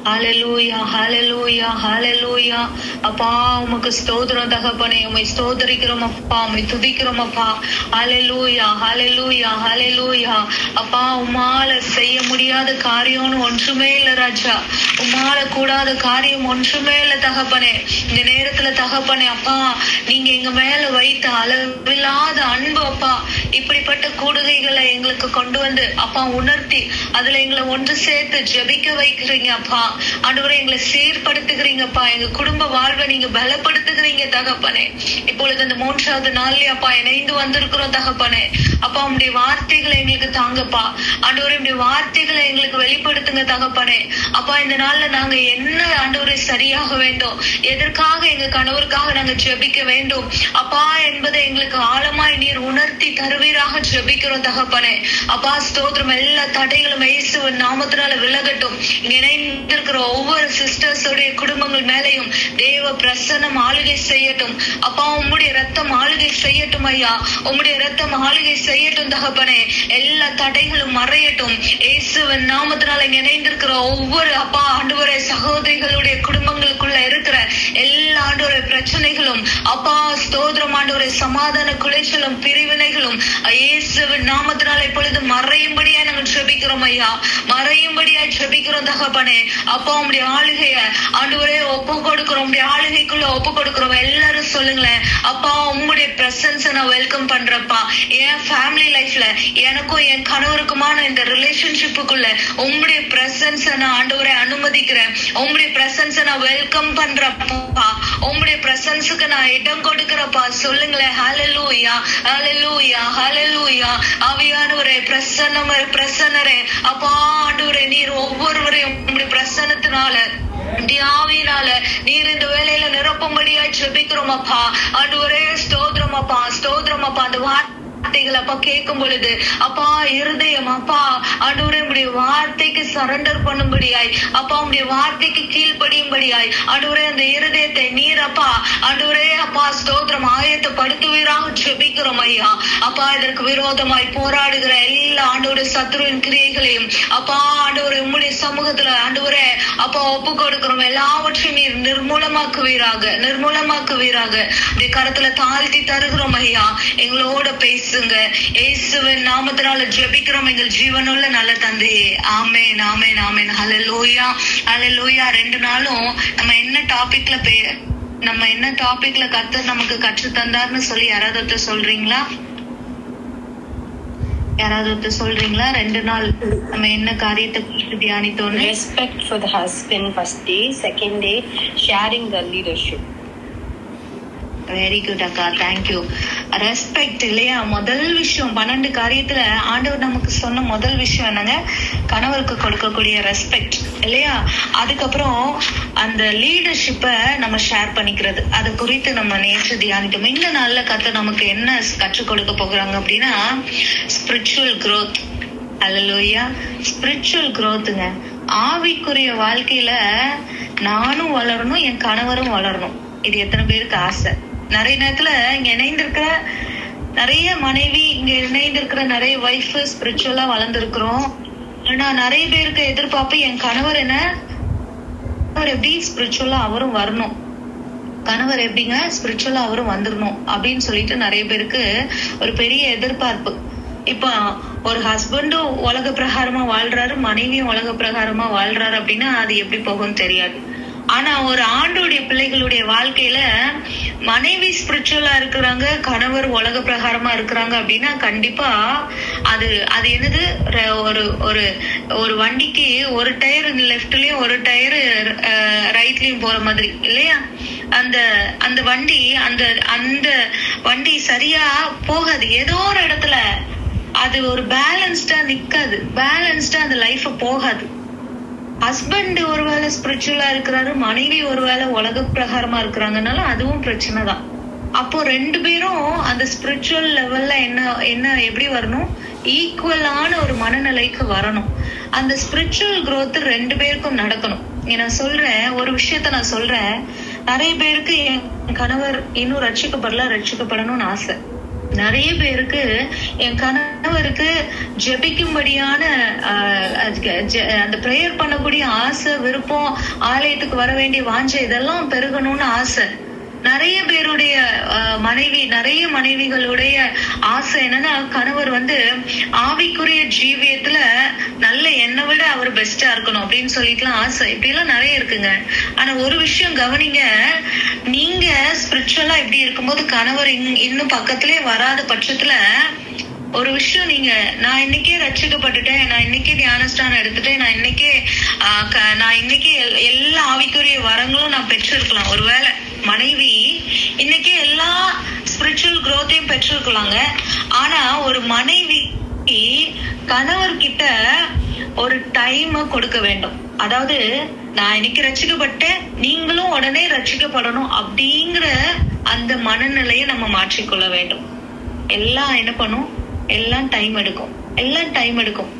ஹல்லேலூயா, ஹல்லேலூயா, ஹல்லேலூயா. அப்பா உமக்கு ஸ்தோத்திரம் தகப்பனே, உம்மை ஸ்தோத்திரிக்கிறோம் அப்பா, உம்மை துதிக்கிறோம் அப்பா. ஹல்லேலூயா, ஹல்லேலூயா, ஹல்லேலூயா. அப்பா உம்மால செய்ய முடியாத காரியம்னு ஒன்றுமே இல்ல ராஜா. உம்மால கூடாத காரியம் ஒன்றுமே இல்ல தகப்பனே. இந்த நேரத்துல தகப்பனே அப்பா, நீங்க எங்க மேல வைத்த அளவில்லாத அன்பு அப்பா, இப்படிப்பட்ட கூடுகைகளை எங்களுக்கு கொண்டு வந்து அப்பா உணர்த்தி அதுல எங்களை ஒன்று சேர்த்து ஜெபிக்க வைக்கிறீங்க அப்பா. ஆண்டவரே எங்களை சீர்படுத்துகிறீங்கப்பா. எங்க குடும்ப வாழ்வை நீங்க பலப்படுத்துகிறீங்க தகப்பனே. இப்பொழுது இந்த 3வது நாள்லயே அப்பா இணைந்து வந்திருக்கிறோம் தகப்பனே. அப்பா உங்களுடைய வார்த்தைகளை எங்களுக்கு தாங்கப்பா. ஆண்டவரே உங்களுடைய வார்த்தைகளை எங்களுக்கு வெளிப்படுத்துங்க தகப்பனே. அப்பா இந்த நாள்ல நாங்க என்ன ஆண்டவரே சரியாக வேண்டும், எதற்காக எங்க கணவருக்காக நாங்க ஜெபிக்க வேண்டும் அப்பா என்பதை எங்களுக்கு ஆழமாய் நீர் உணர்த்தி தருவீராக ஜெபிக்கிறோம் தகப்பனே. அப்பா ஸ்தோத்திரம். எல்லா தடைகளும் இயேசுவின் நாமத்தினால விலகட்டும். இங்க இணைந்திருக்கிற ஒவ்வொரு சிஸ்டர்ஸோடைய குடும்பங்கள் மேலையும் தேவ பிரசன்னம் ஆளுகை செய்யட்டும் அப்பா. உம்முடைய ரத்தம் ஆளுகை செய்யட்டும் ஐயா. உம்முடைய ரத்தம் ஆளுகை செய்யட்டும் தகப்பனே. எல்லா தடைகளும் மறையட்டும் இயேசுவின் நாமத்தினால இங்க இணைந்திருக்கிற ஒவ்வொரு அப்பா ஆண்டவரே சகோதரிகளுடைய குடும்பங்களுக்குள்ள இருக்கிற எல்லா ஆண்டவரே பிரச்சனைகளும் அப்பா ஸ்தோத்திரம் ஆண்டவரே சமாதான குலைச்சலும் பிரிவினைகளும் இயேசுவின் நாமத்தினால இப்பொழுது மறையும்படியா நாங்கள் ஜெபிக்கிறோம் ஐயா. மறையும்படியா ஜெபிக்கிறோம் தகப்பனே. அப்பா உம்முடைய ஆளுகைய ஆண்டவரே ஒப்பு கொடுக்கிறோம். உம்முடைய ஆளுகைக்குள்ள ஒப்பு கொடுக்கிறோம். எல்லாரும் சொல்லுங்களேன் அப்பா உம்முடைய பிரசன்ஸ் நான் வெல்கம் பண்றப்பா. என் ஃபேமிலி லைஃப்ல எனக்கும் என் கணவருக்குமான இந்த ரிலேஷன்ஷிப்புக்குள்ள உம்முடைய பிரசன்ஸ் நான் ஆண்டவரை அனுமதிக்கிறேன். உம்முடைய பிரசன்ஸ் நான் வெல்கம் பண்றப்பா. உம்முடைய பிரசன்ஸுக்கு நான் இடம் கொடுக்கிறப்பா. சொல்லுங்களேன் ஹல்லேலூயா, ஹல்லேலூயா, ஹல்லேலூயா. ஆவியானவரே பிரசன்னரே அப்பா ஆண்டவரே நீர் ஒவ்வொருவரையும் உம்முடைய பிரசன்னத்தினால ஆவியினால நீர் இந்த வேலையில நிரப்பும்படியா ஜெபிக்கிறோம் அப்பா. ஆண்டவரே ஸ்தோத்திரம் அப்பா, ஸ்தோத்திரம் அப்பா. அந்த வார்த்தைகள் அப்பா கேட்கும் பொழுது அப்பா இருதயம் அப்பா ஆண்டவரே உம்முடைய வார்த்தைக்கு சரண்டர் பண்ணும்படியாய் அப்பா உம்முடைய வார்த்தைக்கு கீழ்ப்படியும்படியாய் ஆண்டவரே அந்த இருதயத்தை நீர் அப்பா ஆண்டவரே அப்பா ஸ்தோத்திரம் ஆயத்தப்படுத்துவீராக ஜெபிக்கிறோம் ஐயா. அப்பா இதற்கு விரோதமாய் போராடுகிற எல்லா ஆண்டவரே சத்துருவின் கிரியைகளையும் அப்பா ஆண்டவரே உம்முடைய சமூகத்துல ஆண்டவரே அப்பா ஒப்பு கொடுக்கிறோம். எல்லாவற்றையும் நீர் நிர்மூலமாக்குவீராக, நிர்மூலமாக்குவீராக. கரத்துல தாழ்த்தி தருகிறோம் ஐயா. எங்களோட பேசுங்க இயேசுவின் நாமத்தினால ஜெபிக்கிறோம் எங்கள் ஜீவனுள்ள நல்ல தந்தையே. ஆமென், ஆமென், ஆமென். ஹல்லேலூயா, ஹல்லேலூயா. 2 நாளும் நம்ம என்ன டாபிக்ல கர்த்தர் நமக்கு கற்று தந்தார்னு சொல்லி யாராவது சொல்றீங்களா? 2 நாள் நம்ம என்ன காரியத்தை குறித்து தியானித்தோன்னு? Respect for the husband first day, second day sharing the leadership. Very good அக்கா, தேங்க்யூ. ரெஸ்பெக்ட் இல்லையா? முதல் விஷயம் 12 காரியத்துல ஆண்டவர் நமக்கு சொன்ன முதல் விஷயம் என்னங்க? கணவருக்கு கொடுக்கக்கூடிய ரெஸ்பெக்ட் இல்லையா? அதுக்கப்புறம் அந்த லீடர்ஷிப்ப நம்ம ஷேர் பண்ணிக்கிறது, அது குறித்து நம்ம நேற்று தியானித்தோம். இந்த நாள்ல கர்த்தர் நமக்கு என்ன கற்றுக் கொடுக்க போகிறாங்க அப்படின்னா ஸ்பிரிச்சுவல் growth. ஹல்லேலூயா. ஸ்பிரிச்சுவல் growthங்க. ஆவிக்குரிய வாழ்க்கையில நானும் வளரணும், என் கணவரும் வளரணும். இது எத்தனை பேருக்கு ஆசை? நிறைய நேரத்துல இங்க இணைந்திருக்கிற நிறைய மனைவி, இங்க இணைந்திருக்கிற நிறைய வைஃப் ஸ்பிரிச்சுவலா வளர்ந்துருக்கிறோம். ஆனா நிறைய பேருக்கு எதிர்பார்ப்பு என் கணவர் எப்படி ஸ்பிரிச்சுவலா அவரும் வரணும், கணவர் எப்படிங்க ஸ்பிரிச்சுவலா அவரும் வந்துடணும் அப்படின்னு சொல்லிட்டு நிறைய பேருக்கு ஒரு பெரிய எதிர்பார்ப்பு. இப்ப ஒரு ஹஸ்பண்டும் உலக பிரகாரமா வாழ்றாரு, மனைவியும் உலக பிரகாரமா வாழ்றாரு அப்படின்னா அது எப்படி போகும்னு தெரியாது. ஆனா ஒரு ஆண்டோடைய பிள்ளைகளுடைய வாழ்க்கையில மனைவி ஸ்பிரிச்சுவலா இருக்கிறாங்க, கணவர் உலக பிரகாரமா இருக்கிறாங்க அப்படின்னா கண்டிப்பா அது என்னது, ஒரு வண்டிக்கு ஒரு டயர் லெப்ட்லயும் ஒரு டயர் ரைட்லயும் போற மாதிரி இல்லையா? அந்த வண்டி சரியா போகாது. ஏதோ ஒரு இடத்துல அது ஒரு பேலன்ஸ்டா நிக்காது, பேலன்ஸ்டா அந்த லைஃப் போகாது. ஹஸ்பண்ட் ஒருவேளை ஸ்பிரிச்சுவலா இருக்கிறாரு, மனைவி ஒருவேளை உலக பிரகாரமா இருக்கிறாங்கனால அதுவும் பிரச்சனை தான். அப்போ 2 பேரும் அந்த ஸ்பிரிச்சுவல் லெவல்ல என்ன எப்படி வரணும்? ஈக்குவலான ஒரு மனநிலைக்கு வரணும். அந்த ஸ்பிரிச்சுவல் growth 2 பேருக்கும் நடக்கணும். நான் சொல்றேன் ஒரு விஷயத்த நான் சொல்றேன். நிறைய பேருக்கு என் கணவர் இன்னும் ரட்சிக்கப்படணும்னு ஆசை. நிறைய பேருக்கு என் கணவருக்கு ஜெபிக்கும்படியான அந்த பிரேயர் பண்ணக்கூடிய ஆசை, விருப்பம், ஆலயத்துக்கு வர வேண்டிய வாஞ்சை இதெல்லாம் பெருகணும்னு ஆசை. நிறைய பேருடைய நிறைய மனைவிகளுடைய ஆசை என்னன்னா, கணவர் ஆவிக்குரிய ஜீவியத்துல நல்ல என்னை விட அவர் பெஸ்டா இருக்கணும் அப்படின்னு சொல்லிட்டுலாம் ஆசை. இப்படி எல்லாம் நிறைய இருக்குங்க. ஆனா ஒரு விஷயம் கவனிங்க, நீங்க ஸ்பிரிச்சுவலா இப்படி இருக்கும்போது கணவர் இன்னும் பக்கத்திலே வராத பட்சத்துல ஒரு விஷயம், நான் இன்னைக்கே ரட்சிக்கப்பட்டுட்டேன், நான் இன்னைக்கே தியானஸ்தானம் எடுத்துட்டேன், நான் இன்னைக்கு எல்லா ஆவிக்குரிய வரங்களும் நான் பெற்றிருக்கலாம். ஒருவேளை மனைவி இன்னைக்கே எல்லா ஸ்பிரிச்சுவல் குரோத்தையும் பெற்றிருக்கலாங்க. ஆனா ஒரு மனைவி கணவர்கிட்ட ஒரு டைம் கொடுக்க வேண்டும். அதாவது நான் இன்னைக்கு ரட்சிக்கப்பட்டேன், நீங்களும் உடனே ரட்சிக்கப்படணும் அப்படிங்கிற அந்த மனநிலையை நம்ம மாற்றிக்கொள்ள வேண்டும். எல்லாம் என்ன பண்ணும், எல்லாம் டைம் எடுக்கும்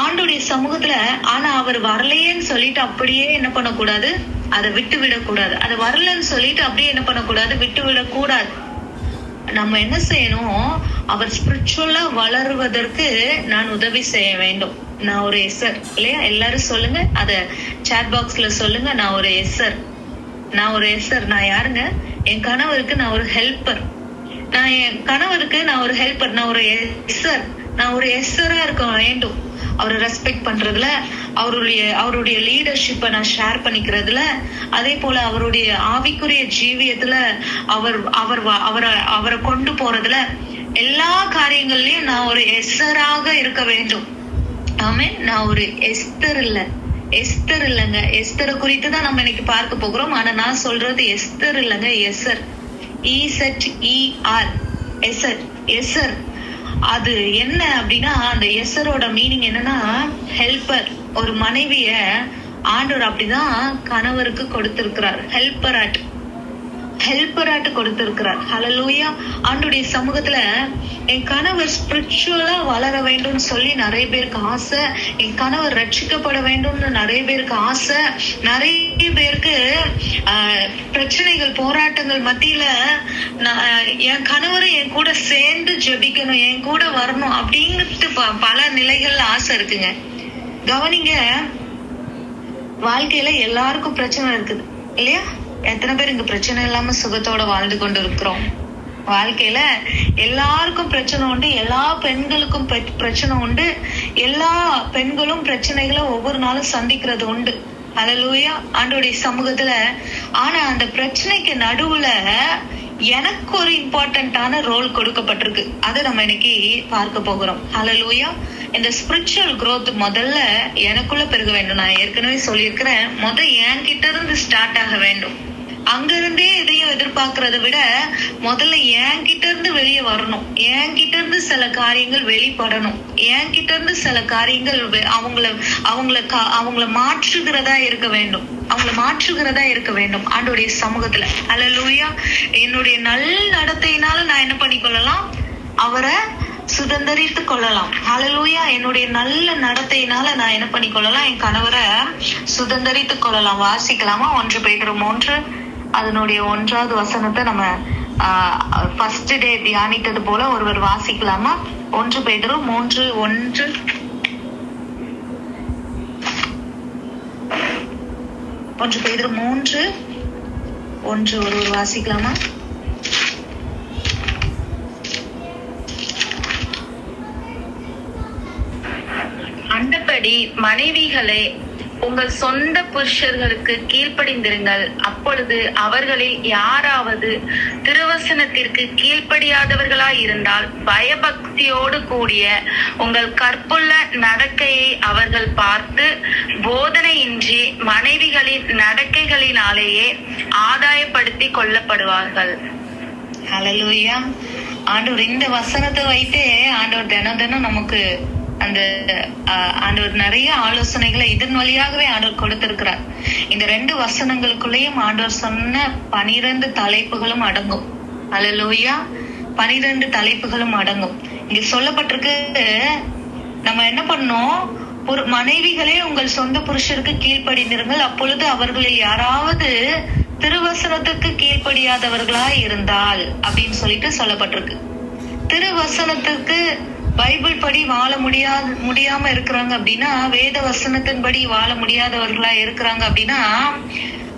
ஆண்டுடைய சமூகத்துல. ஆனா அவர் வரலையேன்னு சொல்லிட்டு அப்படியே என்ன பண்ணக்கூடாது, அதை விட்டு விடக்கூடாது. அது வரலன்னு சொல்லிட்டு அப்படியே என்ன பண்ணக்கூடாது, விட்டு விடக்கூடாது. நம்ம என்ன செய்யணும், அவர் ஸ்பிரிச்சுவலா வளருவதற்கு நான் உதவி செய்ய வேண்டும். நான் ஒரு எஸ்ஸர் இல்லையா? எல்லாரும் சொல்லுங்க, அத சாட் பாக்ஸ்ல சொல்லுங்க. நான் ஒரு எஸ்ஸர். நான் யாருங்க? என் கணவருக்கு நான் ஒரு ஹெல்ப்பர். நான் ஒரு எஸ்ஸர். நான் ஒரு எஸ்ஸரா இருக்க வேண்டும். அவரை ரெஸ்பெக்ட் பண்றதுல, அவருடைய லீடர்ஷிப்பை நான் ஷேர் பண்ணிக்கிறதுல, அதே போல அவருடைய ஆவிக்குரிய ஜீவியத்துல அவரை கொண்டு போறதுல, எல்லா காரியங்கள்லயும் நான் ஒரு எஸ்ஸராக இருக்க வேண்டும். ஆமென். நான் ஒரு எஸ்தர் இல்லைங்க. எஸ்தரை குறித்து தான் நம்ம இன்னைக்கு பார்க்க போகிறோம். ஆனா நான் சொல்றது எஸ்தர் இல்லைங்க, எஸ்ஸர். எஸ்ஸர். அது என்ன அப்படின்னா, அந்த எஸ்ஸரோட மீனிங் என்னன்னா ஹெல்ப்பர். ஒரு மனைவிய ஆண்டவர் அப்படிதான் கணவருக்கு கொடுத்திருக்கிறார். ஹெல்ப்பராட்டு கொடுத்திருக்கிறார். ஹல்லேலூயா. ஆண்டவருடைய சமூகத்துல என் கணவர் ஸ்பிரிச்சுவலா வளர வேண்டும் சொல்லி நிறைய பேருக்கு ஆசை. என் கணவர் ரட்சிக்கப்பட வேண்டும்னு நிறைய பேருக்கு ஆசை. நிறைய பேருக்கு பிரச்சனைகள், போராட்டங்கள் மத்தியில என் கணவர் என் கூட சேர்ந்து ஜெபிக்கணும், என் கூட வரணும் அப்படிங்கிறது பல நிலைகள்ல ஆசை இருக்குங்க. கவனிங்க, வாழ்க்கையில எல்லாருக்கும் பிரச்சனை இருக்குது இல்லையா? எத்தனை பேர் இங்க பிரச்சனை இல்லாம சுகத்தோட வாழ்ந்து கொண்டு இருக்கிறோம்? வாழ்க்கையில எல்லாருக்கும் பிரச்சனை உண்டு. எல்லா பெண்களுக்கும் பிரச்சனை உண்டு. எல்லா பெண்களும் பிரச்சனைகளை ஒவ்வொரு நாளும் சந்திக்கிறது உண்டு. ஹல்லேலூயா. ஆண்டவருடைய சமூகத்துல. ஆனா அந்த பிரச்சனைக்கு நடுவுல எனக்கு ஒரு இம்பார்ட்டன்டான ரோல் கொடுக்கப்பட்டிருக்கு. அதை நம்ம இன்னைக்கு பார்க்க போகிறோம். ஹல்லேலூயா. இந்த ஸ்பிரிச்சுவல் growth முதல்ல எனக்குள்ள பெருக வேண்டும். நான் ஏற்கனவே சொல்லியிருக்கிறேன், என்கிட்ட இருந்து ஸ்டார்ட் ஆக வேண்டும். அங்க இருந்தே எதையும் எதிர்பார்க்கறத விட முதல்ல என்கிட்ட இருந்து வெளியே வரணும். என்கிட்ட இருந்து சில காரியங்கள் வெளிப்படணும். என்கிட்ட இருந்து சில காரியங்கள் அவங்கள மாற்றுகிறதா இருக்க வேண்டும். ஆண்டவருடைய சமூகத்துல. ஹல்லேலூயா. என்னுடைய நல்ல நடத்தையினால நான் என்ன பண்ணிக்கொள்ளலாம், அவரை சுதந்தரித்து கொள்ளலாம். ஹல்லேலூயா. என்னுடைய நல்ல நடத்தையினால நான் என்ன பண்ணிக்கொள்ளலாம், என் கணவரை சுதந்தரித்து கொள்ளலாம். வாசிக்கலாமா? 1 பேதுரு 3 அதனுடைய 1வது வசனத்தை நம்ம ஃபர்ஸ்ட் டே தியானித்தது போல ஒருவர் வாசிக்கலாமா? 1 பேதுரு 3:1. 1 பேதுரு 3:1 ஒருவர் வாசிக்கலாமா? அந்தபடி மனைவிகளே, உங்கள் சொந்த புருஷர்களுக்கு கீழ்ப்படிந்திருங்கள். அப்பொழுது அவர்களில் யாராவது திருவசனத்திற்கு கீழ்ப்படியாதவர்களாய் இருந்தால் பயபக்தியோடு கூடிய உங்கள் கற்புள்ள நடக்கையை அவர்கள் பார்த்து போதனையின்றி மனைவிகளின் நடக்கைகளினாலேயே ஆதாயப்படுத்தி கொள்ளப்படுவார்கள். ஹல்லேலூயா. ஆண்டவர் இந்த வசனத்தை வைத்தே ஆண்டவர் தினம் நமக்கு ஆண்டவர் நிறைய ஆலோசனைகளை இதன் வழியாகவே ஆண்டவர் கொடுத்திருக்கிறார். இந்த 2 வசனங்களுக்குள்ளேயும் ஆண்டவர் சொன்ன 12 தலைப்புகளும் அடங்கும். ஹல்லேலூயா. 12 தலைப்புகளும் அடங்கும். இங்க சொல்லப்பட்டிருக்கு, நம்ம என்ன பண்ணோம், மனைவிகளே உங்கள் சொந்த புருஷருக்கு கீழ்ப்படிந்திருங்கள். அப்பொழுது அவர்களில் யாராவது திருவசனத்துக்கு கீழ்ப்படியாதவர்களா இருந்தால் அப்படின்னு சொல்லிட்டு சொல்லப்பட்டிருக்கு. திருவசனத்துக்கு பைபிள் படி வாழ முடியாம இருக்கிறாங்க அப்படின்னா, வேத வசனத்தின்படி வாழ முடியாதவர்களா இருக்கிறாங்க அப்படின்னா,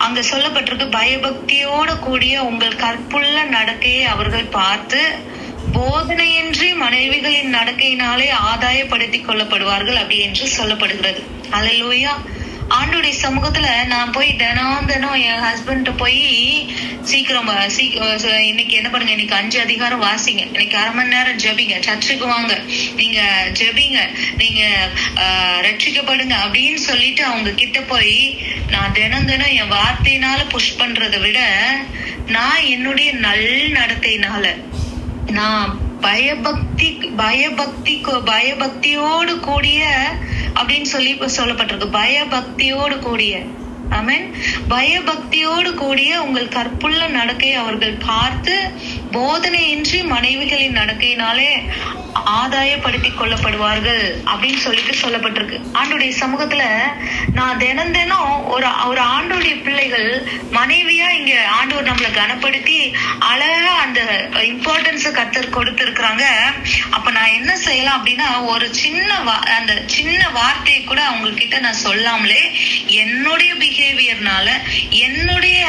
அங்க சொல்லப்பட்டிருக்கு, பயபக்தியோட கூடிய உங்கள் கற்புள்ள நடக்கையை அவர்கள் பார்த்து போதனையின்றி மனைவிகளின் நடக்கையினாலே ஆதாயப்படுத்திக் கொள்ளப்படுவார்கள் அப்படி என்று சொல்லப்படுகிறது. அல்லேலூயா. ஆண்டோடைய சமூகத்துல நான் போய் தினம் என் ஹஸ்பண்ட் போய் சீக்கிரம் இன்னைக்கு என்ன பண்ணுங்க, இன்னைக்கு 5 அதிகாரம் வாசிங்க, இன்னைக்கு 1/2 மணி நேரம் ஜெபிங்க, சர்ச்சுக்கு வாங்க, நீங்க ஜெபிங்க, நீங்க ரட்சிக்கப்படுங்க அப்படின்னு சொல்லிட்டு அவங்க கிட்ட போய் நான் தினம் என் வார்த்தையினால புஷ் பண்றதை விட, நான் என்னுடைய நல் நடத்தையினால, நான் பயபக்தியோடு கூடிய அப்படின்னு சொல்லி சொல்லப்பட்டிருக்கு, பயபக்தியோடு கூடிய, ஆமென், பயபக்தியோடு கூடிய உங்கள் கற்புள்ள நடக்கையை அவர்கள் பார்த்து போதனையின்றி மனைவிகளின் நடக்கையினாலே ஆதாயப்படுத்திக் கொள்ளப்படுவார்கள் அப்படின்னு சொல்லிட்டு சொல்லப்பட்டிருக்கு. ஆண்டுடைய சமூகத்துல நான் தினம் ஒரு ஆண்டோடைய பிள்ளைகள் மனைவியா இங்க ஆண்டவர் நம்மளை கனப்படுத்தி அழகா அந்த இம்பார்ட்டன்ஸ் கர்த்தர் கொடுத்திருக்கிறாங்க. அப்ப நான் என்ன செய்யலாம் அப்படின்னா, ஒரு அந்த சின்ன வார்த்தையை கூட அவங்க கிட்ட நான் சொல்லாமலே என்னுடைய பிஹேவியர்னால, என்னுடைய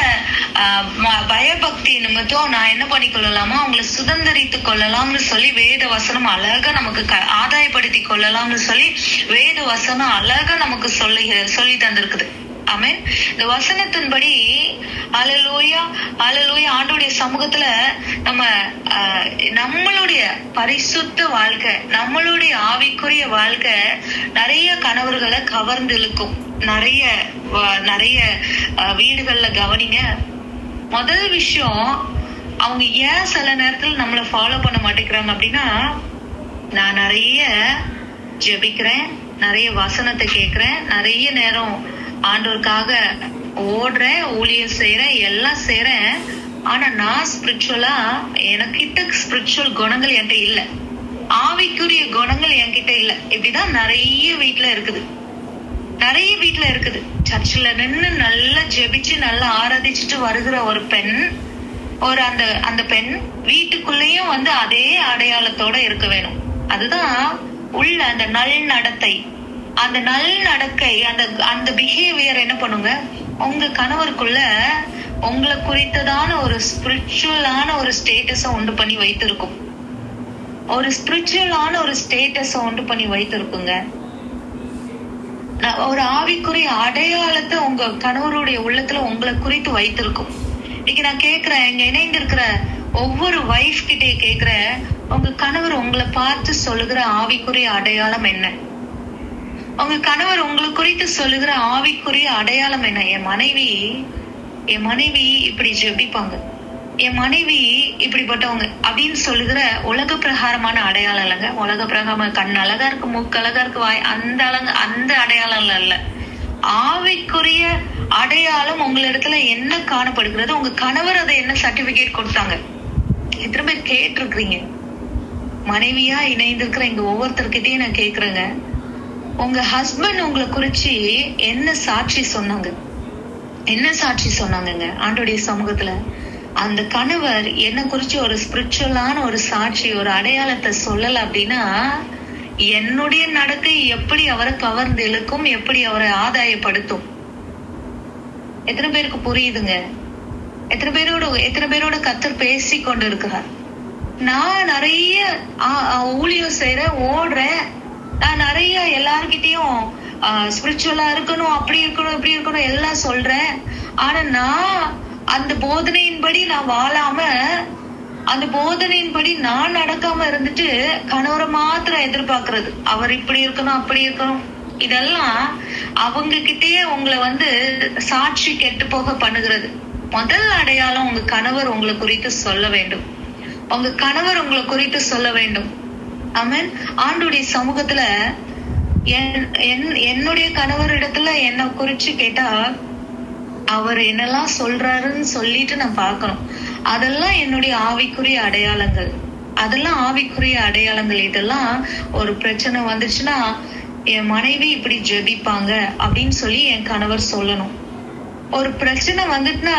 பயபக்தி நிமித்தம் நான் என்ன பண்ணிக்கொள்ளலாமா, அவங்களை சுதந்திரித்து கொள்ளலாம்னு சொல்லி வேத வசனம் அழகா நமக்கு ஆதாயப்படுத்தி கொள்ளலாம்னு சொல்லி வேத வசனம் அழகா நமக்கு சொல்லி தந்திருக்குது. ஆமென். இந்த வசனத்தின்படி அல்லேலூயா அல்லேலூயா ஆண்டோடைய சமூகத்துல நம்மளுடைய பரிசுத்த வாழ்க்கை, நம்மளுடைய ஆவிக்குரிய வாழ்க்கை நிறைய கணவர்களை கவர்ந்து இழுக்கும். நிறைய வீடுகள்ல கவனிங்க, முதல் விஷயம், அவங்க ஏன் சில நேரத்துல நம்மள ஃபாலோ பண்ண மாட்டேங்கிறாங்க அப்படின்னா, நான் நிறைய ஜெபிக்கிறேன், நிறைய வசனத்தை கேட்கிறேன், நிறைய நேரம் ஆண்டவருக்காக ஓடுறேன், ஊழியம் செய்யறேன், எல்லாம் செய்யறேன், ஆனா நான் ஸ்பிரிச்சுவலா எனக்கிட்ட ஸ்பிரிச்சுவல் குணங்கள் என்கிட்ட இல்ல, ஆவிக்குரிய குணங்கள் என்கிட்ட இல்ல. இப்படிதான் நிறைய வீட்டுல இருக்குது. சர்ச்சில் நின்று நல்லா ஜெபிச்சு நல்லா ஆராதிச்சுட்டு வருகிற ஒரு பெண், அந்த பெண் வீட்டுக்குள்ளேயும் அதே அடையாளத்தோட இருக்க வேணும். அதுதான் உள்ள அந்த நல் நடத்தை, அந்த நல் நடக்கை, அந்த பிஹேவியர் என்ன பண்ணுங்க, உங்க கணவருக்குள்ள உங்களை குறித்ததான ஒரு ஸ்பிரிச்சுவலான ஒரு ஸ்டேட்டஸ உண்டு பண்ணி வைத்திருக்கும். ஒரு ஆவிக்குரிய அடையாளத்தை உங்க கணவருடைய உள்ளத்துல உங்களை குறித்து வைத்திருக்கும். இன்னைக்கு நான் கேக்குறேன், இங்க இணைந்து இருக்கிற ஒவ்வொரு வைஃப் கிட்டே கேக்குறேன், உங்க கணவர் உங்களை பார்த்து சொல்லுகிற ஆவிக்குரிய அடையாளம் என்ன? உங்க கணவர் உங்களை குறித்து சொல்லுகிற ஆவிக்குரிய அடையாளம் என்ன? என் மனைவி இப்படி ஜெபிப்பாங்க, என் மனைவி இப்படிப்பட்டவங்க அப்படின்னு சொல்லுகிற உலக பிரகாரமான அடையாளம் இல்லைங்க. உலக பிரகாரமான கண் அழகா இருக்கு, மூக்கு அழகா இருக்கு, வாய் அந்த அடையாளம் இல்ல. ஆவிக்குரிய அடையாளம் உங்களிடத்துல என்ன காணப்படுகிறது? உங்க கணவர் அதை என்ன சர்டிபிகேட் கொடுத்தாங்க? எத்தனை பேர் கேட்டிருக்கிறீங்க? மனைவியா இணைந்திருக்கிற இங்க ஒவ்வொருத்தர்கிட்டயும் நான் கேக்குறேங்க, உங்க ஹஸ்பண்ட் உங்களை குறிச்சு என்ன சாட்சி சொன்னாங்க ஆண்டோடைய சமூகத்துல? அந்த கணவர் என்ன குறிச்சு ஒரு ஸ்பிரிச்சுவலான ஒரு சாட்சி, ஒரு அடையாளத்தை சொல்லல அப்படின்னா, என்னுடைய நடக்கை எப்படி அவரை கவர்ந்து இழுக்கும், எப்படி அவரை ஆதாயப்படுத்தும்? எத்தனை பேருக்கு புரியுதுங்க? எத்தனை பேரோட கர்த்தர் பேசி கொண்டு இருக்கிறார்? நான் நிறைய ஊழியம் செய்யறேன், ஓடுறேன், நான் நிறைய எல்லார்கிட்டயும் ஸ்பிரிச்சுவலா இருக்கணும், அப்படி இருக்கணும், இப்படி இருக்கணும் எல்லாம் சொல்றேன். ஆனா நான் அந்த போதனையின்படி நான் வாழாம, அந்த போதனையின்படி நான் நடக்காம இருந்துட்டு கணவரை மாத்திரம் எதிர்பார்க்கறது, அவர் இப்படி இருக்கணும், அப்படி இருக்கணும், இதெல்லாம் அவங்க கிட்டயே உங்களை சாட்சி கெட்டு போக பண்ணுகிறது. முதல் அடையாளம், உங்க கணவர் உங்களை குறித்து சொல்ல வேண்டும். ஆமென். ஆண்டுடைய சமூகத்துல என்னுடைய கணவரிடத்துல என்ன குறிச்சு கேட்டா, அவர் என்னெல்லாம் சொல்றாருன்னு சொல்லிட்டு நான் பார்க்கணும். அதெல்லாம் என்னுடைய ஆவிக்குரிய அடையாளங்கள். இதெல்லாம் ஒரு பிரச்சனை வந்துச்சுன்னா, என் மனைவி இப்படி ஜெபிப்பாங்க அப்படின்னு சொல்லி என் கணவர் சொல்லணும். ஒரு பிரச்சனை வந்துட்டுனா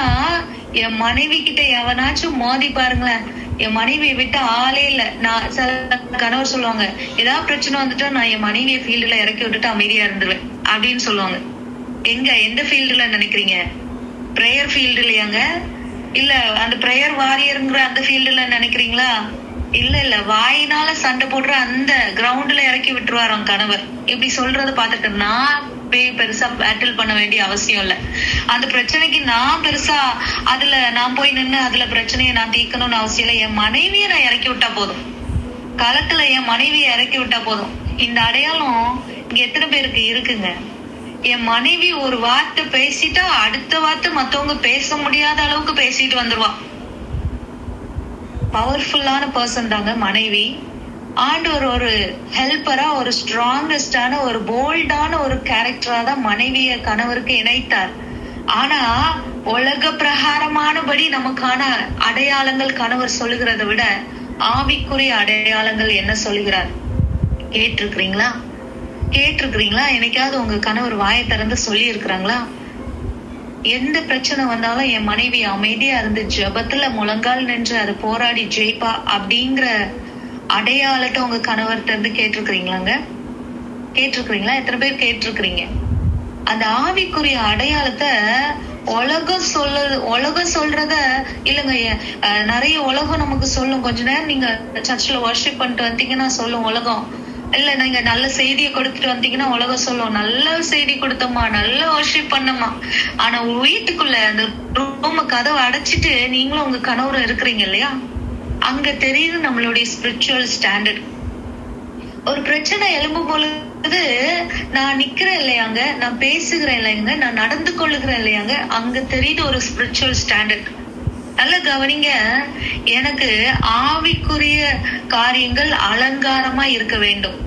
என் மனைவி கிட்ட எவனாச்சும் மோதி பாருங்களேன், என் மனைவியை விட்டு ஆளே இல்ல. நான் சில கணவர் சொல்லுவாங்க, ஏதாவது பிரச்சனை வந்துட்டா நான் என் மனைவியை ஃபீல்டுல இறக்கி விட்டுட்டு அமைதியா இருந்துருவேன் அப்படின்னு சொல்லுவாங்க. எங்க எந்த ஃபீல்டுல நினைக்கிறீங்க? பிரேயர் ஃபீல்டுலயாங்க? இல்ல அந்த பிரேயர் வாரியருங்கிற அந்த ஃபீல்டுல நினைக்கிறீங்களா? இல்ல வாயினால சண்டை போடுற அந்த கிரவுண்ட்ல இறக்கி விட்டுருவாராம் கணவர். இப்படி சொல்றத பாத்துட்டு நான் பெருசா பேட்டில் பண்ண வேண்டிய அவசியம் இல்ல. அந்த பிரச்சனைக்கு நான் பெருசா அதுல நான் போய் நின்று அதுல பிரச்சனையை நான் தீர்க்கணும்னு அவசியம் இல்லை. என் மனைவியை நான் இறக்கி விட்டா போதும், களத்துல என் மனைவியை இறக்கி விட்டா போதும். இந்த அடையாளம் இங்க எத்தனை பேருக்கு இருக்குங்க? என் மனைவி ஒரு வார்த்தை பேசிட்டா அடுத்த வார்த்தை மத்தவங்க பேச முடியாத அளவுக்கு பேசிட்டு வந்துருவா. பவர்ஃபுல்லான பர்சன் தாங்க மனைவி. ஆண்டவர் ஒரு ஹெல்ப்பரா, ஒரு ஸ்ட்ராங்கஸ்டான, ஒரு போல்டான ஒரு கேரக்டரா தான் மனைவிய கணவருக்கு இணைத்தார். ஆனா உலக பிரகாரமானபடி நமக்கான அடையாளங்கள் கணவர் சொல்லுகிறத விட ஆவிக்குரிய அடையாளங்கள் என்ன சொல்லுகிறார் கேட்டிருக்கிறீங்களா? என்னைக்காவது உங்க கணவர் வாயை திறந்து சொல்லி இருக்கிறாங்களா? எந்த பிரச்சனை வந்தாலும் என் மனைவி அமைதியா இருந்து ஜெபத்துல முழங்கால் நின்று அதை போராடி ஜெயிப்பா அப்படிங்கிற அடையாளத்தை உங்க கணவர்கிட்ட இருந்து கேட்டிருக்கிறீங்களாங்க? எத்தனை பேர் கேட்டிருக்கிறீங்க? அந்த ஆவிக்குரிய அடையாளத்தை உலகம் சொல்றத இல்லங்க, நிறைய உலகம் நமக்கு சொல்லும். கொஞ்ச நேரம் நீங்க சர்ச்ல வர்ஷிப் பண்ணிட்டு வந்தீங்கன்னா சொல்லும் உலகம். இல்ல நீங்க நல்ல செய்தியை கொடுத்துட்டு வந்தீங்கன்னா உலகம் சொல்லும், நல்ல செய்தி கொடுத்தம்மா, நல்ல வர்ஷிப் பண்ணம்மா. ஆனா வீட்டுக்குள்ள அந்த ரூம கதவை அடைச்சிட்டு நீங்களும் உங்க கணவரும் இருக்கிறீங்க இல்லையா? அங்க தெரியுது நம்மளுடைய ஸ்பிரிச்சுவல் ஸ்டாண்டர்ட். ஒரு பிரச்சனை எழும்பும் பொழுது நான் நிக்கிறேன் இல்லையாங்க, நான் பேசுகிறேன் இல்லையாங்க, நான் நடந்து கொள்ளுகிறேன் இல்லையாங்க, அங்க தெரியுது ஒரு ஸ்பிரிச்சுவல் ஸ்டாண்டர்ட். நல்ல கவனிங்க, எனக்கு ஆவிக்குரிய காரியங்கள் அலங்காரமா இருக்க வேண்டும்.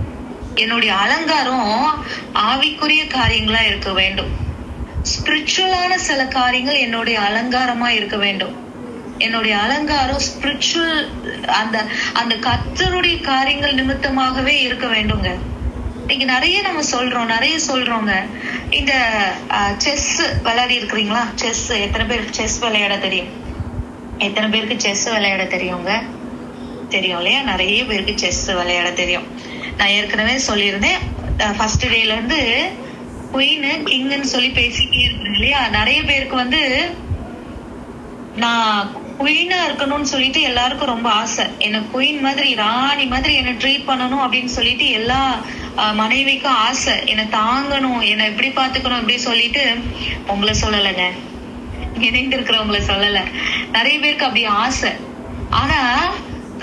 என்னுடைய அலங்காரம் ஆவிக்குரிய காரியங்களா இருக்க வேண்டும். ஸ்பிரிச்சுவலான சில காரியங்கள் என்னுடைய அலங்காரமா இருக்க வேண்டும். என்னுடைய அலங்காரம் ஸ்பிரிச்சுவல், அந்த கர்த்தருடைய காரியங்கள் நிமித்தமாகவே இருக்க வேண்டுங்க. இங்க நிறைய சொல்றோங்க. இந்த செஸ் விளையாடி இருக்கிறீங்களா? செஸ் எத்தனை பேருக்கு செஸ் விளையாட தெரியும்? எத்தனை பேருக்கு செஸ் விளையாட தெரியுங்க? தெரியும் இல்லையா? நிறைய பேருக்கு செஸ் விளையாட தெரியும். நான் ஏற்கனவே சொல்லியிருந்தேன், ஃபர்ஸ்ட் டேல இருந்து குயின் கிங்னு சொல்லி பேசிட்டே இருக்கிறேன் இல்லையா? நிறைய பேருக்கு நான் குயினா இருக்கணும்னு சொல்லிட்டு எல்லாருக்கும் ரொம்ப ஆசை. என்ன குயின் மாதிரி, ராணி மாதிரி என்ன ட்ரீட் பண்ணணும் அப்படின்னு சொல்லிட்டு எல்லா மனைவிக்கும் ஆசை. என்ன தாங்கணும், என்ன எப்படி பாத்துக்கணும் அப்படி சொல்லிட்டு. உங்களை சொல்லலைங்க, இணைந்து இருக்கிறவங்களை சொல்லல, நிறைய பேருக்கு அப்படி ஆசை. ஆனா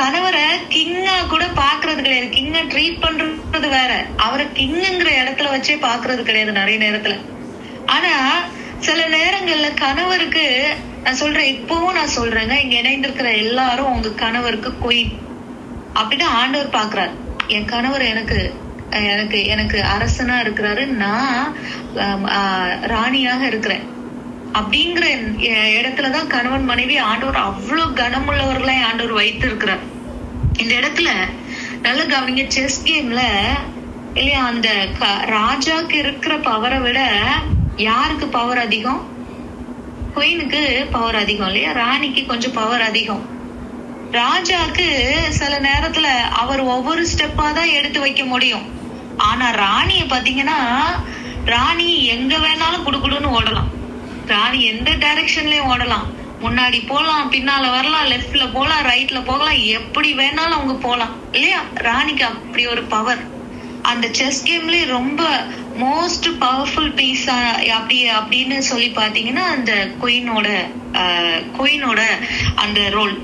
கணவரை கிங்கா கூட பாக்குறது கிடையாது. கிங்கா ட்ரீட் பண்றது வேற, அவரை கிங்குங்கிற இடத்துல வச்சே பாக்குறது கிடையாது நிறைய நேரத்துல. ஆனா சில நேரங்கள்ல கணவருக்கு நான் சொல்றேன், இப்பவும் நான் சொல்றேங்க, இங்க இணைந்திருக்கிற எல்லாரும் உங்க கணவருக்கு குயின் அப்படிதான் ஆண்டவர் பாக்குறாரு. என் கணவர் எனக்கு அரசனா இருக்கிறாரு, நான் ராணியாக இருக்கிறேன் அப்படிங்கிற இடத்துலதான் கணவன் மனைவி ஆண்டவர் அவ்வளவு கனமுள்ளவர்களா ஆண்டவர் வைத்து இருக்கிறார். இந்த இடத்துல நல்ல கவனிங்க, செஸ் கேம்ல இல்லையா, அந்த ராஜாக்கு இருக்கிற பவரை விட யாருக்கு பவர் அதிகம்? குயினுக்கு பவர் அதிகம் இல்லையா? ராணிக்கு கொஞ்சம் பவர் அதிகம். ராஜாக்கு சில நேரத்துல அவர் ஒவ்வொரு ஸ்டெப்பா தான் எடுத்து வைக்க முடியும். ஆனா ராணிய பாத்தீங்கன்னா, ராணி எங்க வேணாலும் குடுக்குடுன்னு ஓடலாம். ராணி எந்த டைரக்ஷன்லயும் ஓடலாம், முன்னாடி போலாம், பின்னால வரலாம், லெஃப்ட்ல போலாம், ரைட்ல போகலாம், எப்படி வேணாலும் அவங்க போலாம் இல்லையா? ராணிக்கு அப்படி ஒரு பவர். அந்த செஸ் கேம்ல ரொம்ப மோஸ்ட் பவர்ஃபுல் பீஸ் அப்படின்னு சொல்லி பாத்தீங்கன்னா அந்த குயினோட அந்த ரோல்.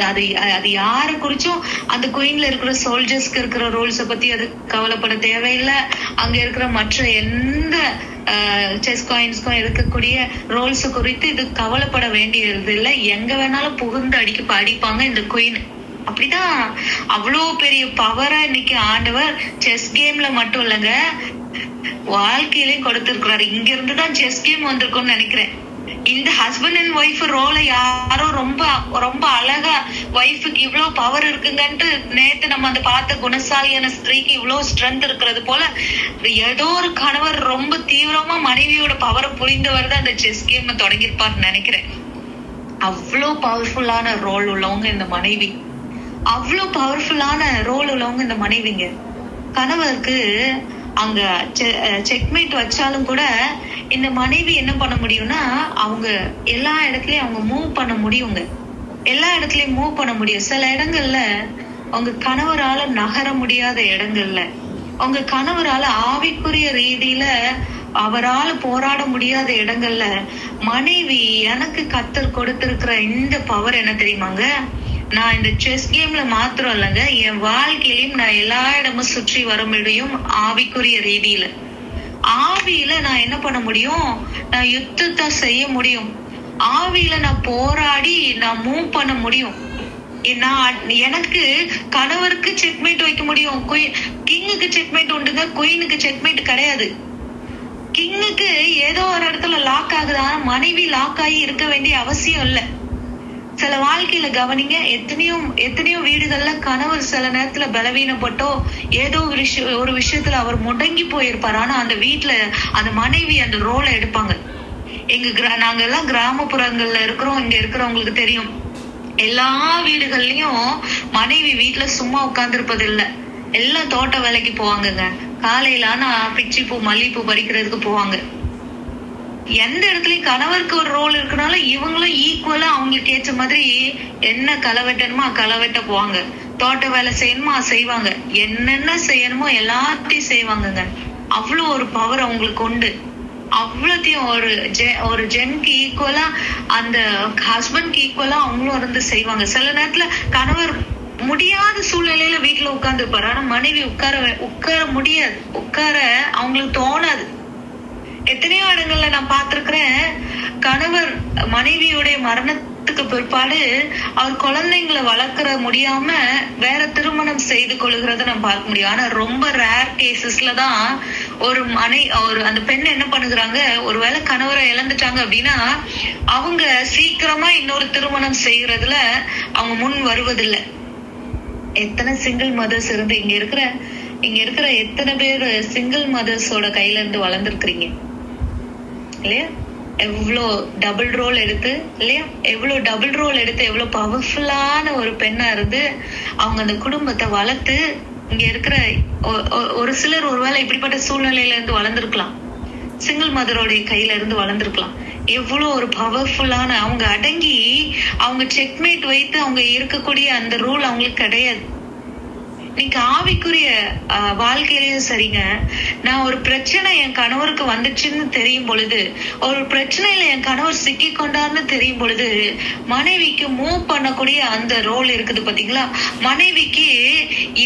அது யார குறிச்சும் அந்த குயின்ல இருக்கிற சோல்ஜர்ஸ்க்கு இருக்கிற ரோல்ஸ பத்தி அது கவலைப்பட தேவையில்லை. அங்க இருக்கிற மற்ற எந்த செஸ் காயின்ஸ்க்கும் இருக்கக்கூடிய ரோல்ஸ் குறித்து இது கவலைப்பட வேண்டியது இல்லை. எங்க வேணாலும் புகுந்து அடிப்பாங்க இந்த குயின். அப்படிதான் அவ்வளவு பெரிய பவரா இன்னைக்கு ஆண்டவர் செஸ் கேம்ல மட்டும் இல்லைங்க, வாழ்க்கையிலயும் கொடுத்திருக்கிறாரு. இங்க இருந்துதான் செஸ் கேம் வந்திருக்கும்னு நினைக்கிறேன். இந்த ஹஸ்பண்ட் அண்ட் ஒய்ஃப் ரோல யாரோ ரொம்ப ரொம்ப அழகா ஒய்ஃபுக்கு இவ்வளவு பவர் இருக்குங்கன்ட்டு நேத்து நம்ம அந்த பார்த்த குணசாலியான ஸ்திரீக்கு இவ்வளவு ஸ்ட்ரென்த் இருக்கிறது போல ஏதோ ஒரு கணவர் ரொம்ப தீவிரமா மனைவியோட பவரை புரிந்தவர் தான் அந்த செஸ் கேம் தொடங்கியிருப்பார்னு நினைக்கிறேன். அவ்வளோ பவர்ஃபுல்லான ரோல் உள்ளவங்க இந்த மனைவி. அவ்வளோ பவர்ஃபுல்லான ரோல் உள்ளவங்க இந்த மனைவிங்க. கணவருக்கு அங்க செக்மேட் வச்சாலும் கூட இந்த மனைவி என்ன பண்ண முடியும்னா அவங்க எல்லா இடத்துலயும் அவங்க மூவ் பண்ண முடியுங்க. எல்லா இடத்துலயும் மூவ் பண்ண முடியும். சில இடங்கள்ல உங்க கணவரால நகர முடியாத இடங்கள்ல, உங்க கணவரால ஆவிக்குரிய ரீதியில அவரால் போராட முடியாத இடங்கள்ல மனைவி எனக்கு கர்த்தர் கொடுத்திருக்கிற இந்த பவர் என்ன தெரியுமாங்க? நான் இந்த செஸ் கேம்ல மாத்திரம் இல்லைங்க, என் வாழ்க்கையிலும் நான் எல்லா இடமும் சுற்றி வர முடியும். ஆவிக்குரிய ரீதியில, ஆவியில நான் என்ன பண்ண முடியும்? நான் யுத்தத்தை செய்ய முடியும். ஆவியில நான் போராடி நான் மூவ் பண்ண முடியும். எனக்கு கணவருக்கு செக்மேட் வைக்க முடியும். கிங்குக்கு செக்மேட் உண்டுங்க, குயினுக்கு செக்மேட் கிடையாது. கிங்குக்கு ஏதோ ஒரு இடத்துல லாக் ஆகுது, ஆனா மனைவி லாக் ஆகி இருக்க வேண்டிய அவசியம் இல்ல. சில வாழ்க்கையில கவனிங்க, எத்தனையோ வீடுகள்ல கணவர் சில நேரத்துல பலவீனப்பட்டோ ஏதோ ஒரு விஷயத்துல அவர் முடங்கி போயிருப்பாரு. ஆனா அந்த வீட்டுல அந்த மனைவி அந்த ரோலை எடுப்பாங்க. நாங்க எல்லாம் கிராமப்புறங்கள்ல இருக்கிறோம். இங்க இருக்கிறவங்களுக்கு தெரியும், எல்லா வீடுகள்லயும் மனைவி வீட்டுல சும்மா உட்கார்ந்து இருப்பது இல்ல. எல்லாம் தோட்ட வேலைக்கு போவாங்கங்க. காலையில ஆனா பிச்சி பூ மல்லிப்பூ பறிக்கிறதுக்கு போவாங்க. எந்த இடத்துலயும் கணவருக்கு ஒரு ரோல் இருக்கனால இவங்களும் ஈக்குவலா அவங்களுக்கு ஏற்ற மாதிரி என்ன களை வெட்டணுமோ களை வெட்ட போவாங்க. தோட்ட வேலை செய்யணுமா செய்வாங்க. என்னென்ன செய்யணுமோ எல்லாத்தையும் செய்வாங்கங்க. அவ்வளவு ஒரு பவர் அவங்களுக்கு உண்டு. அவ்வளோத்தையும் ஒரு ஜென்க்கு ஈக்குவலா அந்த ஹஸ்பண்ட்க்கு ஈக்குவலா அவங்களும் இருந்து செய்வாங்க. சில நேரத்துல கணவர் முடியாத சூழ்நிலையில வீட்டுல உட்கார்ந்து இருப்பாரு. ஆனா மனைவி உட்கார முடியாது, உட்கார அவங்களுக்கு தோணாது. எத்தனையோ இடங்கள்ல நான் பார்த்திருக்கிறேன், கணவர் மனைவியுடைய மரணத்துக்கு பிற்பாடு அவர் குழந்தைங்களை வளர்க்கற முடியாம வேற திருமணம் செய்து கொள்கிறத நான் பார்க்க முடியும். ஆனா ரொம்ப ரேர் கேசஸ்லதான் ஒரு அந்த பெண் என்ன பண்ணுகிறாங்க, ஒருவேளை கணவரை இழந்துட்டாங்க அப்படின்னா அவங்க சீக்கிரமா இன்னொரு திருமணம் செய்யறதுல அவங்க முன் வருவதில்லை. எத்தனை சிங்கிள் மதர்ஸ் இருந்து இங்க இருக்கிற எத்தனை பேர் சிங்கிள் மதர்ஸோட கையில இருந்து வளர்ந்துருக்கிறீங்க இல்லையா? எவ்வளோ டபுள் ரோல் எடுத்து இல்லையா, எவ்வளவு டபுள் ரோல் எடுத்து எவ்வளவு பவர்ஃபுல்லான ஒரு பெண்ணா இருந்து அவங்க அந்த குடும்பத்தை வளர்த்து இங்க இருக்கிற ஒரு சிலர் ஒருவேளை இப்படிப்பட்ட சூழ்நிலையில இருந்து வளர்ந்துருக்கலாம். சிங்கிள் மதரோடைய கையில இருந்து வளர்ந்துருக்கலாம். எவ்வளவு ஒரு பவர்ஃபுல்லான, அவங்க அடங்கி அவங்க செக்மேட் வைத்து அவங்க இருக்கக்கூடிய அந்த ரூல் அவங்களுக்கு கிடையாது. இன்னைக்கு ஆவிக்குரிய வாழ்க்கையிலயும் சரிங்க, நான் ஒரு பிரச்சனை என் கணவருக்கு வந்துச்சுன்னு தெரியும் பொழுது, ஒரு பிரச்சனையில என் கணவர் சிக்கி கொண்டார்னு தெரியும் பொழுது மனைவிக்கு மூவ் பண்ணக்கூடிய அந்த ரோல் இருக்குது பாத்தீங்களா? மனைவிக்கு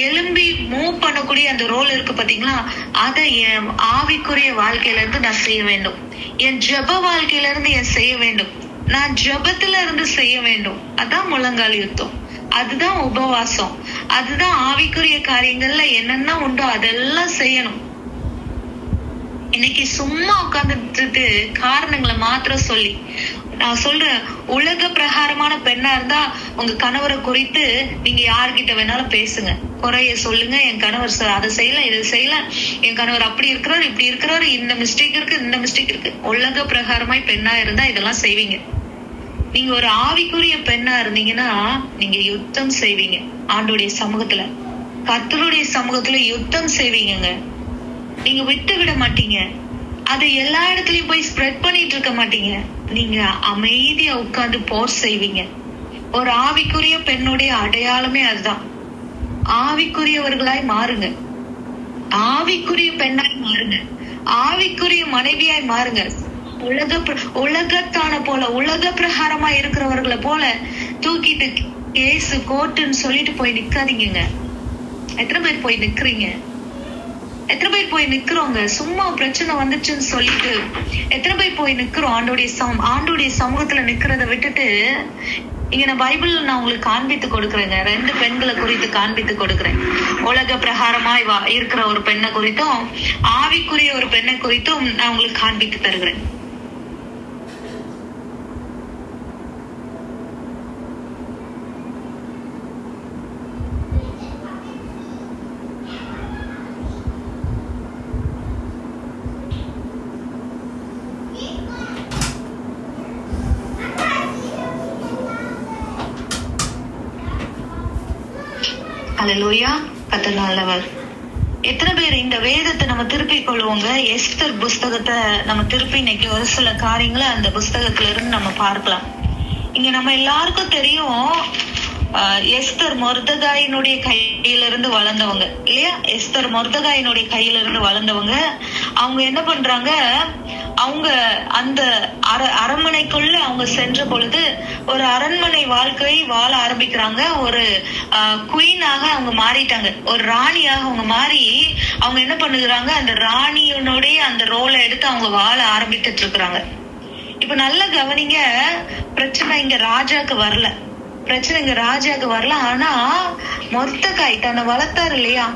எலும்பி மூவ் பண்ணக்கூடிய அந்த ரோல் இருக்கு பாத்தீங்களா? அதை என் ஆவிக்குரிய வாழ்க்கையில இருந்து நான் செய்ய வேண்டும். என் ஜெப வாழ்க்கையில இருந்து செய்ய வேண்டும். நான் ஜெபத்துல இருந்து செய்ய வேண்டும். அதான் முழங்கால் யுத்தம், அதுதான் உபவாசம், அதுதான் ஆவிக்குரிய காரியங்கள்ல என்னென்ன உண்டோ அதெல்லாம் செய்யணும். இன்னைக்கு சும்மா உட்கார்ந்துட்டு காரணங்களை மாத்திரம் சொல்லி, நான் சொல்றேன், உலக பிரகாரமான பெண்ணா இருந்தா உங்க கணவரை குறித்து நீங்க யார்கிட்ட வேணாலும் பேசுங்க, குறைய சொல்லுங்க. என் கணவர் அதை செய்யல, இதை செய்யல, என் கணவர் அப்படி இருக்கிறாரு, இப்படி இருக்கிறாரு, இந்த மிஸ்டேக் இருக்கு, இந்த மிஸ்டேக் இருக்கு. உலக பிரகாரமாய் பெண்ணா இருந்தா இதெல்லாம் செய்வீங்க. நீங்க ஒரு ஆவிக்குரிய பெண்ணா இருந்தீங்கன்னா நீங்க யுத்தம் செய்வீங்க. ஆண்டோடைய சமூகத்துல, கர்த்தருடைய சமூகத்துல யுத்தம் செய்வீங்க. நீங்க விட்டு விட மாட்டீங்க. அது எல்லா இடத்துலயும் போய் ஸ்ப்ரெட் பண்ணிட்டு இருக்க மாட்டீங்க. நீங்க அமைதியா உட்கார்ந்து போர் செய்வீங்க. ஒரு ஆவிக்குரிய பெண்ணுடைய அடையாளமே அதுதான். ஆவிக்குரியவர்களாய் மாறுங்க, ஆவிக்குரிய பெண்ணாய் மாறுங்க, ஆவிக்குரிய மனைவியாய் மாறுங்க. உலகத்தான போல, உலக பிரகாரமா இருக்கிறவர்களை போல தூக்கிட்டு கேசு கோர்ட்டுன்னு சொல்லிட்டு போய் நிக்காதீங்க. எத்தனை பேர் போய் நிக்கிறீங்க? எத்தனை பேர் போய் நிக்கிறோங்க? சும்மா பிரச்சனை வந்துச்சுன்னு சொல்லிட்டு எத்தனை பேர் போய் நிக்கிறோம்? ஆண்டோடைய சமூகத்துல நிக்கிறத விட்டுட்டு, இங்க நான் பைபிள் நான் உங்களுக்கு காண்பித்து கொடுக்குறேங்க. 2 பெண்களை குறித்து காண்பித்து கொடுக்குறேன். உலக பிரகாரமா இருக்கிற ஒரு பெண்ணை குறித்தும் ஆவிக்குரிய ஒரு பெண்ணை குறித்தும் நான் உங்களுக்கு காண்பித்து தருகிறேன். ஹல்லேலூயா. கர்த்தர் நல்லவர். எத்தனை பேர் இந்த வேதத்தை நம்ம திருப்பி கொள்வோங்க? எஸ்தர் புஸ்தகத்தை நம்ம திருப்பி இன்னைக்கு ஒரு சில காரியங்களை அந்த புஸ்தகத்துல இருந்து நம்ம பார்க்கலாம். இங்க நம்ம எல்லாருக்கும் தெரியும், எஸ்தர் மொர்தெகாயினுடைய கையிலிருந்து வளர்ந்தவங்க இல்லையா? எஸ்தர் மொர்தெகாயினுடைய கையிலிருந்து வளர்ந்தவங்க. அவங்க என்ன பண்றாங்க, அவங்க அந்த அரண்மனைக்குள்ள அவங்க சென்ற பொழுது ஒரு அரண்மனை வாழ்க்கை வாழ ஆரம்பிக்கிறாங்க. ஒரு குயினாக அவங்க மாறிட்டாங்க, ஒரு ராணியாக அவங்க மாறி அவங்க என்ன பண்ணுகிறாங்க, அந்த ராணியினுடைய அந்த ரோலை எடுத்து அவங்க வாழ ஆரம்பித்துட்டு இருக்கிறாங்க. இப்ப நல்ல கவனிங்க, பிரச்சனை இங்க ராஜாக்கு வரல, பிரச்சனை இங்க ராஜாக்கு வரல. ஆனா மொர்தெகாய் தன்னை வளர்த்தாரு இல்லையா,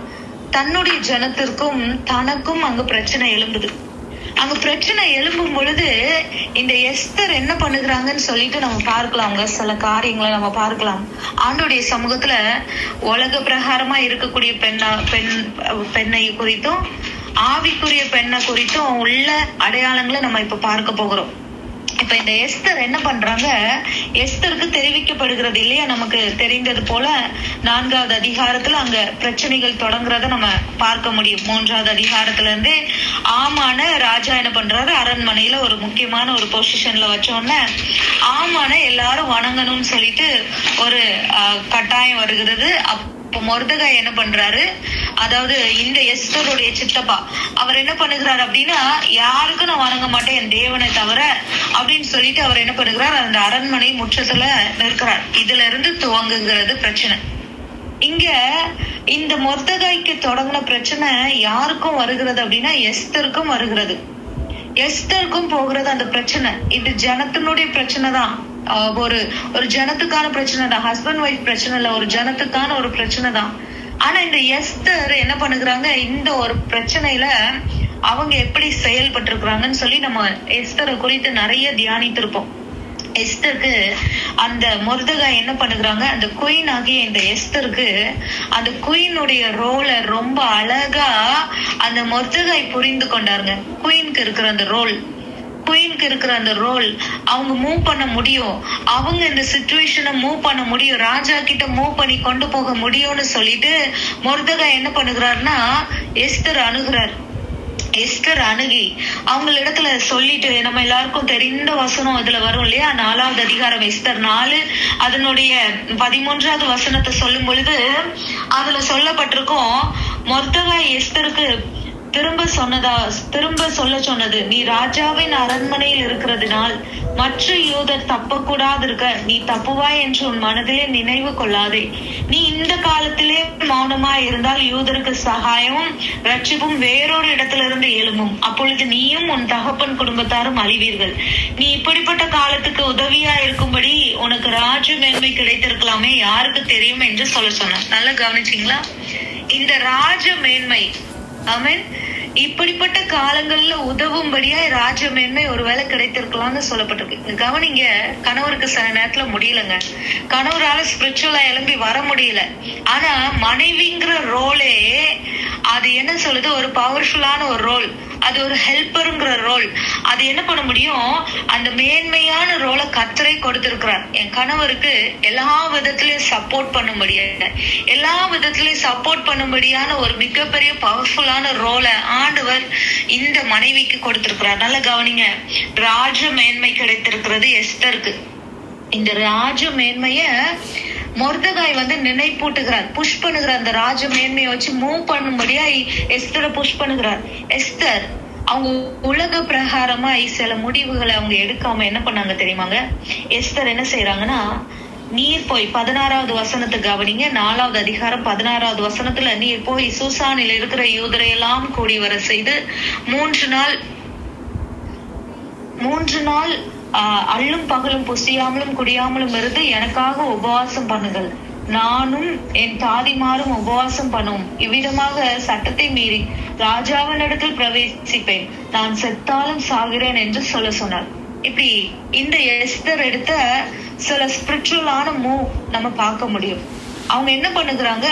தன்னுடைய ஜனத்திற்கும் தனக்கும் அங்க பிரச்சனை எழும்புது. அங்க பிரச்சனை எழும்பும் பொழுது இந்த எஸ்தர் என்ன பண்ணுகிறாங்கன்னு சொல்லிட்டு நம்ம பார்க்கலாம். சில காரியங்களை நம்ம பார்க்கலாம். ஆண்டோடைய சமூகத்துல உலக பிரகாரமா இருக்கக்கூடிய பெண்ணை குறித்தும் ஆவிக்குரிய பெண்ணை குறித்தும் உள்ள அடையாளங்களை நம்ம இப்ப பார்க்க போகிறோம். இப்ப இந்த எஸ்தர் என்ன பண்றாங்க, எஸ்தருக்கு தெரிவிக்கப்படுகிறது இல்லையா, நமக்கு தெரிந்தது போல 4வது அதிகாரத்துல அங்க பிரச்சனைகள் தொடங்குறத நம்ம பார்க்க முடியும். 3வது அதிகாரத்துல இருந்து ஆமான ராஜா என்ன பண்றாரு, அரண்மனையில ஒரு முக்கியமான ஒரு பொசிஷன்ல வச்சோடனே ஆமான எல்லாரும் வணங்கணும்னு சொல்லிட்டு ஒரு கட்டாயம் வருகிறது. அப்ப மொர்தெகாய் என்ன பண்றாரு, அதாவது இந்த எஸ்தருடைய சித்தப்பா அவர் என்ன பண்ணுகிறார் அப்படின்னா, யாருக்கும் நான் வணங்க மாட்டேன் என் தேவனை தவிர அப்படின்னு சொல்லிட்டு அவர் என்ன பண்ணுகிறார், அந்த அரண்மனை முற்றத்துல நிற்கிறார். இதுல இருந்து துவங்குகிறது பிரச்சனை. இங்க இந்த மொர்தெகாய்க்கு தொடங்கின பிரச்சனை யாருக்கும் வருகிறது அப்படின்னா எஸ்தருக்கும் வருகிறது. எஸ்தருக்கும் போகிறது அந்த பிரச்சனை. இது ஜனத்தினுடைய பிரச்சனை தான், ஒரு ஜனத்துக்கான பிரச்சனை தான், ஹஸ்பண்ட் ஒய்ஃப் பிரச்சனை இல்ல, ஒரு ஜனத்துக்கான ஒரு பிரச்சனை தான். ஆனா இந்த எஸ்தர் என்ன பண்ணுகிறாங்க, இந்த ஒரு பிரச்சனையில அவங்க எப்படி செயல்பட்டு இருக்கிறாங்கன்னு சொல்லி நம்ம எஸ்தரை குறித்து நிறைய தியானித்திருப்போம். எஸ்தருக்கு அந்த மொர்தெகாய் என்ன பண்ணுகிறாங்க, அந்த குயின் ஆகிய இந்த எஸ்தருக்கு அந்த குயினுடைய ரோலை ரொம்ப அழகா அந்த மொர்தெகாய் புரிந்து கொண்டாருங்க. குயினுக்கு இருக்கிற அந்த ரோல் அவங்க மூவ் பண்ண முடியும், அவங்க இந்த சிச்சுவேஷனை மூவ் பண்ண முடியும், ராஜா கிட்ட மூவ் பண்ணி கொண்டு போக முடியும்னு சொல்லிட்டு மொர்தெகாய் என்ன பண்ணுகிறாருன்னா எஸ்தர் அணுகிறார். எஸ்தர் அணுகி அவங்களிடத்துல சொல்லிட்டு, நம்ம எல்லாருக்கும் தெரிந்த வசனம் இதுல வரும் இல்லையா, 4வது அதிகாரம் எஸ்தர் 4 அதனுடைய 13வது வசனத்தை சொல்லும் பொழுது அதுல சொல்லப்பட்டிருக்கும், மொர்தெகாய் எஸ்தருக்கு திரும்ப சொல்ல சொன்னது, நீ ராஜாவின் அரண்மனையில் இருக்கிறதுனால் மற்ற யூதர் தப்பக்கூடாது இருக்க நீ தப்புவாய் என்று உன் மனதிலே நினைவு கொள்ளாதே. நீ இந்த காலத்திலே மௌனமாய் இருந்தால் யூதருக்கு சகாயமும் ரட்சிப்பும் வேறொரு இடத்திலிருந்து எழும்பும். அப்பொழுது நீயும் உன் தகப்பன் குடும்பத்தாரும் அழிவீர்கள். நீ இப்படிப்பட்ட காலத்துக்கு உதவியா இருக்கும்படி உனக்கு ராஜ மேன்மை கிடைத்திருக்கலாமே, யாருக்கு தெரியும் என்று சொல்ல சொன்னான். நல்லா கவனிச்சீங்களா? இந்த ராஜ மேன்மை, ஆமென், இப்படிப்பட்ட காலங்கள்ல உதவும்படியா ராஜ மேன்மை ஒருவேளை கிடைத்திருக்கலாம்னு சொல்லப்பட்டிருக்கு. கவனிங்க, கணவருக்கு சில நேரத்துல முடியலங்க, கணவரால ஸ்பிரிச்சுவலா எழும்பி வர முடியல. ஆனா மனைவிங்கிற ரோலே அது என்ன சொல்லுது, ஒரு பவர்ஃபுல்லான ஒரு ரோல், அது ஒரு ஹெல்ப்பருங்கிற ரோல். அது என்ன பண்ண முடியும், அந்த மேன்மையான ரோலை கர்த்தரே கொடுத்திருக்கிறார். என் கணவருக்கு எல்லா விதத்திலயும் சப்போர்ட் பண்ணும்படியான ஒரு மிகப்பெரிய பவர்ஃபுல்லான ரோலை ஆண்டவர் இந்த மனைவிக்கு கொடுத்திருக்கிறார். நல்ல கவனிங்க, ராஜ மேன்மை கிடைத்திருக்கிறது எஸ்தருக்கு. இந்த ராஜ மேன்மைய மொர்தெகாய் நினைப்பூட்டுகிறார், புஷ் பண்ணுகிறார். அந்த ராஜ மேன்மையை வச்சு மூவ் பண்ணும்படியா எஸ்தரை புஷ் பண்ணுகிறார். எஸ்தர் அவங்க உலக பிரகாரமா சில முடிவுகளை அவங்க எடுக்காம என்ன பண்ணாங்க தெரியுமாங்க? எஸ்தர் என்ன செய்யறாங்கன்னா, நீர் போய் 16வது வசனத்தை கவனிங்க, 4வது அதிகாரம் 16வது வசனத்துல, நீர் போய் சூசானில் இருக்கிற யூதரையெல்லாம் கூடி வர செய்து 3 நாள் அள்ளும் பகலும் புசியாமலும் குடியாமலும் இருந்து எனக்காக உபவாசம் பண்ணுங்கள், நானும் என் தாதிமாரும் உபவாசம் பண்ணுவோம். இவ்விதமாக சட்டத்தை மீறி ராஜாவினிடத்தில் பிரவேசிப்பேன், நான் செத்தாலும் சாகிறேன் என்று சொல்ல சொன்னார். இப்படி இந்த எஸ்தர் எடுத்த சில ஸ்பிரிச்சுவலான மூவ் நம்ம பார்க்க முடியும். அவங்க என்ன பண்ணுகிறாங்க,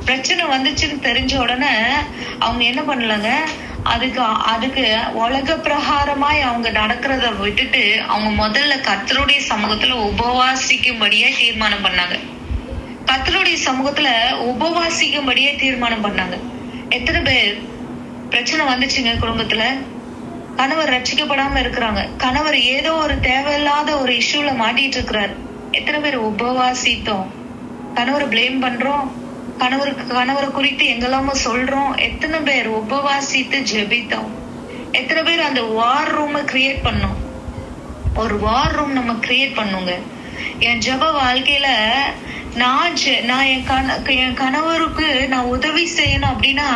பிரச்சனை வந்துச்சுன்னு தெரிஞ்ச உடனே அவங்க என்ன பண்ணலாங்க, அதுக்கு உலக பிரகாரமாய் அவங்க நடக்கிறத விட்டுட்டு அவங்க முதல்ல கர்த்தருடைய சமூகத்துல உபவாசிக்கும்படியா தீர்மானம் பண்ணாங்க. கர்த்தருடைய சமூகத்துல உபவாசிக்கும்படியே தீர்மானம் பண்ணாங்க. எத்தனை பேர் பிரச்சனை வந்துச்சுங்க குடும்பத்துல, கணவர் ரட்சிக்கப்படாம இருக்கிறாங்க, கணவர் ஏதோ ஒரு தேவையில்லாத ஒரு இஷ்யூல மாட்டிட்டு இருக்கிறாரு. எத்தனை பேர் உபவாசித்தோம்? கணவரை பிளேம் பண்றோம், கணவரை குறித்து எங்கெல்லாமோ சொல்றோம். எத்தனை பேர் உபவாசித்து ஜெபித்தோம்? எத்தனை பேர் அந்த வார் ரூம் கிரியேட் பண்ணோம்? ஒரு வார் ரூம் நம்ம கிரியேட் பண்ணுங்க. என் ஜெப வாழ்க்கையில நான் என் கணவருக்கு நான் உதவி செய்யணும் அப்படின்னா,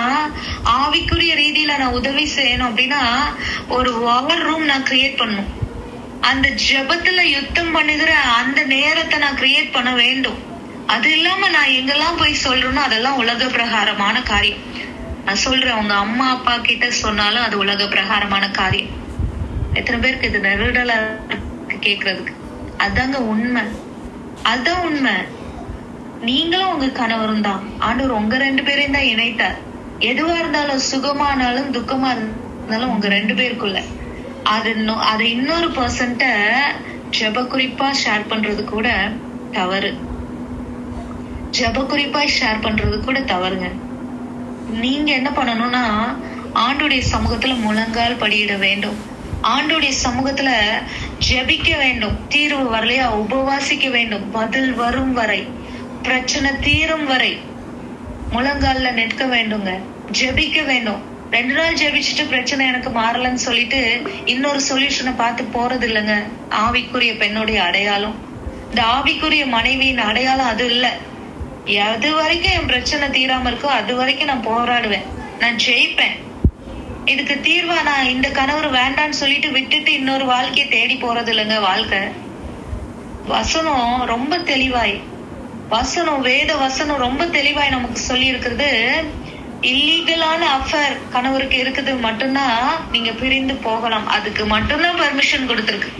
ஆவிக்குரிய ரீதியில நான் உதவி செய்யணும் அப்படின்னா ஒரு வார் ரூம் நான் கிரியேட் பண்ணும். அந்த ஜெபத்துல யுத்தம் பண்ணுகிற அந்த நேரத்தை நான் கிரியேட் பண்ண வேண்டும். அது இல்லாம நான் எங்கெல்லாம் போய் சொல்றேனோ அதெல்லாம் உலக பிரகாரமான காரியம். நான் சொல்றேன், உங்க அம்மா அப்பா கிட்ட சொன்னாலும் அது உலக பிரகாரமான காரியம். எத்தனை பேருக்கு இது நெருடலா கேக்குறதுக்கு? அதாங்க உண்மை, அதான் உண்மை. நீங்களும் உங்க கணவரும் தான் ஆண்டவர் உங்க 2 பேரையும் தான் இணைத்தார். எதுவா இருந்தாலும், சுகமானாலும் துக்கமா இருந்தாலும் உங்க 2 பேருக்குள்ள அது இன்னொரு பர்சன்ட்ட ஜெப குறிப்பா ஷேர் பண்றது கூட தவறு. ஜெப குறிப்பா ஷேர் பண்றது கூட தவறுங்க. நீங்க என்ன பண்ணணும்னா, ஆண்டுடைய சமூகத்துல முழங்கால் படியிட வேண்டும், ஆண்டுடைய சமூகத்துல ஜெபிக்க வேண்டும். தீர்வு வரலையா உபவாசிக்க வேண்டும், பதில் வரும் வரை, பிரச்சனை தீரும் வரை முழங்கால்ல நிற்க வேண்டுங்க, ஜெபிக்க வேண்டும். 2 நாள் ஜெபிச்சுட்டு பிரச்சனை எனக்கு மாறலன்னு சொல்லிட்டு இன்னொரு சொல்யூஷனை பார்த்து போறது இல்லைங்க. ஆவிக்குரிய பெண்ணுடைய அடையாளம், இந்த ஆவிக்குரிய மனைவியின் அடையாளம் அது இல்ல. எது வரைக்கும் என் பிரச்சனை தீராம இருக்கோ அது வரைக்கும் நான் போராடுவேன், நான் ஜெயிப்பேன். இதுக்கு தீர்வா நான் இந்த கணவர் வேண்டான்னு சொல்லிட்டு விட்டுட்டு இன்னொரு வாழ்க்கையை தேடி போறது இல்லைங்க. வாழ்க்கை வசனம் ரொம்ப தெளிவாய், வேத வசனம் ரொம்ப தெளிவாய் நமக்கு சொல்லி இருக்கிறது. இல்லீகலான அஃபேர் கணவருக்கு இருக்குது மட்டும்தான் நீங்க பிரிந்து போகலாம், அதுக்கு மட்டும்தான் பெர்மிஷன் கொடுத்திருக்கு.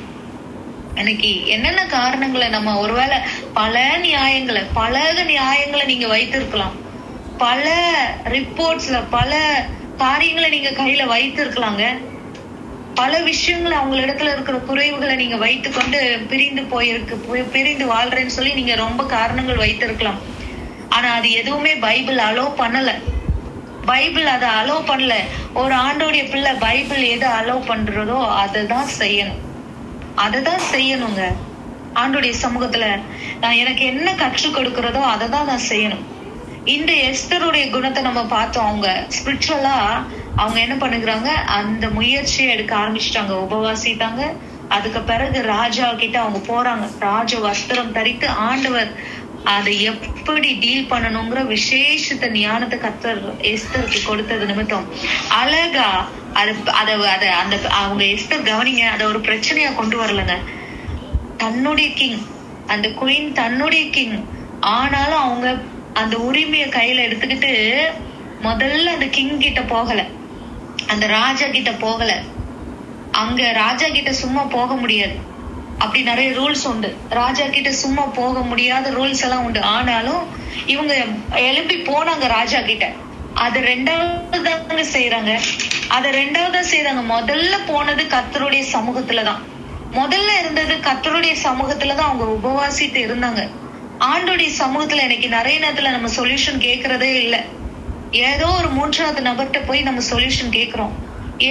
எனக்கு என்னென்ன காரணங்களை நம்ம ஒருவேளை பல நியாயங்களை நீங்க வைத்திருக்கலாம், பல ரிப்போர்ட்ஸ்ல பல காரியங்களை நீங்க கையில வைத்திருக்கலாங்க. பல விஷயங்களை அவங்க இடத்துல இருக்கிற குறைவுகளை நீங்க வைத்து கொண்டு பிரிந்து வாழ்றேன்னு சொல்லி நீங்க ரொம்ப காரணங்கள் வைத்திருக்கலாம். ஆனா அது எதுவுமே பைபிள் அலோ பண்ணல. பைபிள் அதை அலோ பண்ணல. ஒரு ஆண்டோடைய பிள்ளை பைபிள் எதை அலோ பண்றதோ அததான் செய்யணுங்க. ஆண்டோடைய சமூகத்துல நான் எனக்கு என்ன கற்றுக் கொடுக்கிறதோ அதை தான் நான் செய்யணும். இந்த எஸ்தருடைய குணத்தை நம்ம பார்த்தோம். அவங்க ஸ்பிரிச்சுவலா அவங்க என்ன பண்ணுகிறாங்க, அந்த முயற்சியை எடுக்க ஆரம்பிச்சுட்டாங்க, உபவாசித்தாங்க. அதுக்கு பிறகு ராஜா கிட்ட அவங்க போறாங்க, ராஜ வஸ்திரம் தரித்து ஆண்டவர் அதை எப்படி டீல் பண்ணணுங்கிற விசேஷத்த ஞானத்தை கர்த்தர் எஸ்தருக்கு கொடுத்தது நிமித்தம் அழகா அந்த அவங்க எஸ்தர் கவனிங்க, அத ஒரு பிரச்சனையா கொண்டு வரலங்க. தன்னுடைய கிங், அந்த குயின் தன்னுடைய கிங், ஆனாலும் அவங்க அந்த உரிமையை கையில எடுத்துக்கிட்டு முதல்ல அந்த கிங் கிட்ட போகல, அந்த ராஜா கிட்ட போகல. அங்க ராஜா கிட்ட சும்மா போக முடியாது, அப்படி நிறைய ரூல்ஸ் உண்டு. ராஜா கிட்ட சும்மா போக முடியாத ரூல்ஸ் எல்லாம் உண்டு. ஆனாலும் இவங்க எழுப்பி போனாங்க ராஜா கிட்ட. அது 2வது செய்யறாங்க. முதல்ல போனது கர்த்தருடைய சமூகத்துலதான், முதல்ல இருந்தது கர்த்தருடைய சமூகத்துலதான் அவங்க உபவாசித்து இருந்தாங்க. ஆண்டோடைய சமூகத்துல இன்னைக்கு நிறைய நேரத்துல நம்ம சொல்யூஷன் கேட்கறதே இல்லை. ஏதோ ஒரு 3வது நபர்கிட்ட போய் நம்ம சொல்யூஷன் கேட்கிறோம்,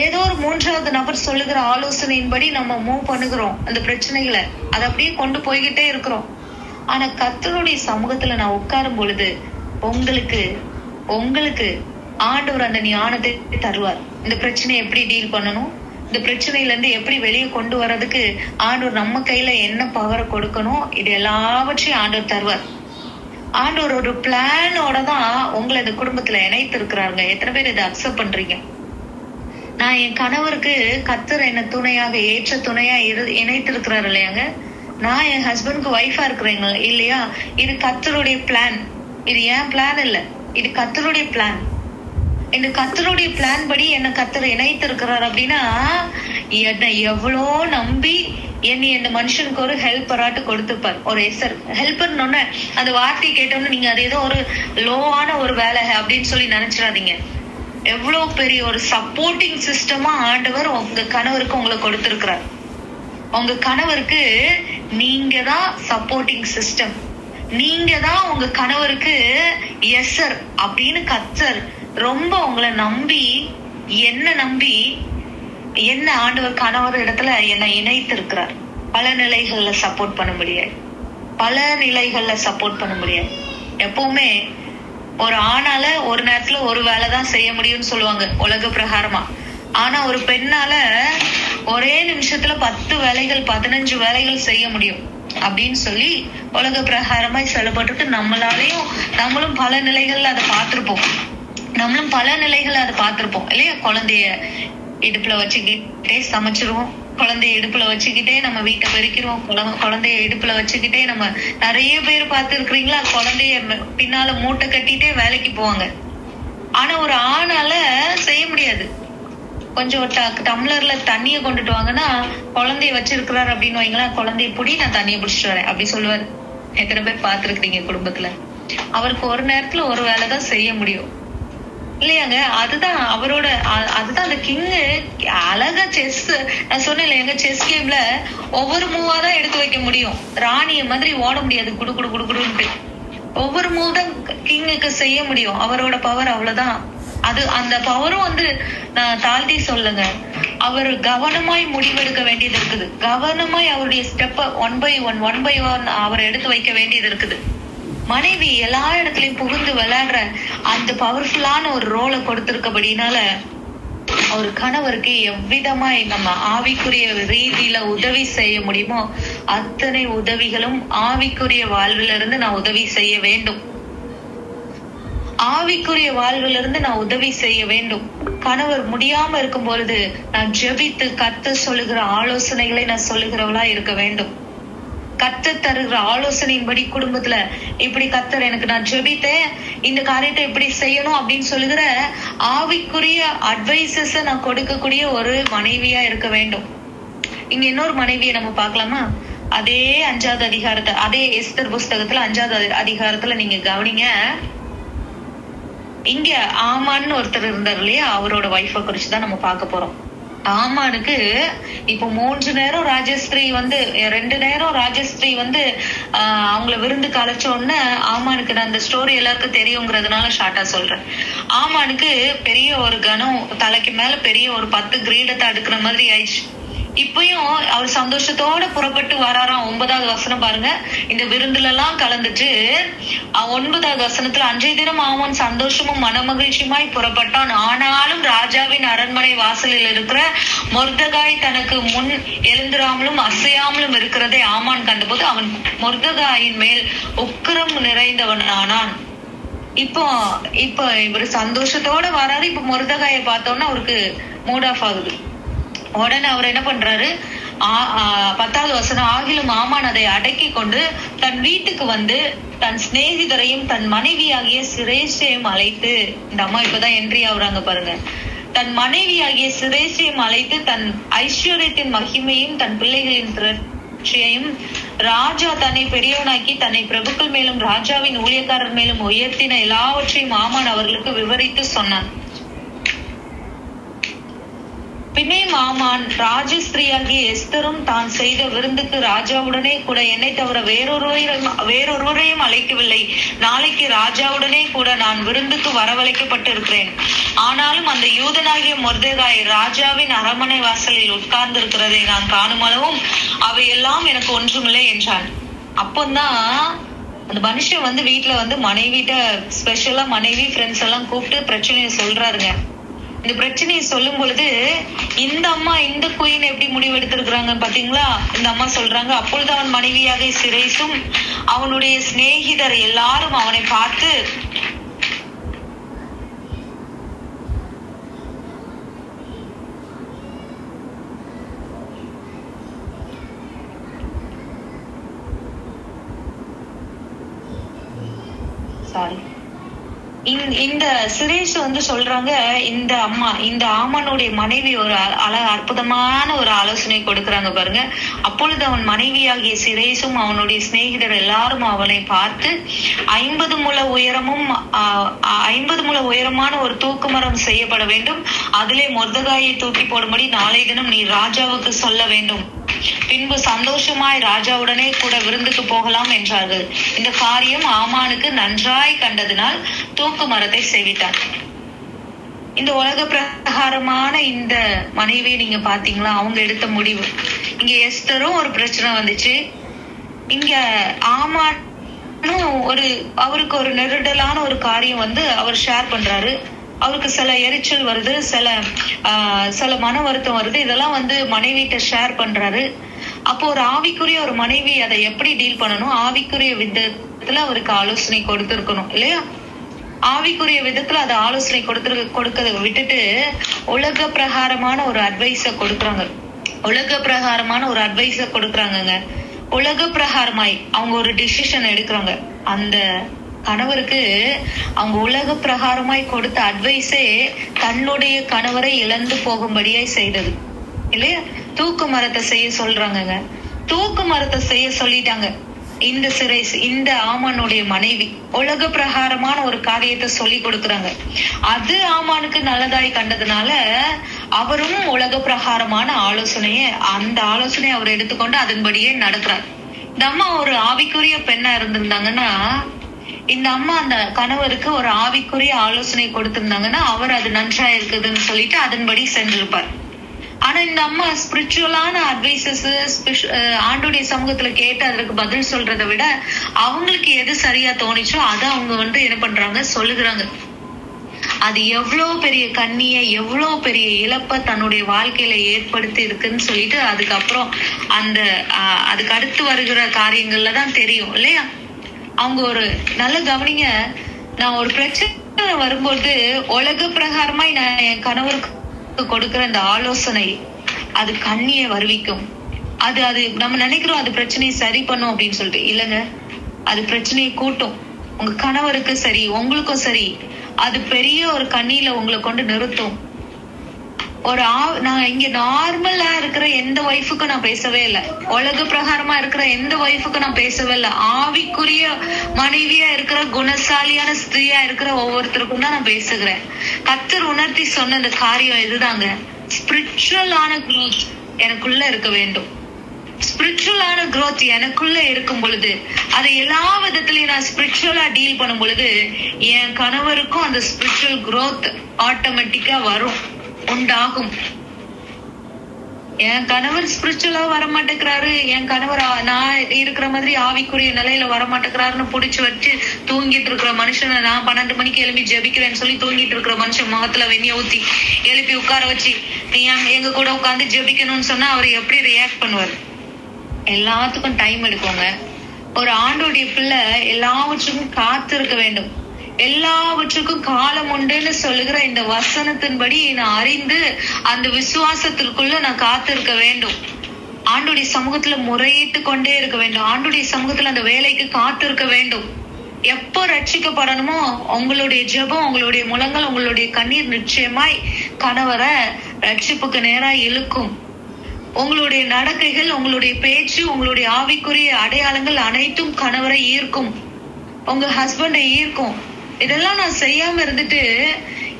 ஏதோ ஒரு 3வது நபர் சொல்லுகிற ஆலோசனையின்படி நம்ம மூவ் பண்ணுகிறோம். அந்த பிரச்சனைகளை அதை அப்படியே கொண்டு போய்கிட்டே இருக்கிறோம். ஆனா கர்த்தருடைய சமூகத்துல நான் உட்காரும் பொழுது உங்களுக்கு ஆண்டவர் அந்த ஞானத்தை தருவார். இந்த பிரச்சனையை எப்படி டீல் பண்ணணும், இந்த பிரச்சனையில இருந்து எப்படி வெளியே கொண்டு வர்றதுக்கு ஆண்டவர் நம்ம கையில என்ன பவரை கொடுக்கணும், இது எல்லாவற்றையும் ஆண்டவர் தருவார். ஆண்டவர் ஒரு பிளானோட தான் உங்களை இந்த குடும்பத்துல இணைத்து இருக்கிறாங்க. எத்தனை பேர் இதை அக்செப்ட் பண்றீங்க? நான் என் கணவருக்கு கர்த்தர் என்ன துணையாக ஏற்ற துணையா இணைத்திருக்கிறாரு இல்லையாங்க. நான் என் ஹஸ்பண்டுக்கு ஒய்ஃபா இருக்கிறேங்க இல்லையா. இது கர்த்தருடைய பிளான், இது ஏன் பிளான் இல்ல, இது கர்த்தருடைய பிளான். இந்த கர்த்தருடைய பிளான் படி என்ன கர்த்தர் இணைத்திருக்கிறார் அப்படின்னா, என்ன எவ்வளோ நம்பி என்னை இந்த மனுஷனுக்கு ஒரு ஹெல்ப்பராட்டு கொடுத்துப்பார். ஒரு ஹெல்ப்பர்னு அந்த வார்த்தையை கேட்டோம்னு நீங்க அது ஏதோ ஒரு லோவான ஒரு வேலை அப்படின்னு சொல்லி நினைச்சிடாதீங்க. எவ்வளவு பெரிய ஒரு சப்போர்ட்டிங் சிஸ்டமா ஆண்டவர் உங்க கணவருக்கு உங்களை கொடுத்திருக்கிறார். உங்க கணவருக்கு நீங்க தான் சப்போர்ட்டிங் சிஸ்டம். நீங்க தான் உங்க கணவருக்கு எஸ்ஸர் அப்படின்னு கர்த்தர் ரொம்ப உங்களை நம்பி என்ன ஆண்டவர் கணவர் இடத்துல என்னை இணைத்து இருக்கிறார். பல நிலைகள்ல சப்போர்ட் பண்ண முடியாது. எப்பவுமே ஒரு ஆணால ஒரு நேரத்துல ஒரு வேலைதான் செய்ய முடியும்னு சொல்லுவாங்க உலக பிரகாரமா. ஆனா ஒரு பெண்ணால ஒரே நிமிஷத்துல 10 வேலைகள் 15 வேலைகள் செய்ய முடியும் அப்படின்னு சொல்லி உலக பிரகாரமா சொல்லப்பட்டிருக்கு. நம்மளும் பல நிலைகள்ல அதை பார்த்திருப்போம் இல்லையா? குழந்தைய இடுப்புல வச்சுக்கிட்டே சமைச்சிருவோம், குழந்தைய இடுப்புல வச்சுக்கிட்டே நம்ம வீட்டை பெருக்கிறோம், குழந்தைய இடுப்புல வச்சுக்கிட்டே நம்ம நிறைய பேர் பார்த்து இருக்கிறீங்களா? குழந்தைய பின்னால மூட்டை கட்டிட்டே வேலைக்கு போவாங்க. ஆனா ஒரு ஆணால செய்ய முடியாது. கொஞ்சம் டம்ளர்ல தண்ணிய கொண்டுட்டு வாங்கன்னா குழந்தைய வச்சிருக்கிறாரு அப்படின்னு வைங்களேன், குழந்தைய புடி, நான் தண்ணிய பிடிச்சிட்டு வரேன் அப்படி சொல்லுவாரு. எத்தனை பேர் பார்த்திருக்கீங்க குடும்பத்துல? அவருக்கு ஒரு நேரத்துல ஒரு வேலைதான் செய்ய முடியும் இல்லையாங்க? அதுதான் அந்த கிங்கு அழகா செஸ். நான் சொன்னேன் இல்லையாங்க, செஸ் கேம்ல ஒவ்வொரு மூவா தான் எடுத்து வைக்க முடியும். ராணிய மாதிரி ஓட முடியாது குடுக்குடுன்ட்டு. ஒவ்வொரு மூவ் தான் கிங்குக்கு செய்ய முடியும். அவரோட பவர் அவ்வளவுதான். அந்த பவரும் நான் தாழ்த்தி சொல்லுங்க, அவர் கவனமாய் முடிவெடுக்க வேண்டியது இருக்குது. கவனமாய் அவருடைய ஸ்டெப்ப ஒன் பை ஒன் அவர் எடுத்து வைக்க வேண்டியது இருக்குது. மனைவி எல்லா இடத்துலயும் புகுந்து விளையாடுற அந்த பவர்ஃபுல்லான ஒரு ரோலை கொடுத்திருக்கபடினால ஒரு கணவருக்கு எவ்விதமாய் நம்ம ஆவிக்குரிய ரீதியில உதவி செய்ய முடியுமோ அத்தனை உதவிகளும் ஆவிக்குரிய வாழ்விலிருந்து நான் உதவி செய்ய வேண்டும். கணவர் முடியாம இருக்கும் பொழுது நான் ஜெபித்து கர்த்தர் சொல்லுகிற ஆலோசனைகளை நான் சொல்லுகிறவளா இருக்க வேண்டும். கர்த்தர் தருகிற ஆலோசனையின்படி குடும்பத்துல இப்படி கர்த்தர் எனக்கு நான் ஜெபித்தேன், இந்த காரியத்தை இப்படி செய்யணும் அப்படின்னு சொல்லுகிற ஆவிக்குரிய அட்வைசஸ் நான் கொடுக்கக்கூடிய ஒரு மனைவியா இருக்க வேண்டும். இங்க இன்னொரு மனைவியை நம்ம பார்க்கலாமா? அதே 5வது அதிகாரத்தை, அதே எஸ்தர் புஸ்தகத்துல 5வது அதிகாரத்துல நீங்க கவனிங்க. இங்க ஆமான்னு ஒருத்தர் இருந்தார் இல்லையா, அவரோட வைஃபை குறிச்சுதான் நம்ம பார்க்க போறோம். ஆமானுக்கு இப்ப 3 நேரம் ராஜஸ்திரி 2 நேரம் ராஜஸ்திரி அவங்கள விருந்துக்கு அழைச்ச உடனே ஆமானுக்கு, நான் அந்த ஸ்டோரி எல்லாருக்கும் தெரியுங்கிறதுனால ஷார்ட்டா சொல்றேன். ஆமானுக்கு பெரிய ஒரு கனம், தலைக்கு மேல பெரிய ஒரு 10 கிரீடத்தை அடுக்கிற மாதிரி ஆயிடுச்சு. இப்பயும் அவர் சந்தோஷத்தோட புறப்பட்டு வராராம். 9வது வசனம் பாருங்க. இந்த விருந்துல எல்லாம் கலந்துட்டு 9வது வசனத்துல, அன்றைய தினம் ஆமான் சந்தோஷமும் மனமகிழ்ச்சியுமாய் புறப்பட்டான். ஆனாலும் ராஜாவின் அரண்மனை வாசலில் இருக்கிற மொர்தெகாய் தனக்கு முன் எழுந்திராமலும் அசையாமலும் இருக்கிறதை ஆமான் கண்டபோது அவன் மொர்தெகாயின் மேல் உக்கிரம் நிறைந்தவன் ஆனான். இப்போ இவரு சந்தோஷத்தோட வராரு. இப்ப மொர்தெகாயை பார்த்தோன்னா அவருக்கு மூட் ஆஃப் ஆகுது. உடனே அவர் என்ன பண்றாரு? 10வது வசனம், ஆகிலும் ஆமான் அதை அடக்கி கொண்டு தன் வீட்டுக்கு தன் சிநேகிதரையும் தன் மனைவியாகிய சிரேஷையும் அழைத்து, இந்த அம்மா இப்பதான் என்ட்ரி ஆகுறாங்க பாருங்க. தன் மனைவியாகிய சிரேஷையும் அழைத்து தன் ஐஸ்வர்யத்தின் மகிமையும் தன் பிள்ளைகளின் திரட்சியையும் ராஜா தன்னை பெரியவனாக்கி தன்னை பிரபுக்கள் மேலும் ராஜாவின் ஊழியக்காரர் மேலும் உயர்த்தின எல்லாவற்றையும் ஆமான் அவர்களுக்கு விவரித்து சொன்னான். பின்னே ஆமான் ராஜஸ்திரியாகிய எஸ்தரும் தான் செய்த விருந்துக்கு ராஜாவுடனே கூட என்னை தவிர வேறொருவரையும் அழைக்கவில்லை. நாளைக்கு ராஜாவுடனே கூட நான் விருந்துக்கு வரவழைக்கப்பட்டு இருக்கிறேன். ஆனாலும் அந்த யூதனாகிய மொர்தெகாய் ராஜாவின் அரண்மனை வாசலில் உட்கார்ந்து இருக்கிறதை நான் காணும் அளவும் அவையெல்லாம் எனக்கு ஒன்றுமில்லை என்றான். அப்போதான் அந்த மனுஷன் வீட்டுல மனைவிட்ட ஸ்பெஷலா மனைவி ஃப்ரெண்ட்ஸ் எல்லாம் கூப்பிட்டு பிரச்சனையை சொல்றாருங்க. இந்த பிரச்சனையை சொல்லும் பொழுது இந்த அம்மா, இந்த குயின் எப்படி முடிவெடுத்திருக்கிறாங்க பாத்தீங்களா? இந்த அம்மா சொல்றாங்க, அப்பொழுது அவன் மனைவியாக சிரேசும் அவனுடைய சிநேகிதர் எல்லாரும் அவனை பார்த்து, சாரி, இந்த சுரேஷ் சொல்றாங்க, இந்த ஆமானுடைய மனைவி ஒரு அற்புதமான ஒரு ஆலோசனை கொடுக்கறாங்க பாருங்க. அப்பொழுது அவன் மனைவியாகிய சிரேசும் அவனுடைய சிநேகிதர் எல்லாரும் அவனை பார்த்து 50 முழ உயரமான ஒரு தூக்கு மரம் செய்யப்பட வேண்டும், அதிலே மொர்தெகாயை தூக்கி போடும்படி நாளை தினம் நீ ராஜாவுக்கு சொல்ல வேண்டும். பின்பு சந்தோஷமாய் ராஜாவுடனே கூட விருந்துக்கு போகலாம் என்றார்கள். இந்த காரியம் ஆமானுக்கு நன்றாய் கண்டதினால் தூக்கு மரத்தை சேவித்தார். இந்த உலக பிரகாரமான இந்த மனைவியை நீங்க பாத்தீங்களா? அவங்க எடுத்த முடிவு. இங்க எஸ்தரும் ஒரு பிரச்சனை வந்துச்சு, இங்க ஆமானும் அவருக்கு ஒரு நெருடலான ஒரு காரியம் அவர் ஷேர் பண்றாரு. அவருக்கு சில எரிச்சல் வருது, சில மன வருத்தம் வருது. இதெல்லாம் மனைவிட்ட ஷேர் பண்றாரு. அப்போ ஒரு ஆவிக்குரிய ஒரு மனைவி அதை எப்படி டீல் பண்ணணும், ஆவிக்குரிய விதத்துல அவருக்கு ஆலோசனை கொடுத்திருக்கணும் இல்லையா? ஆவிக்குரிய விதத்துல அதை ஆலோசனை கொடுக்கறத விட்டுட்டு உலக பிரகாரமான ஒரு அட்வைஸ கொடுக்குறாங்க. உலக பிரகாரமாய் அவங்க ஒரு டிசிஷன் எடுக்கிறாங்க. அந்த கணவருக்கு அவங்க உலக பிரகாரமாய் கொடுத்த அட்வைஸே தன்னுடைய கணவரை இழந்து போகும்படியாய் செய்தது இல்லையா? தூக்கு மரத்தை செய்ய சொல்றாங்க. தூக்கு மரத்தை செய்ய சொல்லிட்டாங்க. இந்த ஆமானுடைய மனைவி உலக பிரகாரமான ஒரு காரியத்தை சொல்லி கொடுக்கறாங்க. அது ஆமானுக்கு நல்லதாய் கண்டதுனால அவரும் உலக பிரகாரமான அந்த ஆலோசனையை அவர் எடுத்துக்கொண்டு அதன்படியே நடக்கிறார். இந்த அம்மா ஒரு ஆவிக்குரிய பெண்ணா இருந்திருந்தாங்கன்னா, இந்த அம்மா அந்த கணவருக்கு ஒரு ஆவிக்குரிய ஆலோசனை கொடுத்திருந்தாங்கன்னா அவர் அது நன்றா இருக்குதுன்னு சொல்லிட்டு அதன்படி சென்றிருப்பார். ஆனா இந்த அம்மா ஸ்பிரிச்சுவலான அட்வைசஸ் ஆண்டுடைய சமூகத்துல கேட்டு அதற்கு பதில் சொல்றதை விட அவங்களுக்கு எது சரியா தோணிச்சோ அதை அவங்க என்ன பண்றாங்க, சொல்லுகிறாங்க. அது எவ்வளவு பெரிய கண்ணிய, எவ்வளவு பெரிய இழப்ப தன்னுடைய வாழ்க்கையில ஏற்படுத்தி இருக்குன்னு சொல்லிட்டு அதுக்கப்புறம் அதுக்கு அடுத்து வருகிற காரியங்கள்ல தான் தெரியும் இல்லையா? அவங்க ஒரு நல்ல கவனிங்க, நான் ஒரு பிரச்சனை வரும்போது உலக பிரகாரமா நான் என் கணவருக்கு கொடுக்கிற அந்த ஆலோசனை அது கண்ணியை வருவிக்கும். அது நம்ம நினைக்கிறோம் அது பிரச்சனையை சரி பண்ணும் அப்படின்னு சொல்லிட்டு, இல்லைங்க, அது பிரச்சனையை கூட்டும். உங்க கணவருக்கு சரி, உங்களுக்கும் சரி, அது பெரிய ஒரு கண்ணியில உங்களை கொண்டு நிறுத்தும். நான் இங்க நார்மலா இருக்கிற எந்த ஒய்ஃபுக்கும் நான் பேசவே இல்லை, உலக பிரகாரமா இருக்கிற எந்த ஒய்ஃபுக்கும் நான் பேசவே இல்லை. ஆவிக்குரிய மனைவியா இருக்கிற குணசாலியான ஸ்திரியா இருக்கிற ஒவ்வொருத்தருக்கும் தான் நான் பேசுகிறேன். கர்த்தர் உணர்த்தி சொன்ன அந்த காரியம் இதுதாங்க, ஸ்பிரிச்சுவலான growth எனக்குள்ள இருக்க வேண்டும். ஸ்பிரிச்சுவலான growth எனக்குள்ள இருக்கும் பொழுது அதை எல்லா விதத்திலையும் நான் ஸ்பிரிச்சுவலா டீல் பண்ணும் பொழுது என் கணவருக்கும் அந்த ஸ்பிரிச்சுவல் growth ஆட்டோமேட்டிக்கா உண்டாகும். என் கணவர் ஸ்பிரிச்சுவலா வரமாட்டேங்கிறாரு, என் கணவர் நான் இருக்கிற மாதிரி ஆவிக்குரிய நிலையில வரமாட்டேங்கிறாருன்னு புடிச்சு வச்சு தூங்கிட்டு இருக்கிற மனுஷனை நான் 12 மணிக்கு எழுப்பி ஜெபிக்கிறேன்னு சொல்லி தூங்கிட்டு இருக்கிற மனுஷன் முகத்துல வெந்நிய ஊத்தி எழுப்பி உட்கார வச்சு நீ எங்க கூட உட்காந்து ஜெபிக்கணும்னு சொன்னா அவர் எப்படி ரியாக்ட் பண்ணுவார்? எல்லாத்துக்கும் டைம் எடுக்குங்க. ஒரு ஆண்டோடைய பிள்ளை எல்லாவற்றுக்கும் காத்து இருக்க வேண்டும். எல்லாவற்றுக்கும் காலம் உண்டுன்னு சொல்லுகிற இந்த வசனத்தின்படி நான் அறிந்து அந்த விசுவாசத்திற்குள்ள நான் காத்திருக்க வேண்டும். ஆண்டுடைய சமூகத்துல முறையிட்டு கொண்டே இருக்க வேண்டும். ஆண்டுடைய சமூகத்துல அந்த வேலைக்கு காத்திருக்க வேண்டும். எப்போ ரட்சிக்கப்படணுமோ உங்களுடைய ஜெபம், உங்களுடைய முழங்கள், உங்களுடைய கண்ணீர் நிச்சயமாய் கணவரை ரட்சிப்புக்கு நேராக இழுக்கும். உங்களுடைய நடக்கைகள், உங்களுடைய பேச்சு, உங்களுடைய ஆவிக்குரிய அடையாளங்கள் அனைத்தும் கணவரை ஈர்க்கும், உங்க ஹஸ்பண்டை ஈர்க்கும். இதெல்லாம் நான் செய்யாம இருந்துட்டு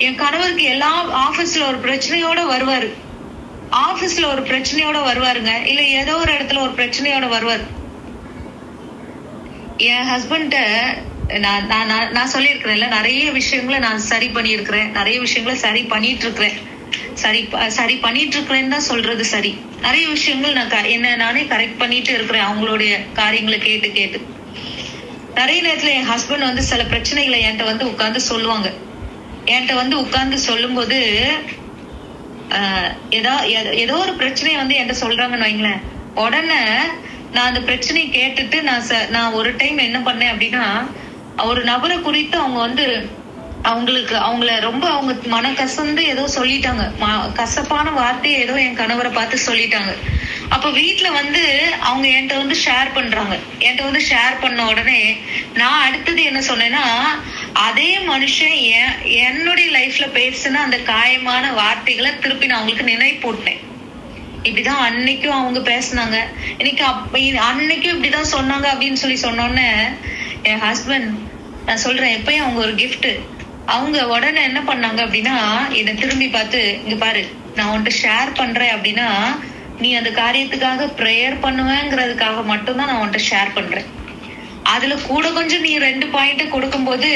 என் கணவருக்கு எல்லா ஆபீஸ்ல ஒரு பிரச்சனையோட வருவாருங்க, இல்ல ஏதோ ஒரு இடத்துல ஒரு பிரச்சனையோட வருவார். என் ஹஸ்பண்ட நான் சொல்லியிருக்கிறேன்ல, நிறைய விஷயங்களை நான் சரி பண்ணியிருக்கிறேன், நிறைய விஷயங்களை சரி பண்ணிட்டு இருக்கிறேன்னு தான் சொல்றது சரி. நிறைய விஷயங்கள் நான் என்ன நானே கரெக்ட் பண்ணிட்டு இருக்கிறேன் அவங்களுடைய காரியங்களை கேட்டு. நிறைய நேரத்துல என் ஹஸ்பண்ட் சில பிரச்சனைகளை என்கிட்ட உட்கார்ந்து சொல்லுவாங்க. என்கிட்ட உட்கார்ந்து சொல்லும் போது ஏதோ ஒரு பிரச்சனையை என்கிட்ட சொல்றாங்கன்னு வைங்களேன், உடனே நான் அந்த பிரச்சனையை கேட்டுட்டு நான் ஒரு டைம் என்ன பண்ணேன் அப்படின்னா, ஒரு நபரை குறித்து அவங்கள ரொம்ப அவங்க மன கசந்து ஏதோ சொல்லிட்டாங்க, கசப்பான வார்த்தையை ஏதோ என் கணவரை பார்த்து சொல்லிட்டாங்க. அப்ப வீட்டுல அவங்க என்கிட்ட ஷேர் பண்றாங்க. என்கிட்ட ஷேர் பண்ண உடனே நான் அடுத்தது என்ன சொன்னேன்னா, அதே மனுஷன் என்னுடைய லைஃப்ல பேசுன அந்த காயமான வார்த்தைகளை திருப்பி நான் அவங்களுக்கு நினைப்பூட்டேன். இப்படிதான் அன்னைக்கும் அவங்க பேசினாங்க, அன்னைக்கும் இப்படிதான் சொன்னாங்க அப்படின்னு சொல்லி சொன்னோன்னே என் ஹஸ்பண்ட், நான் சொல்றேன் எப்பயும் அவங்க ஒரு கிஃப்ட், அவங்க உடனே என்ன பண்ணாங்க அப்படின்னா என்னை திரும்பி பார்த்து, இங்க பாரு, நான் உன்கிட்ட ஷேர் பண்றேன் அப்படின்னா நீ அந்த காரியத்துக்காக ப்ரேயர் பண்ணுவேங்கிறதுக்காக மட்டும்தான் நான் உன்கிட்ட ஷேர் பண்றேன். அதுல கூட கொஞ்சம் நீ 2 பாயிண்ட் கொடுக்கும்போது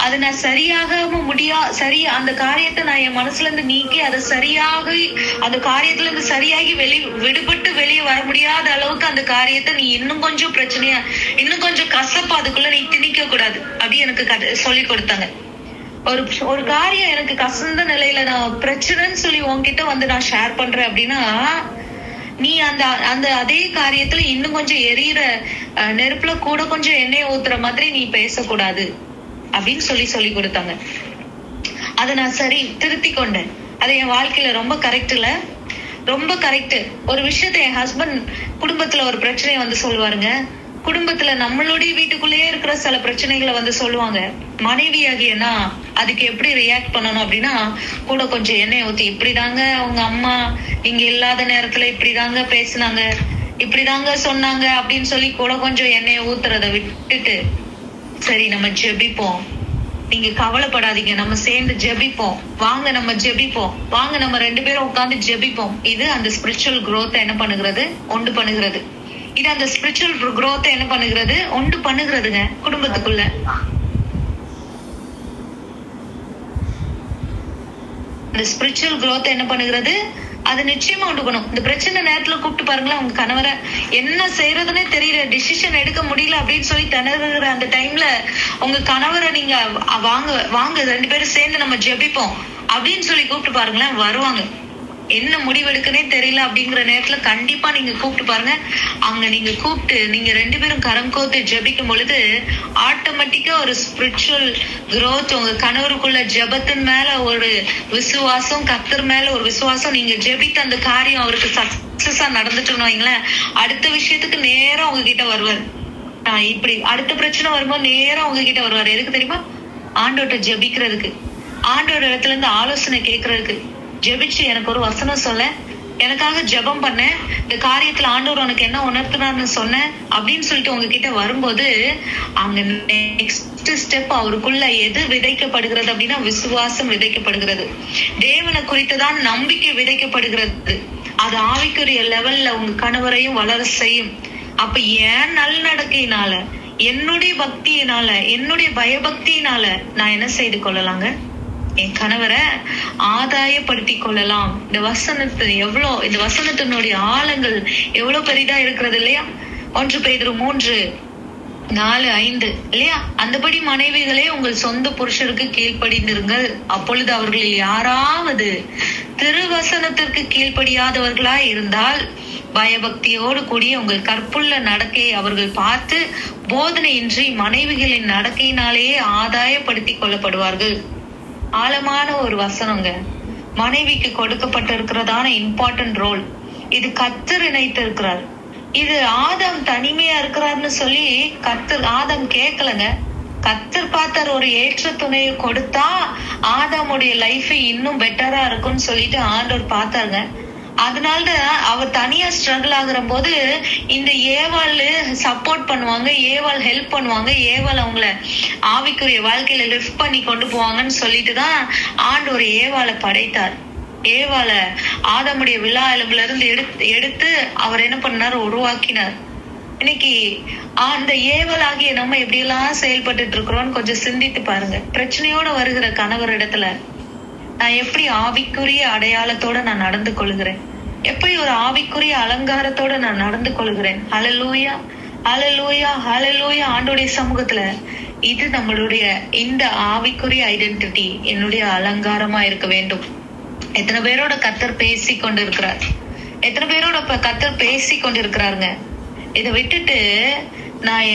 அது நான் சரியா அந்த காரியத்தை நான் என் மனசுல இருந்து நீக்கி அதை சரியாக அந்த காரியத்துல இருந்து சரியாகி விடுபட்டு வெளியே வர முடியாத அளவுக்கு அந்த காரியத்தை நீ இன்னும் கொஞ்சம் பிரச்சனையா இன்னும் கொஞ்சம் கசப்பா அதுக்குள்ள நீ திணிக்க கூடாது அப்படி எனக்கு சொல்லி கொடுத்தாங்க. ஒரு காரியம் எனக்கு கசந்த நிலையில நான் பிரச்சனைன்னு சொல்லி உன்கிட்ட வந்து நான் ஷேர் பண்றேன் அப்படின்னா நீ அந்த அதே காரியத்துல இன்னும் கொஞ்சம் எரியிற நெருப்புல கூட கொஞ்சம் எண்ணெய் ஊத்துற மாதிரி நீ பேசக்கூடாது அப்படின்னு சொல்லி கொடுத்தாங்க. அதை நான் சரி திருத்தி கொண்டேன். அது என் வாழ்க்கையில ரொம்ப கரெக்ட். ஒரு விஷயத்த என் ஹஸ்பண்ட் குடும்பத்துல ஒரு பிரச்சனையை வந்து சொல்லுவாருங்க. குடும்பத்துல நம்மளுடைய வீட்டுக்குள்ளேயே இருக்கிற சில பிரச்சனைகளை வந்து சொல்லுவாங்க. மனைவியாகியனா அதுக்கு எப்படி ரியாக்ட் பண்ணணும் அப்படின்னா கூட கொஞ்சம் எண்ணெய் ஊத்தி இப்படிதாங்க உங்க அம்மா இங்க இல்லாத நேரத்துல இப்படிதாங்க பேசினாங்க இப்படிதாங்க சொன்னாங்க அப்படின்னு சொல்லி கூட கொஞ்சம் எண்ணெயை ஊத்துறத விட்டுட்டு சரி நம்ம ஜெபிப்போம், நீங்க கவலைப்படாதீங்க, நம்ம சேர்ந்து ஜெபிப்போம், வாங்க நம்ம ஜெபிப்போம், வாங்க நம்ம 2 பேரும் உட்கார்ந்து ஜெபிப்போம். இது அந்த ஸ்பிரிச்சுவல் growth என்ன பண்ணுகிறது உண்டு பண்ணுகிறது. இது அந்த ஸ்பிரிச்சுவல் growth என்ன பண்ணுகிறது உண்டு பண்ணுகிறதுங்க குடும்பத்துக்குள்ள. இந்த ஸ்பிரிச்சுவல் growth என்ன பண்ணுகிறது அது நிச்சயமா உண்டு பண்ணும். இந்த பிரச்சனை நேரத்துல கூப்பிட்டு பாருங்களேன், உங்க கணவரை என்ன செய்யறதுன்னே தெரியல, டிசிஷன் எடுக்க முடியல அப்படின்னு சொல்லி திணறுகிற அந்த டைம்ல உங்க கணவரை நீங்க வாங்க 2 பேரும் சேர்ந்து நம்ம ஜெபிப்போம் அப்படின்னு சொல்லி கூப்பிட்டு பாருங்களேன், வருவாங்க. என்ன முடிவெடுக்கனே தெரியல அப்படிங்கிற நேரத்துல கண்டிப்பா நீங்க கூப்பிட்டு பாருங்க. அங்க நீங்க கூப்பிட்டு நீங்க 2 பேரும் கரம் கோத்து ஜெபிக்கும் பொழுது ஆட்டோமேட்டிக்கா ஒரு ஸ்பிரிச்சுவல் growth உங்க கணவருக்குள்ள ஜெபத்தின் மேல ஒரு விசுவாசம், கர்த்தர் மேல ஒரு விசுவாசம், நீங்க ஜெபித்த அந்த காரியம் அவருக்கு சக்சஸா நடந்துட்டோம்னு வைங்களேன், அடுத்த விஷயத்துக்கு நேரம் உங்ககிட்ட வருவார். இப்படி அடுத்த பிரச்சனை வரும்போது நேரம் உங்ககிட்ட வருவார். எதுக்கு தெரியுமா? ஆண்டோட்ட ஜெபிக்கிறதுக்கு, ஆண்டோட இடத்துல இருந்து ஆலோசனை கேட்கறதுக்கு. ஜெபிச்சு எனக்கு ஒரு வசனம் சொல்ல, எனக்காக ஜெபம் பண்ண, இந்த காரியத்துல ஆண்டவர் உனக்கு என்ன உணர்த்தினார்னு சொன்னேன் அப்படின்னு சொல்லிட்டு உங்ககிட்ட வரும்போது அங்க நெக்ஸ்ட் ஸ்டெப் அவருக்குள்ள எது விதைக்கப்படுகிறது அப்படின்னா விசுவாசம் விதைக்கப்படுகிறது. தேவனை குறித்துதான் நம்பிக்கை விதைக்கப்படுகிறது. அது ஆவிக்குரிய லெவல்ல உங்க கணவரையும் வளர செய்யும். அப்ப ஏன் நல்நடக்கையினால, என்னுடைய பக்தியினால, என்னுடைய பயபக்தியினால நான் என்ன செய்து கொள்ளலாங்க? என் கணவரை ஆதாயப்படுத்தி கொள்ளலாம். இந்த வசனத்தினுடைய ஆழங்கள் எவ்வளவு பெரிதா இருக்கிறது இல்லையா? 1 பேதுரு 3:4-5 இல்லையா? அந்தபடி மனைவிகளே உங்கள் சொந்த புருஷருக்கு கீழ்ப்படிந்திருங்கள், அப்பொழுது அவர்களில் யாராவது திருவசனத்திற்கு கீழ்ப்படியாதவர்களாய் இருந்தால் பயபக்தியோடு கூடிய உங்கள் கற்புள்ள நடக்கையை அவர்கள் பார்த்து போதனையின்றி மனைவிகளின் நடக்கையினாலேயே ஆதாயப்படுத்தி கொள்ளப்படுவார்கள். ஆழமான ஒரு வசனங்க. மனைவிக்கு கொடுக்கப்பட்டிருக்கிறதான இம்பார்ட்டன்ட் ரோல் இது கர்த்தர் இணைத்திருக்கிறார். இது ஆதாம் தனிமையா இருக்கிறார்னு சொல்லி ஆதாம் கேட்கலங்க. கர்த்தர் பார்த்தார், ஒரு ஏற்ற துணையை கொடுத்தா ஆதாமுடைய லைஃப் இன்னும் பெட்டரா இருக்கும்னு சொல்லிட்டு ஆண்டவர் பார்த்தாருங்க. அதனால அவர் தனியா ஸ்ட்ரகிள் ஆகுற போது இந்த ஏவாள் சப்போர்ட் பண்ணுவாங்க, ஏவாள் ஹெல்ப் பண்ணுவாங்க, ஏவாள் அவங்கள ஆவிக்குரிய வாழ்க்கையில லிஃப்ட் பண்ணி கொண்டு போவாங்கன்னு சொல்லிட்டுதான் ஆண்டவர் ஏவாளை படைத்தார். ஏவாளை ஆதாமுடைய விழா எலும்புல இருந்து எடுத்து அவர் என்ன பண்ணார், உருவாக்கினார். இன்னைக்கு அந்த ஏவல் ஆகிய நம்ம எப்படி எல்லாம் செயல்பட்டு இருக்கிறோம்னு கொஞ்சம் சிந்தித்து பாருங்க. பிரச்சனையோட வருகிற கணவர் இடத்துல நான் எப்படி ஆவிக்குரிய அடையாளத்தோட நான் நடந்து கொள்கிறேன், எப்படி ஒரு ஆவிக்குரிய அலங்காரத்தோட நான் நடந்து கொள்கிறேன். ஹல்லேலூயா, ஹல்லேலூயா, ஹல்லேலூயா. ஆண்டவருடைய சமூகத்துல இது நம்மளுடைய இந்த ஆவிக்குரிய ஐடென்டிட்டி என்னுடைய அலங்காரமா இருக்க வேண்டும். எத்தனை பேரோட கர்த்தர் பேசி கொண்டு இருக்கிறார், எத்தனை பேரோட கர்த்தர் பேசி கொண்டு இருக்கிறாருங்க. இதை விட்டுட்டு நான்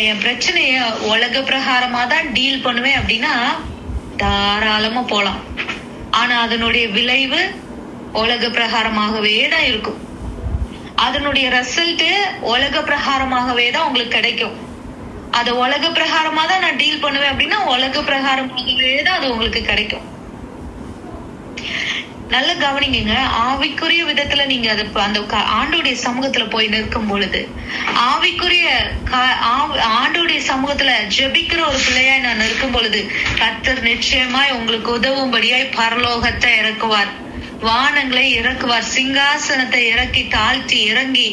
என் பிரச்சனைய உலக பிரகாரமா தான் டீல் பண்ணுவேன் அப்படின்னா தாராளமா போலாம். ஆனா அதனுடைய விளைவு உலக பிரகாரமாகவே தான் இருக்கும். அதனுடைய ரிசல்ட் உலக பிரகாரமாகவே தான் உங்களுக்கு கிடைக்கும். அது உலக பிரகாரமா தான் நான் டீல் பண்ணுவேன் அப்படின்னா உலக பிரகாரமாகவே தான் அது உங்களுக்கு கிடைக்கும். நல்ல கவனிங்க. ஆவிக்குரிய விதத்துல நீங்க அந்த ஆண்டோடைய சமூகத்துல போய் நிற்கும் பொழுது, ஆவிக்குரிய ஆண்டோடைய சமூகத்துல ஜெபிக்கிற ஒரு பிள்ளையாய் நான் நிற்கும் பொழுது கர்த்தர் நிச்சயமாய் உங்களுக்கு உதவும்படியாய் பரலோகத்தை இறக்குவார். வானங்களை இறக்குவார், சிங்காசனத்தை இறக்கி தாழ்த்தி இறங்கி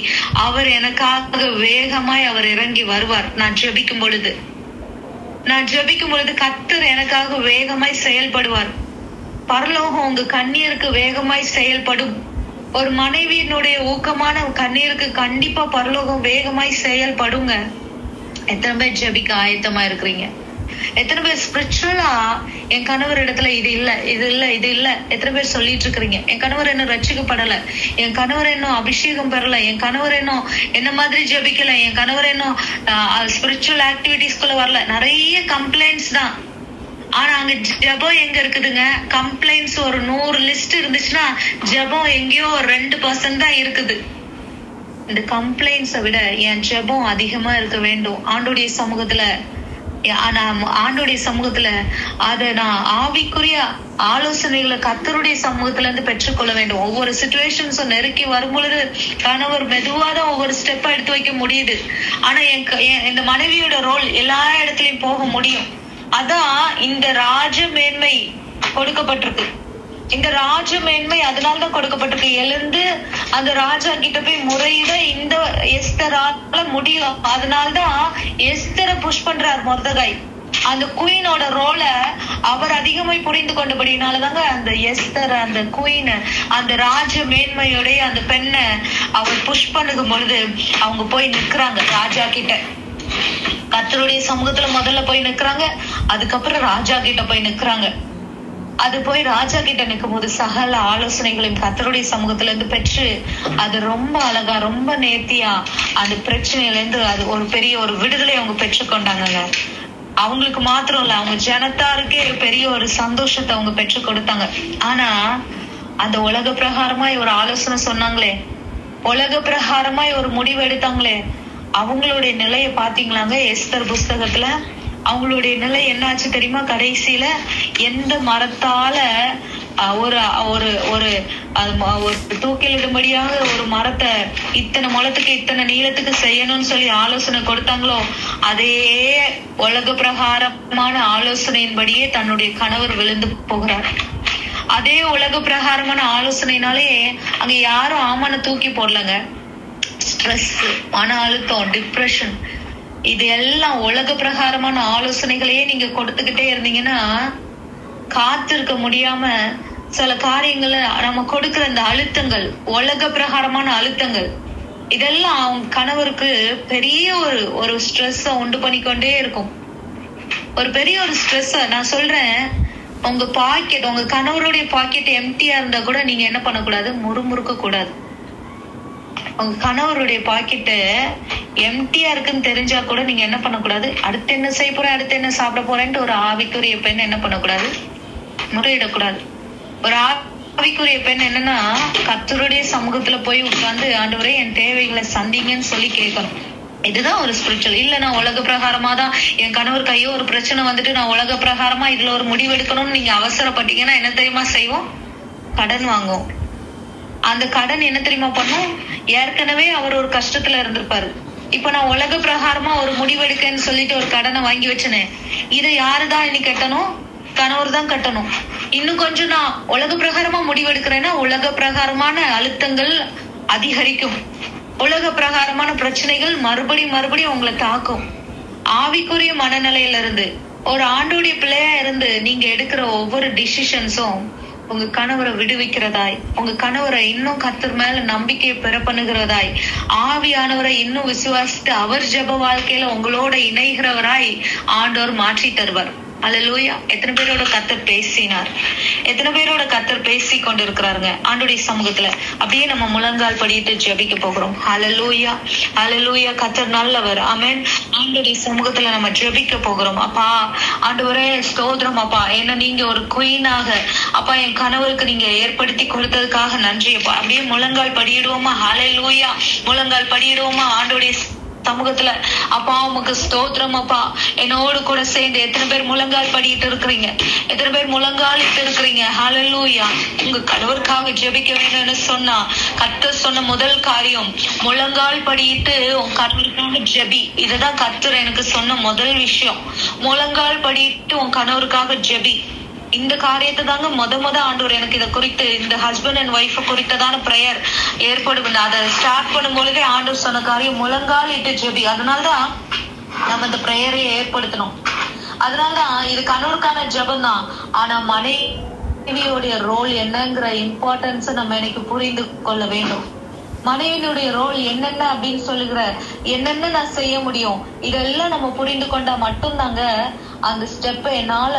அவர் எனக்காக வேகமாய் அவர் இறங்கி வருவார். நான் ஜெபிக்கும் பொழுது கர்த்தர் எனக்காக வேகமாய் செயல்படுவார். பரலோகம் உங்க கண்ணீருக்கு வேகமாய் செயல்படும். ஒரு மனைவியினுடைய ஊக்கமான கண்ணீருக்கு கண்டிப்பா பரலோகம் வேகமாய் செயல்படுங்க. எத்தனை பேர் ஜெபிக்க ஆயத்தமா இருக்கிறீங்க? எத்தனை பேர் ஸ்பிரிச்சுவலா என் கணவர் இடத்துல இது இல்ல எத்தனை பேர் சொல்லிட்டு இருக்கிறீங்க? என் கணவர் இன்னும் ரட்சிக்கப்படல, என் கணவர் இன்னும் அபிஷேகம் பெறல, என் கணவர் இன்னும் என்ன மாதிரி ஜெபிக்கல, என் கணவர் இன்னும் ஸ்பிரிச்சுவல் ஆக்டிவிட்டிஸ்குள்ள வரல. நிறைய கம்ப்ளைண்ட்ஸ் தான். ஆனா அங்க ஜெபம் எங்க இருக்குதுங்க? கம்ப்ளைண்ட்ஸ் ஒரு 100 லிஸ்ட் இருந்துச்சுன்னா ஜெபம் எங்கேயோ ஒரு 2% தான் இருக்குது. இந்த கம்ப்ளைண்ட்ஸை விட என் ஜெபம் அதிகமா இருக்க வேண்டும் ஆண்டோடைய சமூகத்துல. அத நான் ஆவிக்குரிய ஆலோசனைகளை கர்த்தருடைய சமூகத்துல இருந்து பெற்றுக்கொள்ள வேண்டும். ஒவ்வொரு சிச்சுவேஷன்ஸும் நெருக்கி வரும் பொழுது கணவர் மெதுவாதான் ஒவ்வொரு ஸ்டெப்பா எடுத்து வைக்க முடியுது. ஆனா இந்த மனைவியோட ரோல் எல்லா இடத்துலயும் போக முடியும். அதான் இந்த ராஜ மேன்மை கொடுக்கப்பட்டிருக்கு. இந்த ராஜ மேன்மை அதனாலதான் கொடுக்கப்பட்டிருக்கு. எழுந்து அந்த ராஜா கிட்ட போய் முறையிட இந்த எஸ்தரால முடியும். அதனால்தான் எஸ்தரை புஷ் பண்றார் மொர்தெகாய். அந்த குயினோட ரோல அவர் அதிகமாய் புரிந்து கொண்டபடினாலதாங்க அந்த எஸ்தர், அந்த குயின், அந்த ராஜ மேன்மையோடைய அந்த பெண்ணை அவர் புஷ் பண்ணும் பொழுது அவங்க போய் நிக்கிறாங்க ராஜா கிட்ட. கர்த்தருடைய சமூகத்துல முதல்ல போய் நிக்கிறாங்க, அதுக்கப்புறம் ராஜா கிட்ட போய் நிக்கிறாங்க. அது போய் ராஜா கிட்ட நிற்கும் போது சகல ஆலோசனைகளையும் கர்த்தருடைய சமூகத்துல இருந்து பெற்று அது ரொம்ப அழகா ரொம்ப நேர்த்தியா அந்த பிரச்சனையில இருந்து அது ஒரு பெரிய ஒரு விடுதலை அவங்க பெற்றுக்கொண்டாங்க. அவங்களுக்கு மாத்திரம் இல்ல, அவங்க ஜனத்தாருக்கே பெரிய ஒரு சந்தோஷத்தை அவங்க பெற்று கொடுத்தாங்க. ஆனா அந்த உலக பிரகாரமாய் ஒரு ஆலோசனை சொன்னாங்களே, உலக பிரகாரமாய் ஒரு முடிவு எடுத்தாங்களே, அவங்களுடைய நிலையை பாத்தீங்களாங்க? எஸ்தர் புஸ்தகத்துல அவங்களுடைய நிலை என்னாச்சு தெரியுமா? கடைசியில எந்த மரத்தால ஒரு தூக்கிலிடும்படியாக ஒரு மரத்தை இத்தனை முழத்துக்கு இத்தனை நீளத்துக்கு செய்யணும்னு சொல்லி ஆலோசனை கொடுத்தாங்களோ, அதே உலக பிரகாரமான ஆலோசனையின்படியே தன்னுடைய கணவர் விழுந்து போகிறார். அதே உலக பிரகாரமான ஆலோசனைனாலே அங்க யாரும் ஆமான தூக்கி போடலங்க. ஸ்ட்ரெஸ், மன அழுத்தம், டிப்ரெஷன், இது எல்லாம் உலக பிரகாரமான ஆலோசனைகளையே நீங்க கொடுத்துக்கிட்டே இருந்தீங்கன்னா காத்திருக்க முடியாம சில காரியங்களை நம்ம கொடுக்கிற இந்த அழுத்தங்கள், உலக பிரகாரமான அழுத்தங்கள், இதெல்லாம் அவங்க கணவருக்கு பெரிய ஒரு ஸ்ட்ரெஸ் உண்டு பண்ணிக்கொண்டே இருக்கும். ஒரு பெரிய ஒரு ஸ்ட்ரெஸ். நான் சொல்றேன், உங்க கணவருடைய பாக்கெட் எம்டியா இருந்தா கூட நீங்க என்ன பண்ணக்கூடாது? முறுமுறுக்க கூடாது. உங்க கணவருடைய பாக்கெட்டு எம்டியா இருக்குன்னு தெரிஞ்சா கூட நீங்க என்ன பண்ணக்கூடாது? அடுத்து என்ன செய்ய போறேன், அடுத்து என்ன சாப்பிட போறேன்ட்டு ஒரு ஆவிக்குரிய பெண் என்ன பண்ணக்கூடாது? முறையிடக்கூடாது. ஒரு ஆவிக்குரிய பெண் என்னன்னா கர்த்தருடைய சமூகத்துல போய் உட்கார்ந்து ஆண்டவரே என் தேவைகளை சந்திங்கன்னு சொல்லி கேட்கணும். இதுதான் ஒரு ஸ்பிரிச்சுவல். இல்ல நான் உலக பிரகாரமா தான் என் கணவர் கையோ ஒரு பிரச்சனை வந்துட்டு நான் உலக பிரகாரமா இதுல ஒரு முடிவு எடுக்கணும்னு நீங்க அவசரப்பட்டீங்கன்னா என்ன தெரியுமா செய்வோம்? கடன் வாங்குவோம். அந்த கடன் என்ன தெரியுமா பண்ணும்? ஏற்கனவே அவர் ஒரு கஷ்டத்துல இருந்திருப்பாரு. இப்ப நான் உலக பிரகாரமா ஒரு முடிவெடுக்கன்னு சொல்லிட்டு ஒரு கடனை வாங்கி வச்சனே, இதை யாருதான் இன்னைக்கு கட்டணும்? கணவர் தான் கட்டணும். இன்னும் கொஞ்சம் நான் உலக பிரகாரமா முடிவெடுக்கிறேன்னா உலக பிரகாரமான அழுத்தங்கள் அதிகரிக்கும். உலக பிரகாரமான பிரச்சனைகள் மறுபடியும் உங்களை தாக்கும். ஆவிக்குரிய மனநிலையில இருந்து ஒரு ஆண்டோடைய பிள்ளையா இருந்து நீங்க எடுக்கிற ஒவ்வொரு டிசிஷன்ஸும் உங்க கணவரை விடுவிக்கிறதாய், உங்க கணவரை இன்னும் கர்த்தர் மேல நம்பிக்கையை பெற பண்ணுகிறதாய், ஆவியானவரை இன்னும் விசுவாசித்து அவர் ஜெப வாழ்க்கையில உங்களோட இணைகிறவராய் ஆண்டவர் மாற்றி தருவார். அல்லேலூயா. எத்தனை பேரோட கர்த்தர் பேசினார்? எத்தனை பேரோட கர்த்தர் பேசி கொண்டு இருக்கிறாருங்க ஆண்டோடைய சமூகத்துல? அப்படியே நம்ம முழங்கால் படிட்டு ஜெபிக்க போகிறோம். அல்லேலூயா, அல்லேலூயா. கர்த்தர் நல்லவர். ஆமென். ஆண்டோடைய சமூகத்துல நம்ம ஜெபிக்க போகிறோம். அப்பா ஆண்டவரே ஸ்தோத்திரம். அப்பா என்ன நீங்க ஒரு குயினாக அப்பா என் கணவருக்கு நீங்க ஏற்படுத்தி கொடுத்ததுக்காக நன்றி அப்பா. அப்படியே முழங்கால் படியிடுவோமா? அல்லேலூயா. முழங்கால் படியிடுவோமா ஆண்டோடைய சமூகத்துல? அப்பா உமக்கு ஸ்தோத்திரம் அப்பா. என்னோடு கூட சேர்ந்து எத்தனை பேர் முழங்கால் படிட்டு இருக்கிறீங்க? எத்தனை பேர் முழங்காலிட்டு இருக்கிறீங்க? ஹல்லேலூயா. உங்க கணவருக்காக ஜெபிக்க வேணும்னு சொன்னா கர்த்தர் சொன்ன முதல் காரியம் முழங்கால் படிட்டு உங்க கணவருக்காக ஜெபி. இதுதான் கர்த்தர் எனக்கு சொன்ன முதல் விஷயம். முழங்கால் படிட்டு உன் கணவருக்காக ஜெபி. இந்த காரியத்தை தாங்க முத ஆண்டவர் எனக்கு இதை குறித்து, இந்த ஹஸ்பண்ட் அண்ட் ஒய்ஃப் குறித்ததான பிரேயர் ஏற்படும். அதை ஸ்டார்ட் பண்ணும் பொழுதே ஆண்டவர் சொன்ன காரியம் முழங்கால் இட்டு ஜெபி. அதனால்தான் நம்ம இந்த பிரேயரை ஏற்படுத்தணும். அதனாலதான் இது கணவருக்கான ஜெபம் தான். ஆனா மனைவியோடைய ரோல் என்னங்கிற இம்பார்ட்டன்ஸ் நம்ம எனக்கு புரிந்து கொள்ள வேண்டும். மனைவியினுடைய ரோல் என்னென்ன அப்படின்னு சொல்லுகிற என்னென்ன நான் செய்ய முடியும், இதெல்லாம் நம்ம புரிந்து கொண்டா மட்டும்தாங்க அந்த ஸ்டெப்பை என்னால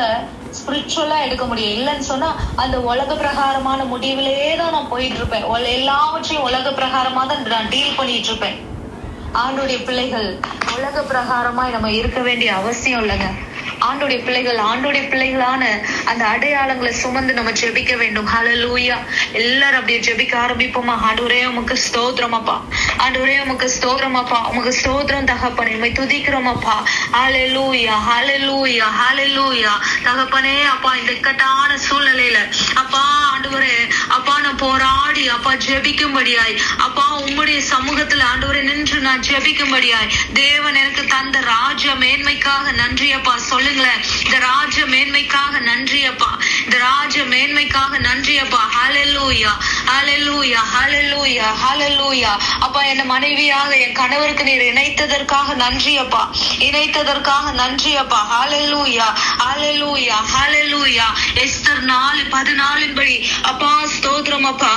ஸ்பிரிச்சுவலா எடுக்க முடியும். இல்லைன்னு சொன்னா அந்த உலக பிரகாரமான முடிவிலேயே தான் நான் போயிட்டு இருப்பேன். எல்லாவற்றையும் உலக பிரகாரமா தான் நான் டீல் பண்ணிட்டு இருப்பேன். ஆண்டுடைய பிள்ளைகள் உலக பிரகாரமாய் நம்ம இருக்க வேண்டிய அவசியம் இல்லைங்க. ஆண்டுடைய பிள்ளைகளான அந்த அடையாளங்களை சுமந்து நம்ம ஜெபிக்க வேண்டும். ஹல்லேலூயா. எல்லாரும் அப்படியே ஜெபிக்க ஆரம்பிப்போமா. ஆண்டவரே உமக்கு ஸ்தோத்திரம் அப்பா, ஆண்டவரே உமக்கு ஸ்தோத்திரம் அப்பா, உமக்கு ஸ்தோத்திரம் தகப்பனே, உம்மை துதிக்கிறோம் அப்பா. ஹல்லேலூயா, ஹல்லேலூயா, ஹல்லேலூயா. தகப்பனே அப்பா, இந்த இக்கட்டான சூழ்நிலையில அப்பா ஆண்டவரே அப்பா நான் போராடி அப்பா ஜெபிக்கும்படியாய் அப்பா உம்முடைய சமூகத்துல ஆண்டவரே நின்று நான் ஜெபிக்கும்படியாய் தேவன் எனக்கு தந்த ராஜ மேன்மைக்காக நன்றி அப்பா. சொல்லுங்களேன், இந்த ராஜ மேன்மைக்காக நன்றி அப்பா, இந்த ராஜ மேன்மைக்காக நன்றி அப்பா. ஹல்லேலூயா, ஹல்லேலூயா, ஹல்லேலூயா, ஹல்லேலூயா. அப்பா என்ன மனைவியாக என் கணவருக்கு நீர் இணைத்ததற்காக நன்றி அப்பா, இணைத்ததற்காக நன்றி அப்பா. ஹல்லேலூயா, ஹல்லேலூயா, ஹல்லேலூயா. எஸ்தர் 4:14 படி அப்பா ஸ்தோத்திரம் அப்பா.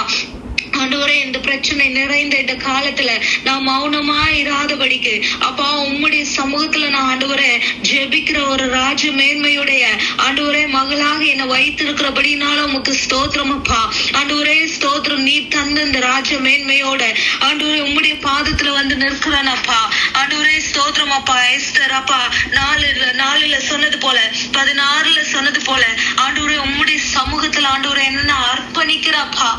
ஆண்டவரே இந்த பிரச்சனை நிறைந்த இந்த காலத்துல நான் மௌனமா இராதபடிக்கு அப்பா உம்முடைய சமூகத்துல நான் ஆண்டவரே ஜெபிக்கிற ஒரு ராஜ மேன்மையுடைய ஆண்டவரே மகளாக என்னை வைத்திருக்கிறபடினால உமக்கு ஸ்தோத்திரம் அப்பா. ஆண்டவரே ஸ்தோத்திரம். நீ தந்த இந்த ராஜ மேன்மையோட ஆண்டவரே உம்முடைய பாதத்துல வந்து நிற்கிறேன் அப்பா. ஆண்டவரே ஸ்தோத்திரம் அப்பா. எஸ்தர் அப்பா 4:4 சொன்னது போல 16 சொன்னது போல ஆண்டவரே உம்முடைய சமூகத்துல ஆண்டவரே என்ன அர்ப்பணிக்கிறப்பா,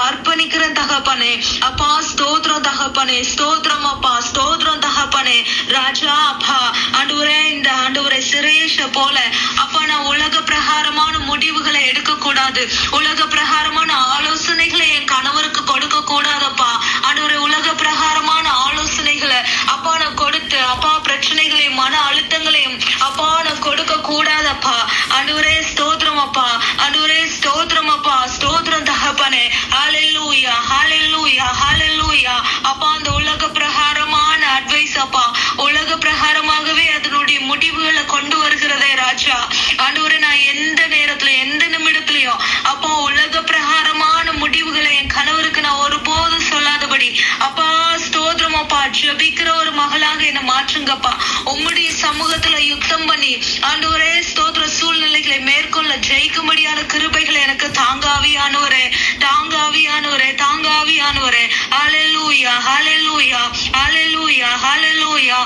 அர்ப்பணிக்கிறேன் தகப்பனே அப்பா. ஸ்தோத்திரம் தகப்பனே, ஸ்தோத்திரம் அப்பா, ஸ்தோத்திரம் தகப்பனே. ராஜா அப்பா ஆண்டவரே இந்த ஆண்டவரே சிரேஷ போல அப்பா நான் உலக பிரகாரமான முடிவுகளை எடுக்க கூடாது, உலக பிரகாரமான ஆலோசனைகளை என் கணவருக்கு கொடுக்க கூடாதப்பா. ஆண்டவரே உலக பிரகாரமான ஆலோசனைகளை அப்பா நான் கொடுத்து அப்பா பிரச்சனைகளையும் மன அழுத்தங்களையும் அப்பா நான் கொடுக்க கூடாதப்பா. ஆண்டவரே ஸ்தோத்திரம் அப்பா, ஆண்டவரே ஸ்தோத்திரம் அப்பா, ஸ்தோத்திரம் தகப்பனே. ஹல்லேலூயா, ஹல்லேலூயா, ஹல்லேலூயா. அப்பா அந்த உலக பிரகாரமான அட்வைஸ் அப்பா உலக பிரகாரமாகவே அதனுடைய முடிவுகளை கொண்டு வருகிறதே ராஜா. ஆண்டவரே நான் எந்த நேரத்துல எந்த நிமிடத்திலயும் அப்பா உலக பிரகாரமான முடிவுகளை என் கணவருக்கு நான் ஒருபோதும் சொல்லாதபடி அப்பா ஸ்தோத்திரம் அப்பா. ஜெபிக்கிற ஒரு மகளாக என்னை மாற்றுங்கப்பா. உம்முடைய சமூகத்துல யுத்தம் பண்ணி ஆண்டவரே ஸ்தோத்திர சூழ்நிலைகளை மேற்கொள்ள ஜெயிக்கும்படியான கிருபைகளை எனக்கு தாங்காவியானவரே, தாங்காவியானவரே, தாங்காவியானவரே. ஹல்லேலூயா, ஹல்லேலூயா, ஹல்லேலூயா, ஹல்லேலூயா.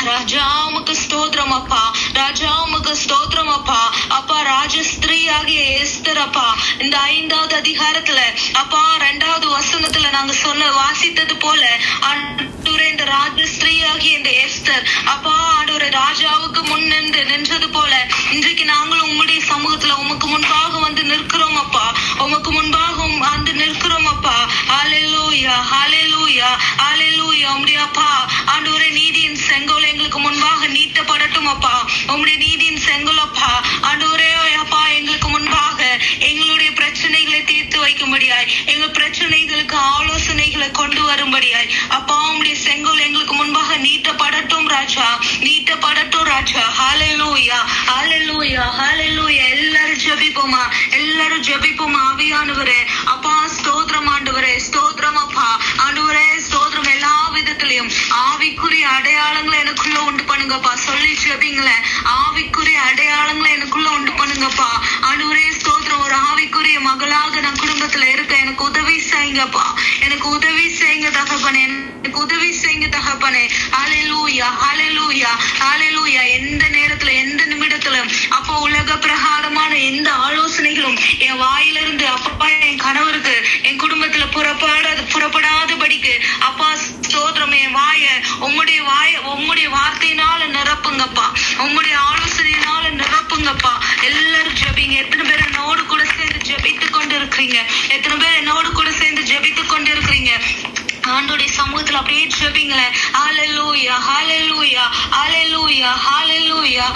ராஜா உமக்கு ஸ்தோத்திரம் அப்பா, ராஜா உமக்கு ஸ்தோத்திரம் அப்பா. அப்பா ராஜஸ்திரீ ஆகிய எஸ்தர் அப்பா இந்த 5வது அதிகாரத்துல அப்பா 2வது வசனத்துல நாங்க வாசித்தது போல ஆண்டவரே இந்த ராஜஸ்திரீ ஆகிய இந்த எஸ்தர் அப்பா ஆண்டவரே ராஜாவுக்கு முன் நின்றது போல இன்றைக்கு நாங்களும் உம்முடைய சமூகத்துல உமக்கு முன்பாக வந்து நிற்கிறோம் அப்பா, உமக்கு முன்பாக வந்து நிற்கிறோம் அப்பா. ஹல்லேலூயா, ஹல்லேலூயா, ஹல்லேலூயா. உம்முடைய அப்பா ஆண்டவரே நீதியின் செங்கோல் எங்களுக்கு முன்பாக நீட்டப்படட்டும் அப்பா. உம்முடைய நீதியின் செங்கோல் அப்பா ஆண்டவரே அப்பா எங்களுக்கு முன்பாக எங்களுடைய பிரச்சனைகளை தீர்த்து வைக்கும்படியாய் எங்கள் பிரச்சனைகளுக்கு ஆலோசனைகளை கொண்டு வரும்படியாய் அப்பா உம்முடைய செங்கோல் எங்களுக்கு முன்பாக நீட்டப்படட்டும் ராஜா, நீட்டப்படட்டும் ராஜா. ஹல்லேலூயா, ஹல்லேலூயா, ஹல்லேலூயா. எல்லாரும் ஜெபிப்போமா, எல்லாரும் ஜெபிப்போமா. ஆவியானவரே அப்பா ஸ்தோத்திரம் ஆண்டவரே, ஸ்தோத்திரம் அப்பா. ஆண்டவரே ஸ்தோத்திரம். எல்லா விதத்திலையும் ஆவிக்குரிய அடையாளங்களை எனக்குள்ள உண்டு பண்ணுங்கப்பா. சொல்லி ஜெபிங்களேன். ஆவிக்குரிய அடையாளங்களை எனக்குள்ள உண்டு பண்ணுங்கப்பா. ஆண்டவரே ஸ்தோத்திரம். ஒரு ஆவிக்குரிய மகளாக நான் குடும்பத்துல இருக்க எனக்கு உதவி செய்யுங்கப்பா, எனக்கு உதவி செய்யுங்க தகப்பனே, எனக்கு உதவி செய்யுங்க தகப்பனே. ஹல்லேலூயா, ஹல்லேலூயா, ஹல்லேலூயா. எந்த நேரத்துல எந்த நிமிடத்திலும் அப்பா உலக பிரகாரமான எந்த ஆலோசனைகளும் என் வாயிலிருந்து அப்பா என் கணவருக்கு என் குடும்பத்துல புறப்படாதபடிக்கு அப்பா ஸ்தோத்திரம். என் உம்முடைய வார்த்தையினால நிரப்புங்கப்பா, உம்முடைய ஆலோசனையினால நிரப்புங்கப்பா. எல்லாரும் ஜெபிங்க. எத்தனை பேர் என்னோடு கூட சேர்ந்து ஜெபித்துக் கொண்டு இருக்கிறீங்க? எத்தனை பேர் என்னோடு கூட சேர்ந்து ஜெபித்துக் கொண்டு இருக்கிறீங்க? ஆண்டவருடைய சமூகத்துல அப்படியே ஜெபிங்களேன். ஹல்லேலூயா, ஹல்லேலூயா, ஹல்லேலூயா, ஹல்லேலூயா.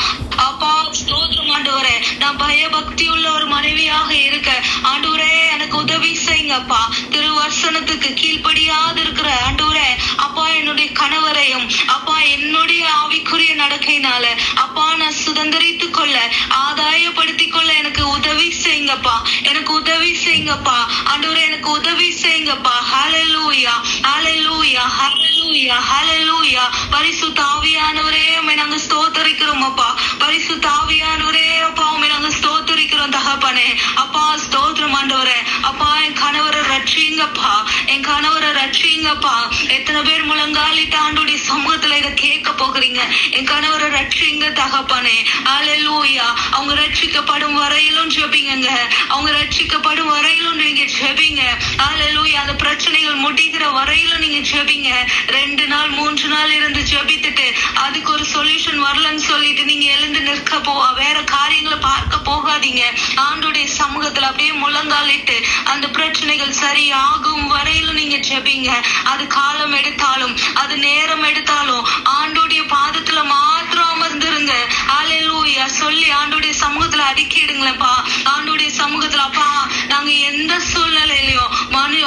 அப்பா ஸ்தோத்திரம் ஆண்டவரே. நான் பயபக்தி உள்ள ஒரு மனைவியாக இருக்க ஆண்டவரே எனக்கு உதவி செய்யுங்கப்பா. திருவசனத்துக்கு கீழ்ப்படியாது இருக்கிற ஆண்டவரே அப்பா என்னுடைய கணவரையும் அப்பா என்னுடைய ஆவிக்குரிய நடக்கையினால அப்பா நான் சுதந்திரித்துக் கொள்ள ஆதாயப்படுத்திக் கொள்ள எனக்கு உதவி செய்யுங்கப்பா. எனக்கு உதவி செய்யுங்கப்பா ஆண்டவரே, எனக்கு உதவி செய்யுங்கப்பா. ஹல்லேலூயா ஹல்லேலூயா ஹல்லேலூயா ஹல்லேலூயா. பரிசுத்த ஆவியானவரே உம்மை நாங்க ஸ்தோத்திரிக்கிறோம் அப்பா. பரிசுத்த ஆவியானவரே அப்பா உம்மை நாங்க ஸ்தோத்திரிக்கிறோம் தகப்பனே. அப்பா ஸ்தோத்திரம் ஆண்டவரே. அப்பா என் கணவரை ரட்சிங்கப்பா, என் கணவரை ரட்சிங்கப்பா. எத்தனை பேர் முழங்காலிட்டு ஆண்டோடைய சமூகத்துல இதை கேட்க போகிறீங்க. என் கணவரை ரட்சிங்க தகப்பனே. ஹல்லேலூயா. அவங்க ரட்சிக்கப்படும் வரையிலும் ஜெபிங்க, அவங்க ரட்சிக்கப்படும் வரையிலும் நீங்க ஜெபிங்க. ஹல்லேலூயா. அந்த பிரச்சனைகள் முடிகிற வரையிலும் நீங்க ஜெபிங்க. 2 நாள் 3 நாள் இருந்து ஜெபித்துட்டு அதுக்கு ஒரு சொல்யூஷன் வரலன்னு சொல்லிட்டு நீங்க எழுந்து நிற்க வேற காரியங்களை பார்க்க போகாதீங்க. ஆண்டோடைய சமூகத்துல அப்படியே முழங்காலிட்டு அந்த பிரச்சனைகள் சரியாகும் வரையிலும் நீங்க ஜெபிங்க. அது காலம் எடுத்தாலும் அது நேரம் எடுத்தாலும் ஆண்டோடைய பாதத்துல மாத்திரம் அமர்ந்துருங்க. ஹல்லேலூயா சொல்லி ஆண்டோடைய சமூகத்துல அறிக்கையிடுங்களேப்பா. ஆண்டோடைய சமூகத்துல அப்பா நாங்க எந்த சூழ்நிலையிலையும்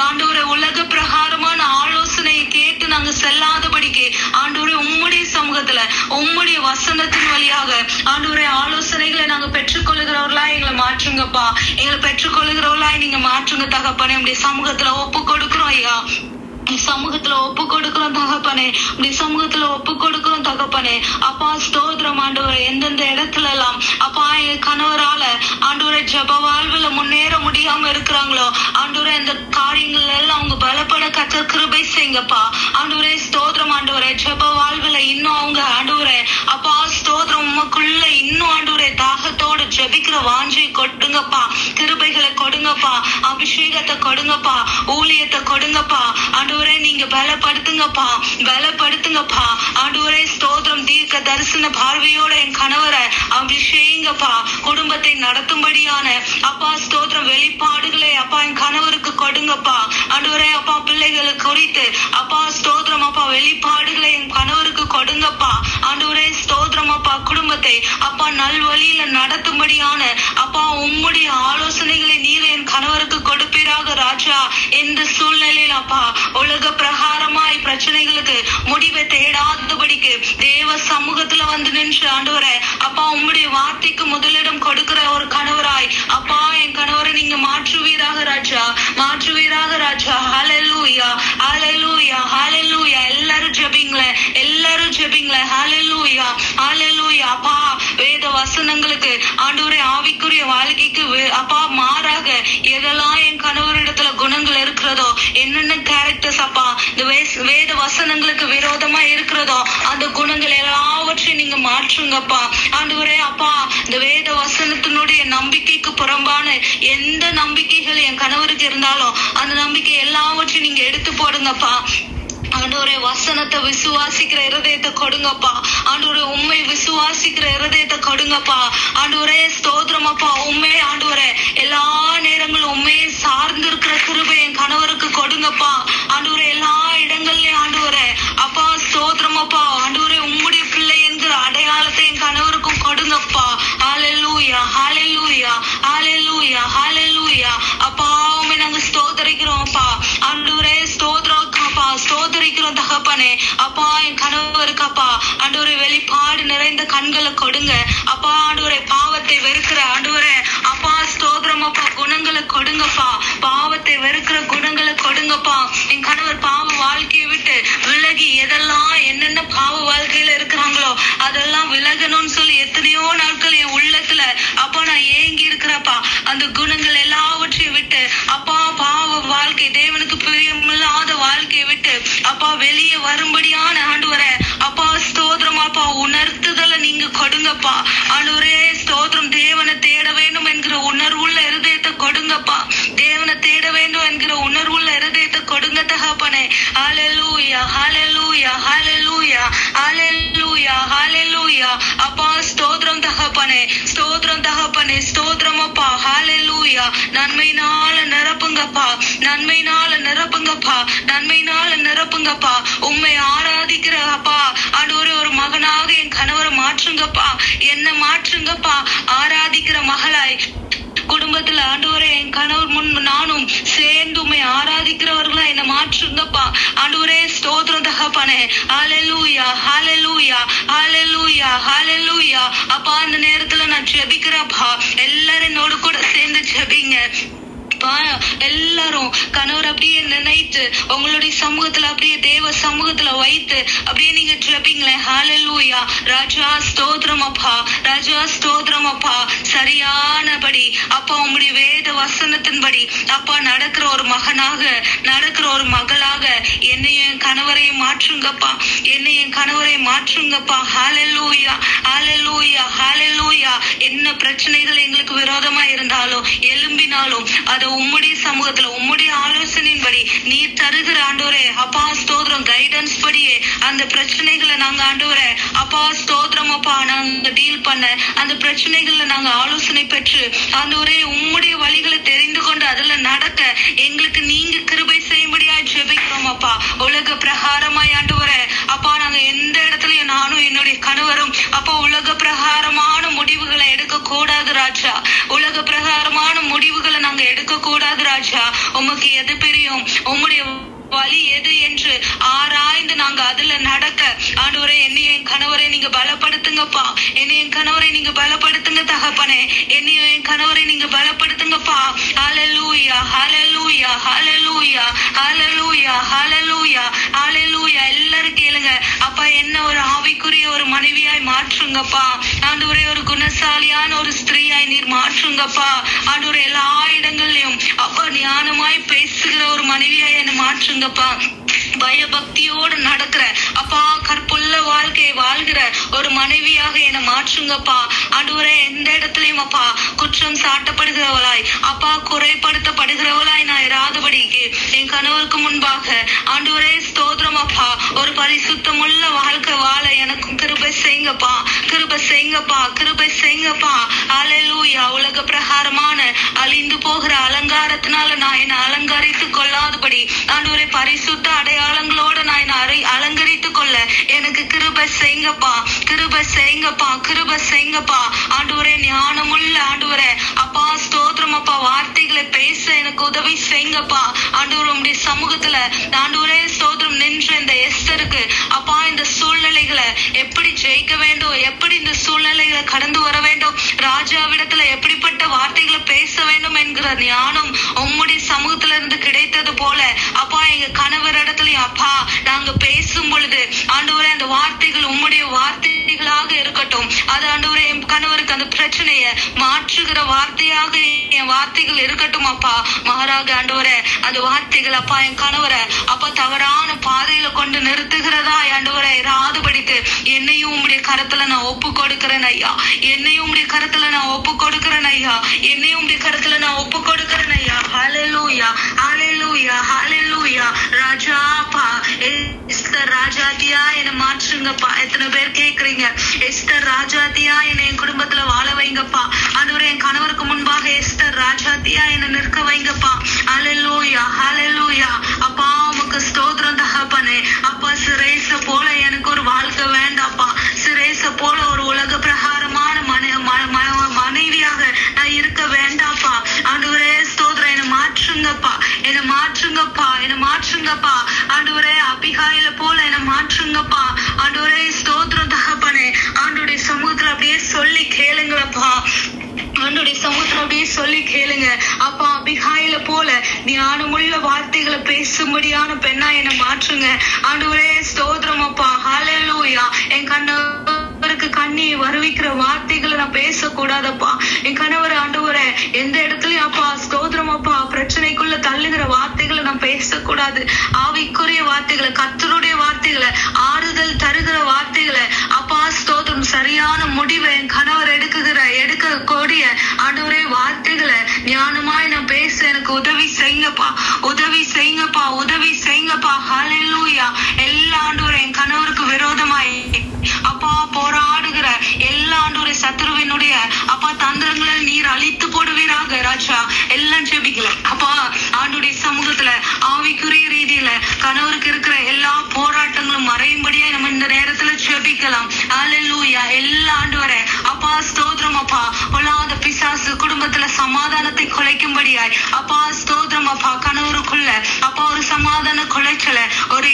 ஆண்டவரை உலக பிரகாரமான ஆலோசனையை கேட்டு நாங்க செல்லாதபடிக்கு ஆண்டவரை உம்முடைய சமூகத்துல உம்முடைய வசனத்தின் வழியாக ஆண்டவரை ஆலோசனைகளை நாங்க பெற்றுக்கொள்ளுகிறவர்களா எங்களை மாற்றுங்கப்பா. எங்களை பெற்றுக்கொள்ளுகிறவர்களா நீங்க மாற்றுங்க தகப்பனே. உடைய சமூகத்துல ஒப்பு கொடுக்கிறோம் ஐயா. சமூகத்துல ஒப்பு கொடுக்கிறோம் தகப்பனே. இப்படி சமூகத்துல ஒப்பு கொடுக்கிறோம் தகப்பனே. அப்பா ஸ்தோத்திரம் ஆண்டவரை. எந்தெந்த இடத்துல எல்லாம் அப்பா எங்க கணவரால ஆண்டவரை ஜெப வாழ்வுல முன்னேற முடியாம இருக்கிறாங்களோ ஆண்டவரை அந்த காரியங்கள் எல்லாம் அவங்க பலப்பட கர்த்தர் கிருபை செய்யுங்கப்பா. ஆண்டவரே ஸ்தோத்திரம் ஆண்டவரே. ஜெப வாழ்வுல இன்னும் அவங்க ஆண்டவரே அப்பா ஸ்தோத்திரம் உமக்குள்ள இன்னும் ஆண்டவரே தாகத்தோடு ஜெபிக்கிற வாஞ்சை கொடுங்கப்பா. கிருபைகளை கொடுங்கப்பா. அபிஷேகத்தை கொடுங்கப்பா. ஊழியத்தை கொடுங்கப்பா. ஆண்டவரே நீங்க பலப்படுத்துங்கப்பா, பலப்படுத்துங்கப்பா. ஆண்டவரே ஸ்தோத்திரம். தீர்க்க தரிசன பார்வையோட என் கணவரை அபிஷேகங்கப்பா. குடும்பத்தை நடத்தும்படியான அப்பா ஸ்தோத்திரம் வெளிப்பாடுகளை அப்பா என் கணவருக்கு கொடுங்கப்பா. ஆண்டவரே அப்பா பிள்ளைகளை குறித்து அப்பா ஸ்தோத்திரம் அப்பா வெளிப்பாடுகளை என் கணவருக்கு கொடுங்கப்பா. ஆண்டவரே ஸ்தோத்திரம் அப்பா குடும்பத்தை அப்பா நல்வழியில நடத்தும்படியான அப்பா உம்முடைய ஆலோசனைகளை நீர் என் கணவருக்கு கொடுப்பீராக ராஜா. எந்த சூழ்நிலையில அப்பா உலக பிரகாரமாய் பிரச்சனைகளுக்கு முடிவை தேடாதபடிக்கு தேவ சமூகத்துல வந்து நின்று ஆண்டவரே அப்பா உம்முடைய வார்த்தைக்கு முதலிடம் கொடுக்கிற ஒரு கணவராய் அப்பா என் கணவரை நீங்க மாற்றுவீராக ராஜா, மாற்றுவீராக ராஜா. ஹல்லேலூயா ஹல்லேலூயா ஹல்லேலூயா. எல்லாரும் ஜெபிங்களே, எல்லாரும் ஜெபிங்களே. ஹல்லேலூயா ஹல்லேலூயா. அப்பா வேத வசனங்களுக்கு ஆண்டவரே ஆவிக்குரிய வாழ்க்கைக்கு அப்பா மாறாக எதெல்லாம் என் கணவரிடத்துல குணங்கள் இருக்கிறதோ என்னென்ன கேரக்டர்ஸ் அப்பா இந்த வேத வசனங்களுக்கு விரோதமா இருக்கிறதோ அந்த குணங்கள் எல்லாவற்றையும் நீங்க மாற்றுங்கப்பா. ஆண்டவரே அப்பா இந்த வேத வசனத்தினுடைய நம்பிக்கைக்கு புறம்பான எந்த நம்பிக்கைகள் என் கணவருக்கு இருந்தாலும் அந்த நம்பிக்கை எல்லாவற்றையும் நீங்க எடுத்து போடுங்கப்பா. ஆண்டவரே வசனத்தை விசுவாசிக்கிற இருதயத்தை கொடுங்கப்பா. ஆண்டவரே உண்மை விசுவாசிக்கிற இருதயத்தை கொடுங்கப்பா. ஆண்டவரே ஸ்தோத்திரம் அப்பா. உண்மை ஆண்டவரே எல்லா நேரங்களும் உண்மையை சார்ந்து இருக்கிற கிருபை என் கணவருக்கு கொடுங்கப்பா. ஆண்டவரே எல்லா இடங்கள்லயும் ஆண்டவரே அப்பா ஸ்தோத்திரம் அப்பா. ஆண்டவரே உம்முடைய பிள்ளை என்கிற அடையாளத்தை என் கணவருக்கும் கொடுங்கப்பா. ஹல்லேலூயா ஹல்லேலூயா ஹல்லேலூயா ஹல்லேலூயா. அப்பா உண்மை நாங்க ஸ்தோத்திரிக்கிறோம் அப்பா. ஆண்டவரே ஸ்தோத்திரம் அப்பா. ஸ்தோத்திரிக்கிறோம் தகப்பனே. அப்பா என் கணவருக்கு அப்பா ஆண்டவரே வெளிப்பாடு நிறைந்த கண்களை கொடுங்க அப்பா. ஆண்டவரே பாவத்தை வெறுக்கிற ஆண்டவரே அப்பா ஸ்தோத்திரம் அப்பா குணங்களை கொடுங்கப்பா. பாவத்தை வெறுக்கிற குணங்களை கொடுங்கப்பா. என் கணவர் பாவ வாழ்க்கையை விட்டு விலகி எதெல்லாம் என்னென்ன பாவ வாழ்க்கையில இருக்கிறாங்களோ அதெல்லாம் விலகணும்னு சொல்லி எத்தனையோ நாட்கள் என் உள்ளத்துல அப்பா நான் ஏங்கி இருக்கிறப்பா. அந்த குணங்கள் எல்லாவற்றையும் விட்டு அப்பா பாவ வாழ்க்கை தேவனுக்கு பிரியமில்லாத வாழ்க்கையை விட்டு அப்பா வெளியே வரும்படியான ஆண்டவரே அப்பா ஸ்தோத்திரம் அப்பா உணர்த்துதலை நீங்க கொடுங்கப்பா. ஆண்டவரே ஸ்தோத்திரம். தேவனை தேட வேண்டும் என்கிற உணர்வுள்ள இருதயத்தை கொடுங்கப்பா. தேவனை தேட வேண்டும் என்கிற உணர்வுள்ள இருதயத்தை கொடுங்க தகப்பனே. ஹல்லேலூயா ஹல்லேலூயா ஹல்லேலூயா ஹல்லேலூயா ஹல்லேலூயா. அப்பா ஸ்தோத்திரம் தகப்பனே, ஸ்தோத்திரம் தகப்பனே, ஸ்தோத்திரம் அப்பா. ஹல்லேலூயா. நன்மையினால நிரப்புங்கப்பா, நன்மையினால நிரப்புங்கப்பா, நன்மையினால நிரப்புங்கப்பா. உம்மை ஆராதிக்கிற அப்பா ஆண்டவரே ஒரு மகனாக என் கணவரை மாற்றுங்கப்பா. என்ன மாற்றுங்க மாற்றுங்கப்பா. ஆராதிக்கிற மகளாய் குடும்பத்துல ஆண்டவரே என் கணவர் முன் நானும் சேர்ந்து உம்மை ஆராதிக்கிறவர்களா என்ன மாற்றுங்கப்பா. ஆண்டவரே ஸ்தோத்திரம் தகப்பனே. ஹல்லேலூயா ஹல்லேலூயா ஹல்லேலூயா ஹல்லேலூயா. அப்பா அந்த நேரத்துல நான் ஜெபிக்கிறேன்ப்பா. எல்லாரும் என்னோட கூட சேர்ந்து ஜெபிங்க. எல்லாரும் கணவர் அப்படியே நினைத்து உங்களுடைய சமூகத்துல அப்படியே தேவ சமூகத்துல வைத்து அப்படியே நீங்க ஜெபிங்களேன். ஹல்லேலூயா. ராஜா ஸ்தோத்திரம் அப்பா, ராஜா ஸ்தோத்திரம் அப்பா. சரியானபடி அப்பா உம்முடைய வேத வசனத்தின்படி அப்பா நடக்கிற ஒரு மகனாக நடக்கிற ஒரு மகளாக என்னையும் கணவரையும் மாற்றுங்கப்பா. என்னையும் கணவரை மாற்றுங்கப்பா. ஹல்லேலூயா ஹல்லேலூயா ஹல்லேலூயா. என்ன பிரச்சனைகள் எங்களுக்கு விரோதமா இருந்தாலும் எழும்பினாலும் அதை உம்முடைய சமூகத்துல உம்முடைய ஆலோசனையின்படி நீ தருகிற ஆண்டவரே அப்பா ஸ்தோத்திரம் கைடன்ஸ் படியே அந்த பிரச்சனைகளை நாங்க ஆண்டவரே அப்பா ஸ்தோத்திரம் அப்பா நாங்க டீல் பண்ண அந்த பிரச்சனைகள்ல நாங்க ஆலோசனை பெற்று ஆண்டவரே உம்முடைய வழிகளை தெரிந்து கொண்டு அதுல நடக்க எங்களுக்கு நீங்க கிருபை செய்யும்படியா ஜெபிக்கிறோம் அப்பா. உலக பிரகாரமாய் ஆண்டவரே அப்பா நாங்க எந்த இடத்துலயும் நானும் என்னுடைய கணவரும் அப்பா உலக பிரகாரமான முடிவுகளை எடுக்க கூடாது ராஜா. உலக பிரகாரமான முடிவுகளை நாங்க எடுக்க கூடாது ராஜா. உமக்கு எது பெரியும் உம்முடைய வழி எது என்று ஆராய்ந்து நாங்க அதுல நடக்க ஆண்டவரே என்னைய என் கணவரை நீங்க பலப்படுத்துங்கப்பா. என்னைய என் கணவரை நீங்க பலப்படுத்துங்க தகப்பனே. என்னைய என் கணவரை நீங்க பலப்படுத்துங்கப்பா. ஹல்லேலூயா ஹல்லேலூயா ஹல்லேலூயா ஹல்லேலூயா ஹல்லேலூயா ஹல்லேலூயா. எல்லாரும் கேளுங்க அப்பா. என்ன ஒரு ஆவிக்குரிய ஒரு மனைவியாய் மாற்றுங்கப்பா. ஆண்டவரே ஒரு குணசாலியான ஒரு ஸ்திரீயாய் நீர் மாற்றுங்கப்பா. ஆண்டவரே எல்லா இடங்கள்லயும் அப்பா ஞானமாய் பேசுகிற ஒரு மனைவியாய் என்ன மாற்றுங்கப்பா. பயபக்தியோடு நடக்கிற அப்பா கற்புள்ள வாழ்க்கையை வாழ்கிற ஒரு மனைவியாக என்ன மாற்றுங்கப்பா. ஆண்டவரே எந்த இடத்துலயும் அப்பா குற்றம் சாட்டப்படுகிறவளாய் அப்பா குறைப்படுத்தப்படுகிறவளாய் நான் இராதபடிக்கு என் கணவருக்கு முன்பாக ஆண்டவரே ஸ்தோத்திரம் அப்பா ஒரு பரிசுத்தமுள்ள வாழ்க்கை வாழ எனக்கும் கிருபை செய்யுங்கப்பா. கிருபை செய்யுங்கப்பா. கிருபை செய்யுங்கப்பா. ஹல்லேலூயா. உலக பிரகாரமான அழிந்து போகிற அலங்காரத்தினால நான் என்ன அலங்கரித்துக் கொள்ளாதபடி ஆண்டவரே பரிசுத்த அடையாளங்களோட நான் அலங்கரித்துக் கொள்ள எனக்கு கிருபை செய்யுங்கப்பா. கிருபை செய்யுங்கப்பா. கிருபை செய்யுங்கப்பா. ஆண்டவரே ஞானமுள்ள ஆண்டவரே அப்பா ஸ்தோத்திரம் அப்பா வார்த்தைகளை பேச எனக்கு உதவி செய்யுங்கப்பா. ஆண்டவர் உம்முடைய சமூகத்துல ஆண்டவரே ஸ்தோத்திரம் நின்ற இந்த எஸ்தருக்கு அப்பா இந்த சூழ்நிலைகளை எப்படி ஜெயிக்க வேண்டும், எப்படி இந்த சூழ்நிலைகளை கடந்து வர வேண்டும், ராஜாவிடத்துல எப்படிப்பட்ட வார்த்தைகளை பேச வேண்டும் என்கிற ஞானம் உம்முடைய சமூகத்துல இருந்து கிடைத்தது போல அப்பா எங்க கணவர் இடத்துலயும் அப்பா நாங்க பேசும் பொழுது ஆண்டவரே அந்த வார்த்தைகள் உம்முடைய வார்த்தைகளாக இருக்கட்டும். அது ஆண்டவரே என் கணவருக்கு அந்த பிரச்சனைய மாற்றுகிற வார்த்தையாக என் வார்த்தைகள் இருக்கட்டும் அப்பா. மாறாக ஆண்டவரே அந்த வார்த்தைகள் அப்பா என் கணவரை அப்பா தவறான பாதையில கொண்டு நிறுத்துகிறதா ஆண்டவரே இராதபடிக்கு என்னையும் உம்முடைய கரத்துல நான் ஒப்பு கொடுக்கிறேன் ஐயா. என்னையும் உம்முடைய கரத்துல நான் ஒப்பு கொடுக்கிறேன் ஐயா. என்னையும் உம்முடைய கரத்துல நான் ஒப்பு கொடுக்கிறேன் ஐயா. ஹல்லேலூயா ஹல்லேலூயா ஹல்லேலூயா. ராஜாப்பா எஸ்தர் ராஜாத்தியா என்ன மாற்றுங்கப்பா. எத்தனை பேர் கேக்குறீங்க எஸ்தர் ராஜாத்தியா என்ன என் குடும்பத்துல வாழ வைங்கப்பா. ஆண்டவரே என் கணவருக்கு முன்பாக எஸ்தர் ராஜாத்தியா என்ன நிற்க வைங்கப்பா. ஹல்லேலூயா ஹல்லேலூயா. அப்பா உமக்கு ஸ்தோத்திரம் தகப்பனே. அப்பா சிரேச போல எனக்கு ஒரு வாழ்க்கை வேண்டாப்பா. சிரேச போல ஒரு உலக பிரகாரமான மனைவியாக நான் இருக்க வேண்டாப்பா. ஆண்டவரே ஸ்தோத்திரம் என்ன மாற்றுங்கப்பா. என்ன மாற்றுங்கப்பா. என்ன மாற்றுங்கப்பா. ஆண்டவரே அபிகாயில போல என்ன மாற்றுங்கப்பா. ஆண்டவரே ஸ்தோத்திரம் தகப்பனே. ஆண்டவருடைய சமூகத்துல அப்படியே சொல்லி கேளுங்களப்பா. ஆண்டவருடைய சமூகத்துல அப்படியே சொல்லி கேளுங்க அப்பா. அபிகாயில போல ஞானமுள்ள வார்த்தைகளை பேசும்படியான பெண்ணா என்ன மாற்றுங்க. ஆண்டவரே ஸ்தோத்திரம் அப்பா. ஹல்லேலூயா. என் கணவருக்கு கண்ணீர் வருவிக்கிற வார்த்தைகளை நான் பேசக்கூடாதப்பா. என் கணவர் ஆண்டவரே எந்த இடத்துலயும் அப்பா ஸ்தோத்திரம் அப்பா பிரச்சனைக்குள்ள தள்ளுகிற வார்த்தைகளை நான் பேசக்கூடாது. ஆவிக்குரிய வார்த்தைகளை கர்த்தருடைய வார்த்தைகளை ஆறுதல் தருகிற வார்த்தைகளை அப்பா ஸ்தோத்திரம் சரியான முடிவை என் கணவர் எடுக்கக்கூடிய ஆண்டவரே வார்த்தைகளை ஞானமாய் நான் பேச எனக்கு உதவி செய்யுங்கப்பா. உதவி செய்யுங்கப்பா. உதவி செய்யுங்கப்பா. ஹல்லேலூயா. எல்லா ஆண்டவரே என் கணவருக்கு விரோதமாய் அப்பா போராடுகிற எல்லா ஆண்டவரே சத்துருவினுடைய அப்பா தந்திரங்களை நீர் அழித்து போடுவீராக ராஜா. எல்லாம் ஜெபிக்கல அப்பா ஆண்டுடைய சமூகத்துல ஆவிக்குரிய ரீதியில கணவருக்கு இருக்கிற எல்லா போராட்டங்களும் மறையும்படியா நம்ம இந்த நேரத்துல ஜெபிக்கலாம். ஹல்லேலூயா. எல்லா ஆண்டவரே அப்பா ஸ்தோத்திரம் அப்பா. பொல்லாத பிசாசு குடும்பத்துல சமாதானத்தை குலைக்கும்படியாய் அப்பா ஸ்தோத்திரம் அப்பா. கணவருக்குள்ள அப்பா ஒரு சமாதான குலைச்சல, ஒரு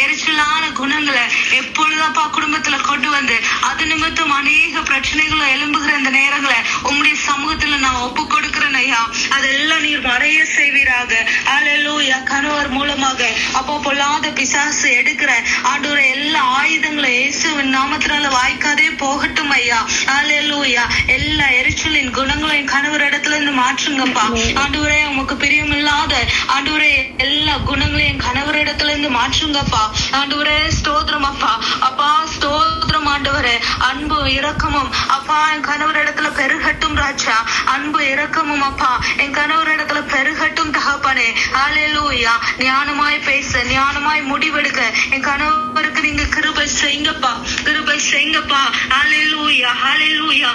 எரிச்சலான குணங்களை எப்பொழுதப்பா குடும்பத்துல கொண்டு வந்து அது நிமித்தம் அநேக பிரச்சனைகளை எழும்புகிற இந்த நேரங்களை உம்முடைய சமூகத்துல நான் ஒப்பு கொடுக்கிறேன் ஐயா. அதெல்லாம் நீர் மறைய செய்வீராக. அல்லேலூயா. கணவர் மூலமாக அப்பா பொல்லாத பிசாசு எடுக்கிற ஆண்டவரே எல்லா ஆயுதங்களை இயேசுவின் நாமத்தினால வாய்க்காதே போகட்டும் ஐயா. அல்லேலூயா. எல்லா எரிச்சலின் குணங்களையும் கணவர் இடத்துல இருந்து மாற்றுங்கப்பா. ஆண்டவரே உமக்கு பிரியமில்லாத ஆண்டவரே எல்லா குணங்களையும் கணவர் இடத்துல இருந்து மாற்றுங்கப்பா. ஆண்டவரே ஸ்தோத்திரம் அப்பா. அப்பா ஸ்தோத்திரம் ஆண்டவரே. அன்பு இரக்கமும் அப்பா என் கணவர் இடத்துல பெருகட்டும் ராஜா. அன்பு இரக்கமும் அப்பா என் கணவர் இடத்துல பெருகட்டும் தகப்பனே. அல்லேலூயா. ஞானமாய் பேச, ஞானமாய் முடிவெடுக்க என் கணவருக்கு நீங்க கிருபை செய்யுங்கப்பா, கிருபை செய்யுங்கப்பா. அல்லேலூயா, அல்லேலூயா,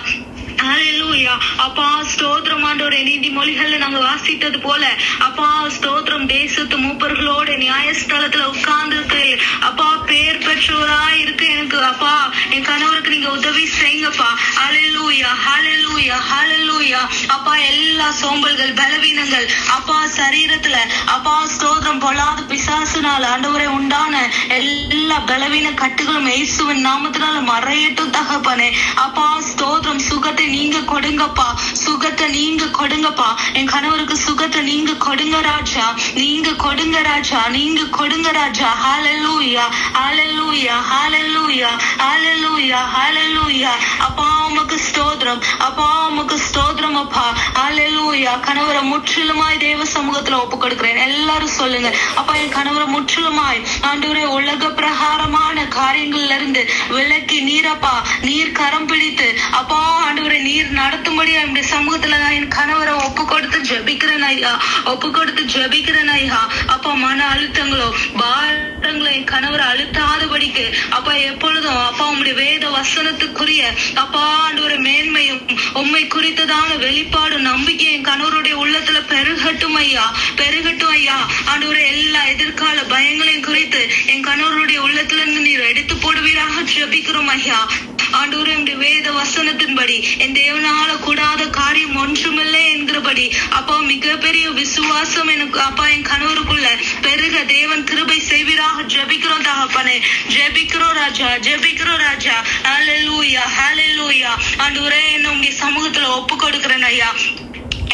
அல்லேலூயா. அப்பா ஸ்தோத்திரம் ஆண்டவரே. நீதிமொழிகள்ல நாங்க வாசித்தது போல அப்பா ஸ்தோத்திரம் தேசத்து மூப்பர்களோட நியாயஸ்தலத்துல உட்கார்ந்து அப்பா பேர் பெற்றோராய் இருக்கு எனக்கு அப்பா என் கணவருக்கு நீங்க உதவி செய்யுங்கப்பா. அல்லேலூயா, அல்லேலூயா, அல்லேலூயா. அப்பா எல்லா சோம்பல்கள் பலவீனங்கள் அப்பா சரீரத்துல அப்பா ஸ்தோத்திரம் பொல்லாத பிசாசுனால ஆண்டவரே உண்டான எல்லா பலவீன கட்டுகளும் இயேசுவின் நாமத்தினால மறையட்டும் தகப்பனே. அப்பா ஸ்தோத்திரம் சுகத்தை நீங்க கொடுங்கப்பா, சுகத்தை நீங்க கொடுங்கப்பா. என் கணவருக்கு சுகத்தை நீங்க கொடுங்க ராஜா, நீங்க கொடுங்க ராஜா, நீங்க கொடுங்க ராஜா. ஹல்லேலூயா, ஹல்லேலூயா, ஹல்லேலூயா, ஹல்லேலூயா, ஹல்லேலூயா. அப்பா உமக்கு ஸ்தோத்திரம், அப்பா உமக்கு ஸ்தோத்திரம் அப்பா. ஹல்லேலூயா. கணவரை முற்றிலுமாய் தேவ சமூகத்துல ஒப்பு கொடுக்கிறேன். எல்லாரும் சொல்லுங்க அப்பா என் கணவரை முற்றிலுமாய் ஆண்டவரே உலக பிரகாரமான காரியங்கள்ல இருந்து விலக்கி நீரப்பா நீர் கரம் பிடித்து அப்பா ஆண்டவரை நீர் நடத்தும்படி என்னுடைய சமூகத்துல நான் என் கணவரை ஒப்பு கொடுத்து ஜெபிக்கிறேன் ஐயா, ஒப்பு கொடுத்து ஜெபிக்கிறேன் ஐயா. அப்பா மன அழுத்தங்களோ பாரங்களோ என் கணவரை அழுத்தாதபடிக்கு அப்பா எப்பொழுதும் அப்பா உம்முடைய வேத வசனத்துக்குரிய அப்பா ஆண்டவரை மேன்மையும் உம்மை குறித்ததான வெளிப்பாடு நம்பிக்கை என் கணவருடைய உள்ளத்துல பெருகட்டும் ஐயா, பெருகட்டும் ஐயா. ஆண்டவரை எல்லா எதிர்கால பயங்களையும் குறித்து என் கணவருடைய உள்ளத்துல இருந்து நீர் எடுத்து போடுவீராக ஜெபிக்கிறோம் ஐயா. ஆண்டவரே வேத வசனத்தின்படி என் தேவனால கூடாத காரியம் ஒன்றுமில்லை என்கிறபடி அப்பா மிகப்பெரிய விசுவாசம் எனக்கு அப்பா என் கணவருக்குள்ள பெருக தேவன் கிருபை செய்வீராக ஜெபிக்கிறோம் தகப்பனே, ஜெபிக்கிறோம் ராஜா, ஜெபிக்கிறோம் ராஜா. ஹல்லேலூயா, ஹல்லேலூயா. ஆண்டவரே என்ன உங்க சமூகத்துல ஒப்பு கொடுக்கிறேன் ஐயா.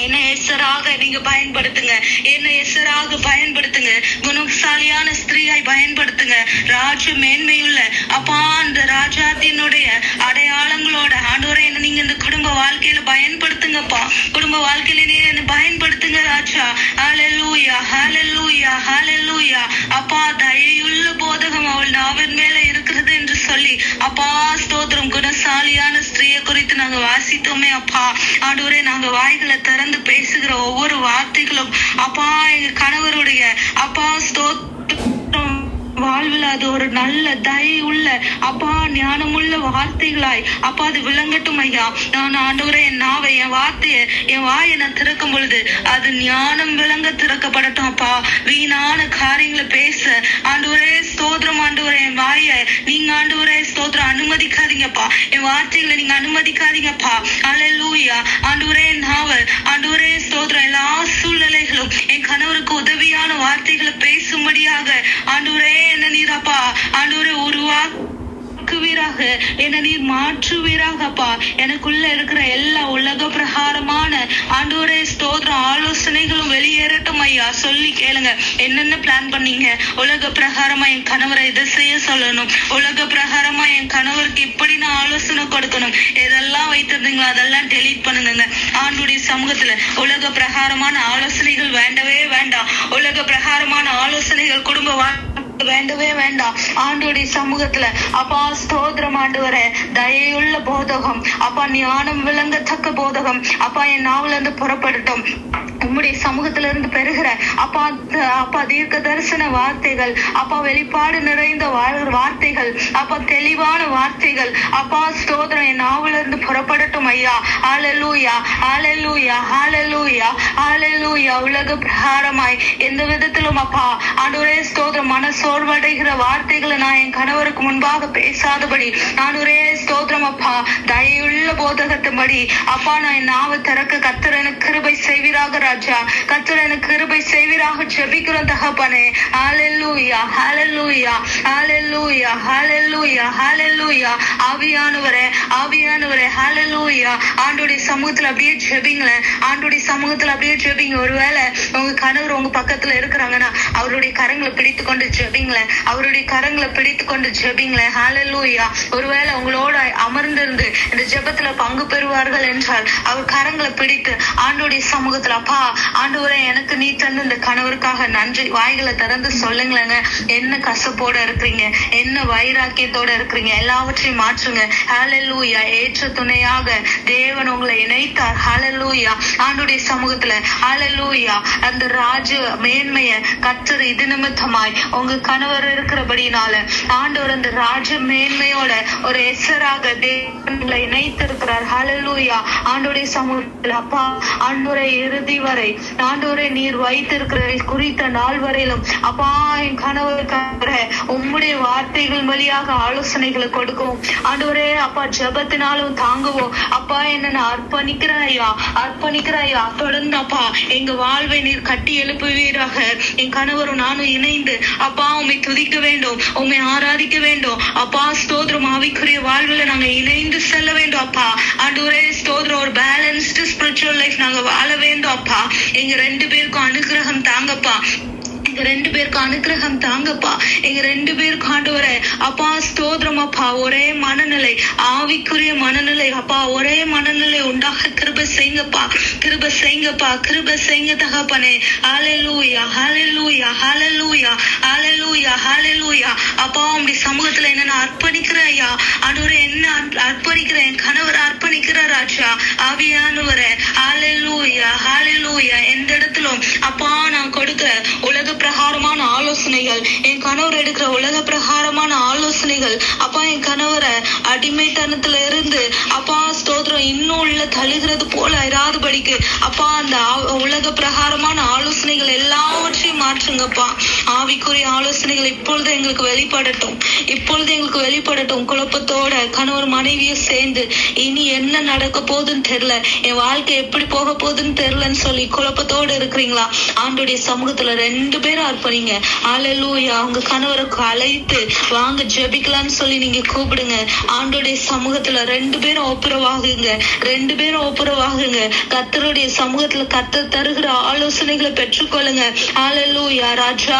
என்ன எசராக நீங்க பயன்படுத்துங்க, என்ன எசராக பயன்படுத்துங்க, குணசாலியான ஸ்திரீயாய் பயன்படுத்துங்க. ராஜ மேன்மையுள்ள அப்பா அந்த ராஜாத்தினுடைய அடையாளங்களோட ஆண்டவரே என்ன நீங்க இந்த குடும்ப வாழ்க்கையில பயன்படுத்துங்கப்பா, குடும்ப வாழ்க்கையில நீங்க என்ன பயன்படுத்துங்க ராஜா. ஹல்லேலூயா, ஹல்லேலூயா, ஹல்லேலூயா. அப்பா தயையுள்ள போதகம் அவள் நாவின் மேல இருக்கிறது என்று சொல்லி அப்பா ஸ்தோத்திரம். குணசாலியான ஸ்திரீயை குறித்து நாங்க வாசித்தோமே அப்பா ஆண்டவரே. நாங்க வாய்களை திறந்து பேசுகிற ஒவ்வொரு வார்த்தைகளும் அப்பா எங்க கணவருடைய அப்பா ஸ்தோத்திரம் வாழ்வில் அது ஒரு நல்ல தயை உள்ள அப்பா ஞானமுள்ள வார்த்தைகளாய் அப்பா அது விளங்கட்டும் ஐயா. நான் ஆண்டவரே என் நாவை என் வார்த்தையை என் வாயை நான் திறக்கும் பொழுது அது ஞானம் விளங்க திறக்கப்படட்டும் அப்பா. வீணான காரியங்களை பேச ஆண்டவரே ஸ்தோத்திரம் ஆண்டவரே என் வாயை நீங்க ஆண்டவரே ஸ்தோத்திரம் அனுமதிக்காதீங்கப்பா, என் வார்த்தைகளை நீங்க அனுமதிக்காதீங்கப்பா. அல்லேலூயா. ஆண்டவரே என் நாவல் ஆண்டவரே ஸ்தோத்திரம் எல்லா சூழ்நிலைகளும் என் கணவருக்கு உதவியான வார்த்தைகளை பேசும்படியாக ஆண்டவரே என்ன நீரப்பா ஆண்டவரே உருவாக்குவீராக, என்ன நீர் மாற்றுவீராகப்பா. எனக்குள்ள இருக்கிற எல்லா உலக பிரகாரமான ஆண்டவரே ஸ்தோத்திரம் ஆலோசனைகளும் வெளியேறட்டும் ஐயா. சொல்லி கேளுங்க என்னென்ன பிளான் பண்ணீங்க. உலக பிரகாரமா என் கணவரை இதை செய்ய சொல்லணும், உலக பிரகாரமா என் கணவருக்கு இப்படி நான் ஆலோசனை கொடுக்கணும், எதெல்லாம் வைத்திருந்தீங்களோ அதெல்லாம் டெலீட் பண்ணுங்க ஆண்டுடைய சமூகத்துல. உலக பிரகாரமான ஆலோசனைகள் வேண்டவே வேண்டாம், உலக பிரகாரமான ஆலோசனைகள் குடும்ப வேண்டவே வேண்டாம் ஆண்டோடைய சமூகத்துல. அப்பா ஸ்தோத்திரம் ஆண்டவரே. தயையுள்ள போதகம் அப்பா ஞானம் விளங்கத்தக்க போதகம் அப்பா என் நாவல இருந்து புறப்படட்டும். உம்முடைய சமூகத்துல இருந்து பெறுகிற அப்பா தீர்க்க தரிசன வார்த்தைகள், அப்பா வெளிப்பாடு நிறைந்த வார்த்தைகள், அப்பா தெளிவான வார்த்தைகள், அப்பா ஸ்தோத்திரம் என் நாவில இருந்து புறப்படட்டும் ஐயா. ஹல்லேலூயா, ஹல்லேலூயா, ஹல்லேலூயா, ஹல்லேலூயா. உலக பிரகாரமாய் எந்த விதத்திலும் அப்பா ஆண்டவரே ஸ்தோத்திரம் மன சோர்வடைகிற வார்த்தைகளை நான் என் கணவருக்கு முன்பாக பேசாதபடி ஆண்டவரே ஸ்தோத்திரம் அப்பா தயவுள்ள போதகத்தின்படி அப்பா நான் என் நாவை திறக்க கர்த்தர் எனக்கு கிருபை செய்வீராக ராஜா. கர்த்தர் எனக்கு கிருபை செய்வீராக ஜெபிக்கிறோம் தகப்பனே. ஹல்லேலூயா, ஹல்லேலூயா, ஹல்லேலூயா, ஹல்லேலூயா, ஹல்லேலூயா. ஆவியானவரே, ஆவியானவரே, ஹல்லேலூயா. ஆண்டவருடைய சமூகத்துல அப்படியே ஜெபிங்களேன். ஆண்டவருடைய சமூகத்துல அப்படியே ஜெபிங்க. ஒருவேளை உங்க கணவர் உங்க பக்கத்துல இருக்கிறாங்கன்னா அவருடைய கரங்களை பிடித்து கொண்டு ஜெபிங்களேன். அவருடைய கரங்களை பிடித்து கொண்டு ஜெபிங்களேன். ஹல்லேலூயா. ஒருவேளை உங்களோட அமர்ந்திருந்து இந்த ஜெபத்துல பங்கு பெறுவார்கள் என்றால் அவர் கரங்களை பிடித்து ஆண்டவருடைய சமூகத்துல அப்பா ஆண்டவரே எனக்கு நீ தந்து இந்த கணவருக்காக நன்றி. வாய்களை திறந்து சொல்லுங்களேங்க. என்ன கசப்போட இருக்கிறீங்க, என்ன வைராக்கியத்தோட இருக்கிறீங்க, எல்லாவற்றையும் மாற்றுங்க. ஹல்லேலூயா. ஏற்ற துணையாக தேவன் உங்களை இணைத்தார். ஹல்லேலூயா. ஆண்டவருடைய சமூகத்துல ஹல்லேலூயா அந்த ராஜ மேன்மைய கர்த்தர் இது நிமித்தமாய் உங்க கணவர் இருக்கிறபடினால ஆண்டவர் அந்த ராஜ மேன்மையோட ஒரு எசராக தேவனை இணைத்திருக்கிறார். ஹல்லேலூயா. ஆண்டவருடைய சமூகத்தில் அப்பா ஆண்டவரை இறுதி வரை ஆண்டவரை நீர் வைத்திருக்கிற குறித்த நாள் வரையிலும் அப்பா என் கணவருக்காக உம்முடைய வார்த்தைகள் வழியாக ஆலோசனைகளை கொடுக்கவும் ஆண்டவரே அப்பா ஜெபத்தினாலும் தாங்குவோம். அப்பா என்ன அர்ப்பணிக்கிறேன் ஐயா, அர்ப்பணிக்கிறேன் ஐயா. தொடர்ந்து அப்பா எங்க வாழ்வை நீர் கட்டி எழுப்புவீராக. என் கணவரும் நானும் இணைந்து அப்பா உம்மை துதிக்க வேண்டும், உம்மை ஆராதிக்க வேண்டும். அப்பா ஸ்தோத்திரம் ஆவிக்குரிய வாழ்வுல நாங்க இணைந்து செல்ல வேண்டும் அப்பா. ஆண்டவரே ஸ்தோத்திரம் ஒரு பேலன்ஸ்டு ஸ்பிரிச்சுவல் லைஃப் நாங்க வாழ வேண்டும் அப்பா. எங்க 2 பேருக்கும் அனுகிரகம் தாங்கப்பா. எங்க 2 பேருக்கு அனுகிரகம் தாங்கப்பா. எங்க 2 பேருக்கு ஆண்டவரே அப்பா ஸ்தோத்திரம் அப்பா ஒரே மனநிலை, ஆவிக்குரிய மனநிலை அப்பா ஒரே மனநிலை உண்டாக கிருபை செய்யுங்கப்பா, கிருபை செய்யுங்கப்பா, கிருபை செய்யுங்க தகப்பனே. ஹல்லேலூயா, ஹல்லேலூயா, ஹல்லேலூயா, ஹல்லேலூயா, ஹல்லேலூயா. அப்பா உம்முடைய சமூகத்துல என்ன நான் அர்ப்பணிக்கிறேன் ஐயா. ஆண்டவரே என்ன அர்ப்பணிக்கிறேன், என் கணவரை அர்ப்பணிக்கிற ராஜா. ஆவியானவரே ஹல்லேலூயா, ஹல்லேலூயா. எந்த இடத்திலும் அப்பா நான் கொடுக்கிற உலக பிரகாரமான ஆலோசனைகள், என் கணவர் எடுக்கிற உலக பிரகாரமான ஆலோசனைகள் அப்பா என் கணவரை அடிமைத்தனத்துல இருந்து அப்பா ஸ்தோத்திரம் இன்னும் உள்ள தழுகிறது போல இராதபடிக்கு அப்பா அந்த உலக பிரகாரமான ஆலோசனைகள் எல்லாவற்றையும் மாற்றுங்கப்பா. ஆவிக்குரிய ஆலோசனைகள் இப்பொழுது எங்களுக்கு வெளிப்படட்டும், இப்பொழுது எங்களுக்கு வெளிப்படட்டும். குழப்பத்தோட கணவர் மனைவியை சேர்ந்து இனி என்ன நடக்க போகுதுன்னு தெரியல, என் வாழ்க்கை எப்படி போக போகுதுன்னு தெரியலன்னு சொல்லி குழப்பத்தோட இருக்கிறீங்களா? ஆண்டோடைய சமூகத்துல 2 பேரும் அர்ப்பணிங்க. ஹல்லேலூயா. உங்க கணவருக்கு அழைத்து வாங்க ஜெபிக்கலாம்னு சொல்லி நீங்க கூப்பிடுங்க. ஆண்டோடைய சமூகத்துல 2 பேரும் ஒப்புரவாகுங்க, 2 பேரும் ஒப்புரவாகுங்க. கர்த்தருடைய சமூகத்துல கர்த்தர் தருகிற ஆலோசனைகளை பெற்றுக்கொள்ளுங்க. ஹல்லேலூயா. ராஜா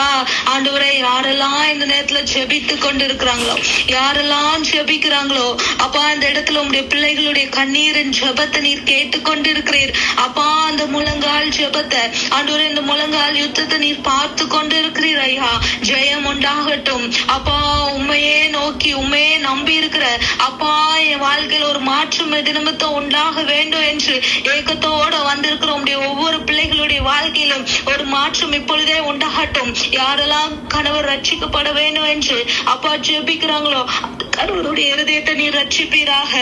ஆண்டவரே யாரெல்லாம் இந்த நேரத்துல ஜெபித்து கொண்டு இருக்கிறாங்களோ, யாரெல்லாம் ஜெபிக்கிறாங்களோ அப்பா இந்த இடத்துல உங்களுடைய பிள்ளைகளுடைய கண்ணீரின் ஜெபத்தை நீர் கேட்டுக்கொண்டு இருக்கிறீர் அப்பா. அந்த முழங்கால் ஜெபத்தை ஆண்டவரே இந்த முழங்கால் யுத்தத்தை நீர் பார்த்து கொண்டு இருக்கிறீர் ஐயா. ஜெயம் உண்டாகட்டும் அப்பா. உண்மையே நோக்கி உண்மையே நம்பி இருக்கிற அப்பா என் வாழ்க்கையில் ஒரு மாற்றம் எது நிமித்தம் உண்டாக வேண்டும் என்று ஏக்கத்தோட வந்திருக்கிற உங்களுடைய ஒவ்வொரு பிள்ளைகளுடைய வாழ்க்கையிலும் ஒரு மாற்றம் இப்பொழுதே உண்டாகட்டும். யாரெல்லாம் கணவர் ரட்சிக்கப்பட வேண்டும் என்று அப்பா ஜெபிக்கிறாங்களோ கணவருடைய இருதயத்தை நீர் ரட்சிப்பீராக.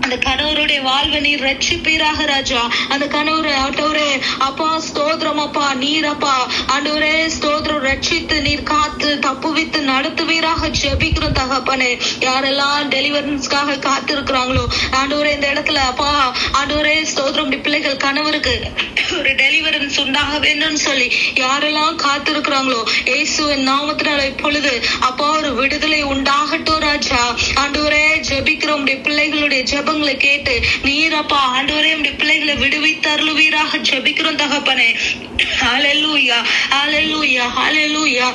அந்த கணவருடைய வாழ்வை நீர் ரட்சிப்பீராக ராஜா. அந்த கணவரை ஆண்டவரே அப்பா ஸ்தோத்திரம் அப்பா நீர் அப்பா ஆண்டவரே ஸ்தோத்திரம் ரட்சித்து நீர் காத்து தப்புவித்து நடத்துவீராக ஜெபிக்கிறோம் தகப்பனே. யாரெல்லாம் டெலிவரன்ஸ்க்காக காத்து இருக்கிறாங்களோ ஆண்டவரே இந்த இடத்துல அப்பா ஆண்டவரே ஸ்தோத்திரம் பிள்ளைகள் கணவருக்கு ஒரு டெலிவரன்ஸ் உண்டாக வேண்டும் சொல்லி யாரெல்லாம் காத்து இருக்கிறாங்களோ இயேசுவின் நாமத்தினால இப்பொழுது அப்பா ஒரு விடுதலை உண்டாகட்டும் ராஜா. ஆண்டவரே ஜெபிக்கிறோம் பிள்ளைகளுடைய ஜெபங்களை கேட்டு நீர் அப்பா ஆண்டவரே பிள்ளைகளை விடுவித்து அருளுவீராக ஜெபிக்கிறோம் தகப்பனே. ஹல்லேலூயா, ஹல்லேலூயா, ஹல்லேலூயா.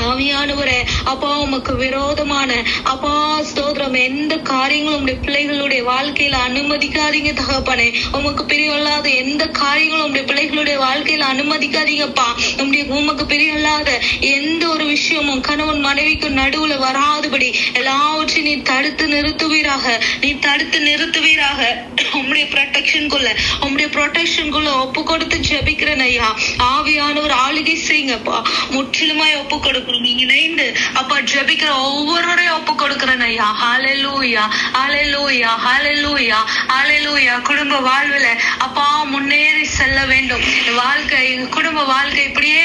ஆவியானவரே அப்பா உமக்கு விரோதமான அப்பா ஸ்தோத்திரம் எந்த காரியங்களும் உங்களுடைய பிள்ளைகளுடைய வாழ்க்கையில அனுமதிக்காதீங்க தகப்பனே. உமக்கு பிரியமில்லாத எந்த காரியங்களும் உங்களுடைய பிள்ளைகளுடைய வாழ்க்கையில அனுமதிக்காதீங்கப்பா. உமக்கு பிரியமில்லாத எந்த ஒரு விஷயமும் கணவன் மனைவிக்கு நடுவுல வராதபடி எல்லாவற்றையும் நீ தடுத்து நிறுத்துவீராக. உங்களுடைய ப்ரொடெக்ஷனுக்குள்ள ஒப்பு கொடுத்து ஜெபிக்கிறேன் ஐயா. ஆவியானவர் ஆளுகை செய்யுங்கப்பா. முற்றிலுமாய் ஒப்பு கொடுக்கிறோம். நீங்க இணைந்து அப்பா ஜெபிக்கிற ஒவ்வொருவரையும் ஒப்பு கொடுக்கிறேன் ஐயா. ஹல்லேலூயா, ஹல்லேலூயா, ஹல்லேலூயா, ஹல்லேலூயா. குடும்ப வாழ்வுல அப்பா முன்னேறி செல்ல வேண்டும். வாழ்க்கை, எங்க குடும்ப வாழ்க்கை இப்படியே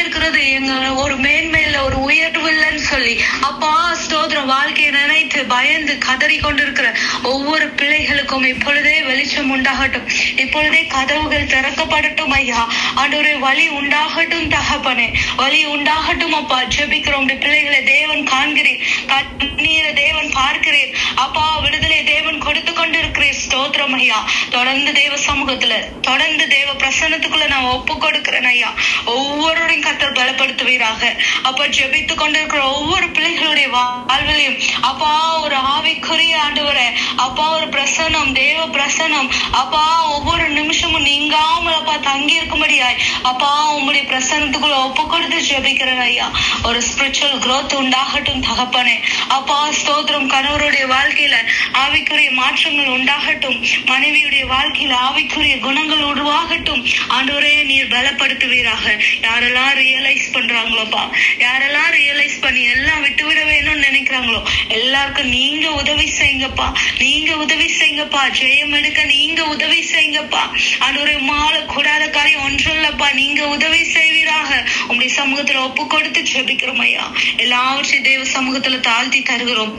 இருக்கிறது எங்க ஒரு மேன்மையில ஒரு உயர்வு இல்லைன்னு சொல்லி அப்பா ஸ்தோத்திரம் வாழ்க்கையை நினைத்து பயந்து கதறி கொண்டிருக்கிற ஒவ்வொரு பிள்ளைகளுக்கும் இப்பொழுதே வெளிச்சம் உண்டாகட்டும். இப்பொழுதே கதவுகள் திறக்கப்படட்டும் ஐயா. ஆண்டவரே வழி உண்டாகட்டும் தகப்பனே, வழி உண்டாகட்டும் அப்பா. ஜெபிக்கிறோம். பிள்ளைகளை தேவன் காண்கிறேன், கண்ணீரை தேவன் பார்க்கிறேன் அப்பா. விடுதலை தேவன் கொடுத்து கொண்டிருக்கிறேன். ஸ்தோத்திரம் ஐயா. தொடர்ந்து தேவ சமூகத்துல, தொடர்ந்து தேவ பிரசன்னத்துக்குள்ள நான் ஒப்பு கொடுக்கிறேன் ஐயா. ஒவ்வொருவரையும் கர்த்தர் பலப்படுத்துவீராக அப்பா. ஜெபித்து கொண்டிருக்கிற ஒவ்வொரு பிள்ளைகளுடைய வாழ்விலையும் அப்பா ஒரு ஆவிக்குரிய ஆண்டவரே அப்பா ஒரு பிரசன்னம், தேவ பிரசன்னம் அப்பா ஒவ்வொரு நிமிஷமும் நீங்காமல் அப்பா தங்கி இருக்கும்படியாய் அப்பா உங்களுடைய பிரசன்னத்துக்குள்ள ஒப்பு கொடுத்து ஜெபிக்கிறேன் ஐயா. ஒரு ஸ்பிரிச்சுவல் growth உண்டாகட்டும் தகப்பனே அப்பா. ஸ்தோத்திரம். கணவருடைய வாழ்க்கையில ஆவிக்குரிய மாற்றங்கள் உண்டாகட்டும். மனைவியுடைய வாழ்க்கையில ஆவிக்குரிய குணங்கள் உருவாகட்டும். ஆண்டவரே நீர் பலப்படுத்துவீராக. யாரெல்லாம் ரியலைஸ் பண்றாங்களோப்பா, யாரெல்லாம் ரியலைஸ் பண்ணி எல்லாம் விட்டுவிட வேணும்னு நினைக்கிறாங்களோ எல்லாருக்கும் நீங்க உதவி செய்யுங்கப்பா. நீங்க உதவி செய்யுங்கப்பா. ஜெயம் எடுக்க நீங்க உதவி செய்யுங்கப்பா. ஆண்டவரே மால கூடாத காரியம் ஒன்றும் இல்லப்பா. நீங்க உதவி செய்வீராக. உங்களுடைய சமூகத்துல ஒப்பு கொடுத்து ஜெபிக்கிறோம் ஐயா. எல்லாவற்றையும் தேவ சமூகத்துல தாழ்த்தி தருகிறோம்.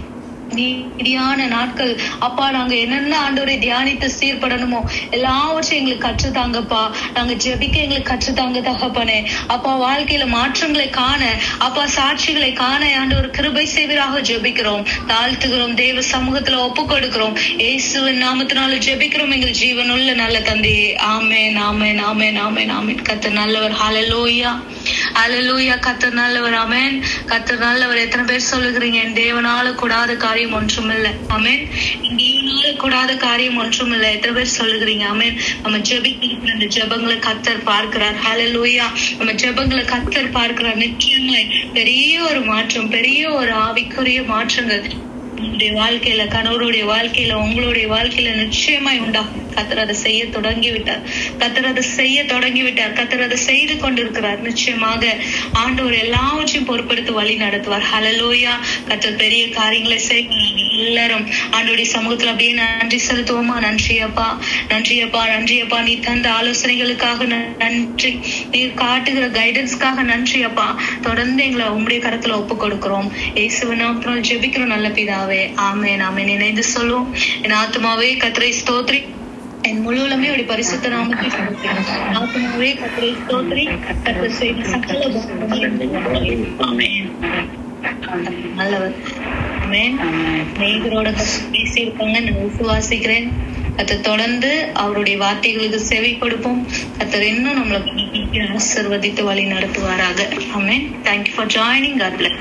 நீதியான நாட்கள் அப்பா. நாங்க என்னென்ன ஆண்டவரை தியானித்து சீர்படணுமோ எல்லாவற்றையும் எங்களுக்கு கற்றுத்தாங்கப்பா. நாங்க ஜெபிக்க எங்களுக்கு கற்றுத்தாங்க தகப்பனே அப்பா. வாழ்க்கையில மாற்றங்களை காண அப்பா, சாட்சிகளை காண ஆண்டவர் கிருபை செய்வீராக ஜெபிக்கிறோம், தாழ்த்துகிறோம். தேவ சமூகத்துல ஒப்பு கொடுக்கிறோம். இயேசுவின் நாமத்தினால ஜெபிக்கிறோம் எங்கள் ஜீவனுள்ள நல்ல தந்தையே. ஆமென், ஆமென், ஆமென், ஆமென், ஆமென். கர்த்தர் நல்லவர். ஹல்லேலூயா, ஹல்லேலூயா. கர்த்தர் நல்லவர். ஆமென். கர்த்தர் நல்லவர். எத்தனை பேர் சொல்லுகிறீங்க என் தேவனால கூடாத காரியம் ஒன்றுமில்லை? ஆமென். என் தேவனால கூடாத காரியம் ஒன்றுமில்லை. எத்தனை பேர் சொல்லுகிறீங்க? ஆமென். நம்ம ஜெபிக்கிற இந்த ஜெபங்களை கர்த்தர் பார்க்கிறார். ஹல்லேலூயா. நம்ம ஜெபங்களை கர்த்தர் பார்க்கிறார். நிச்சயமாய் பெரிய ஒரு மாற்றம், பெரிய ஒரு ஆவிக்குரிய மாற்றங்கள் உங்களுடைய வாழ்க்கையில, கணவருடைய வாழ்க்கையில, உங்களுடைய வாழ்க்கையில நிச்சயமாய் உண்டாகும். கர்த்தர் அதை செய்ய தொடங்கிவிட்டார். கர்த்தர் அதை செய்ய தொடங்கிவிட்டார். கர்த்தர் அதை செய்து கொண்டிருக்கிறார். நிச்சயமாக ஆண்டவர் எல்லாவற்றையும் பொறுப்பெடுத்து வழி நடத்துவார். ஹல்லேலூயா. கர்த்தர் பெரிய காரியங்களை செய்வார். எல்லாரும் ஆண்டவருடைய சமூகத்துல அப்படியே நன்றி செலுத்துவோமா? நன்றி அப்பா, நன்றி அப்பா, நன்றி அப்பா. நீ தந்த ஆலோசனைகளுக்காக நன்றி. நீர் காட்டுகிற கைடன்ஸ்க்காக நன்றி அப்பா. தொடர்ந்து எங்களை உங்களுடைய கரத்துல ஒப்பு கொடுக்கிறோம். இயேசுவின் நாமத்தினால் ஜெபிக்கிறோம் நல்ல பிதாவே. ஆமென், ஆமென். இணைந்து சொல்லுவோம். என் ஆத்துமாவே கர்த்தரை ஸ்தோத்திரி, என் முழுவதுமே உடைய பரிசுத்த நாமத்தை ஆத்மாவே கர்த்தரை ஸ்தோத்திரி, கர்த்தர் செய்த சகல நல்லவர். ஆமென். நேயர்களோட பேசி இருப்பாங்க நான் விசுவாசிக்கிறேன். கர்த்தர் தொடர்ந்து அவருடைய வார்த்தைகளுக்கு செவி கொடுப்போம். கர்த்தர் இன்னும் நம்மளை ஆசீர்வதித்து வழி நடத்துவாராக. ஆமென். Thank you for joining. God bless.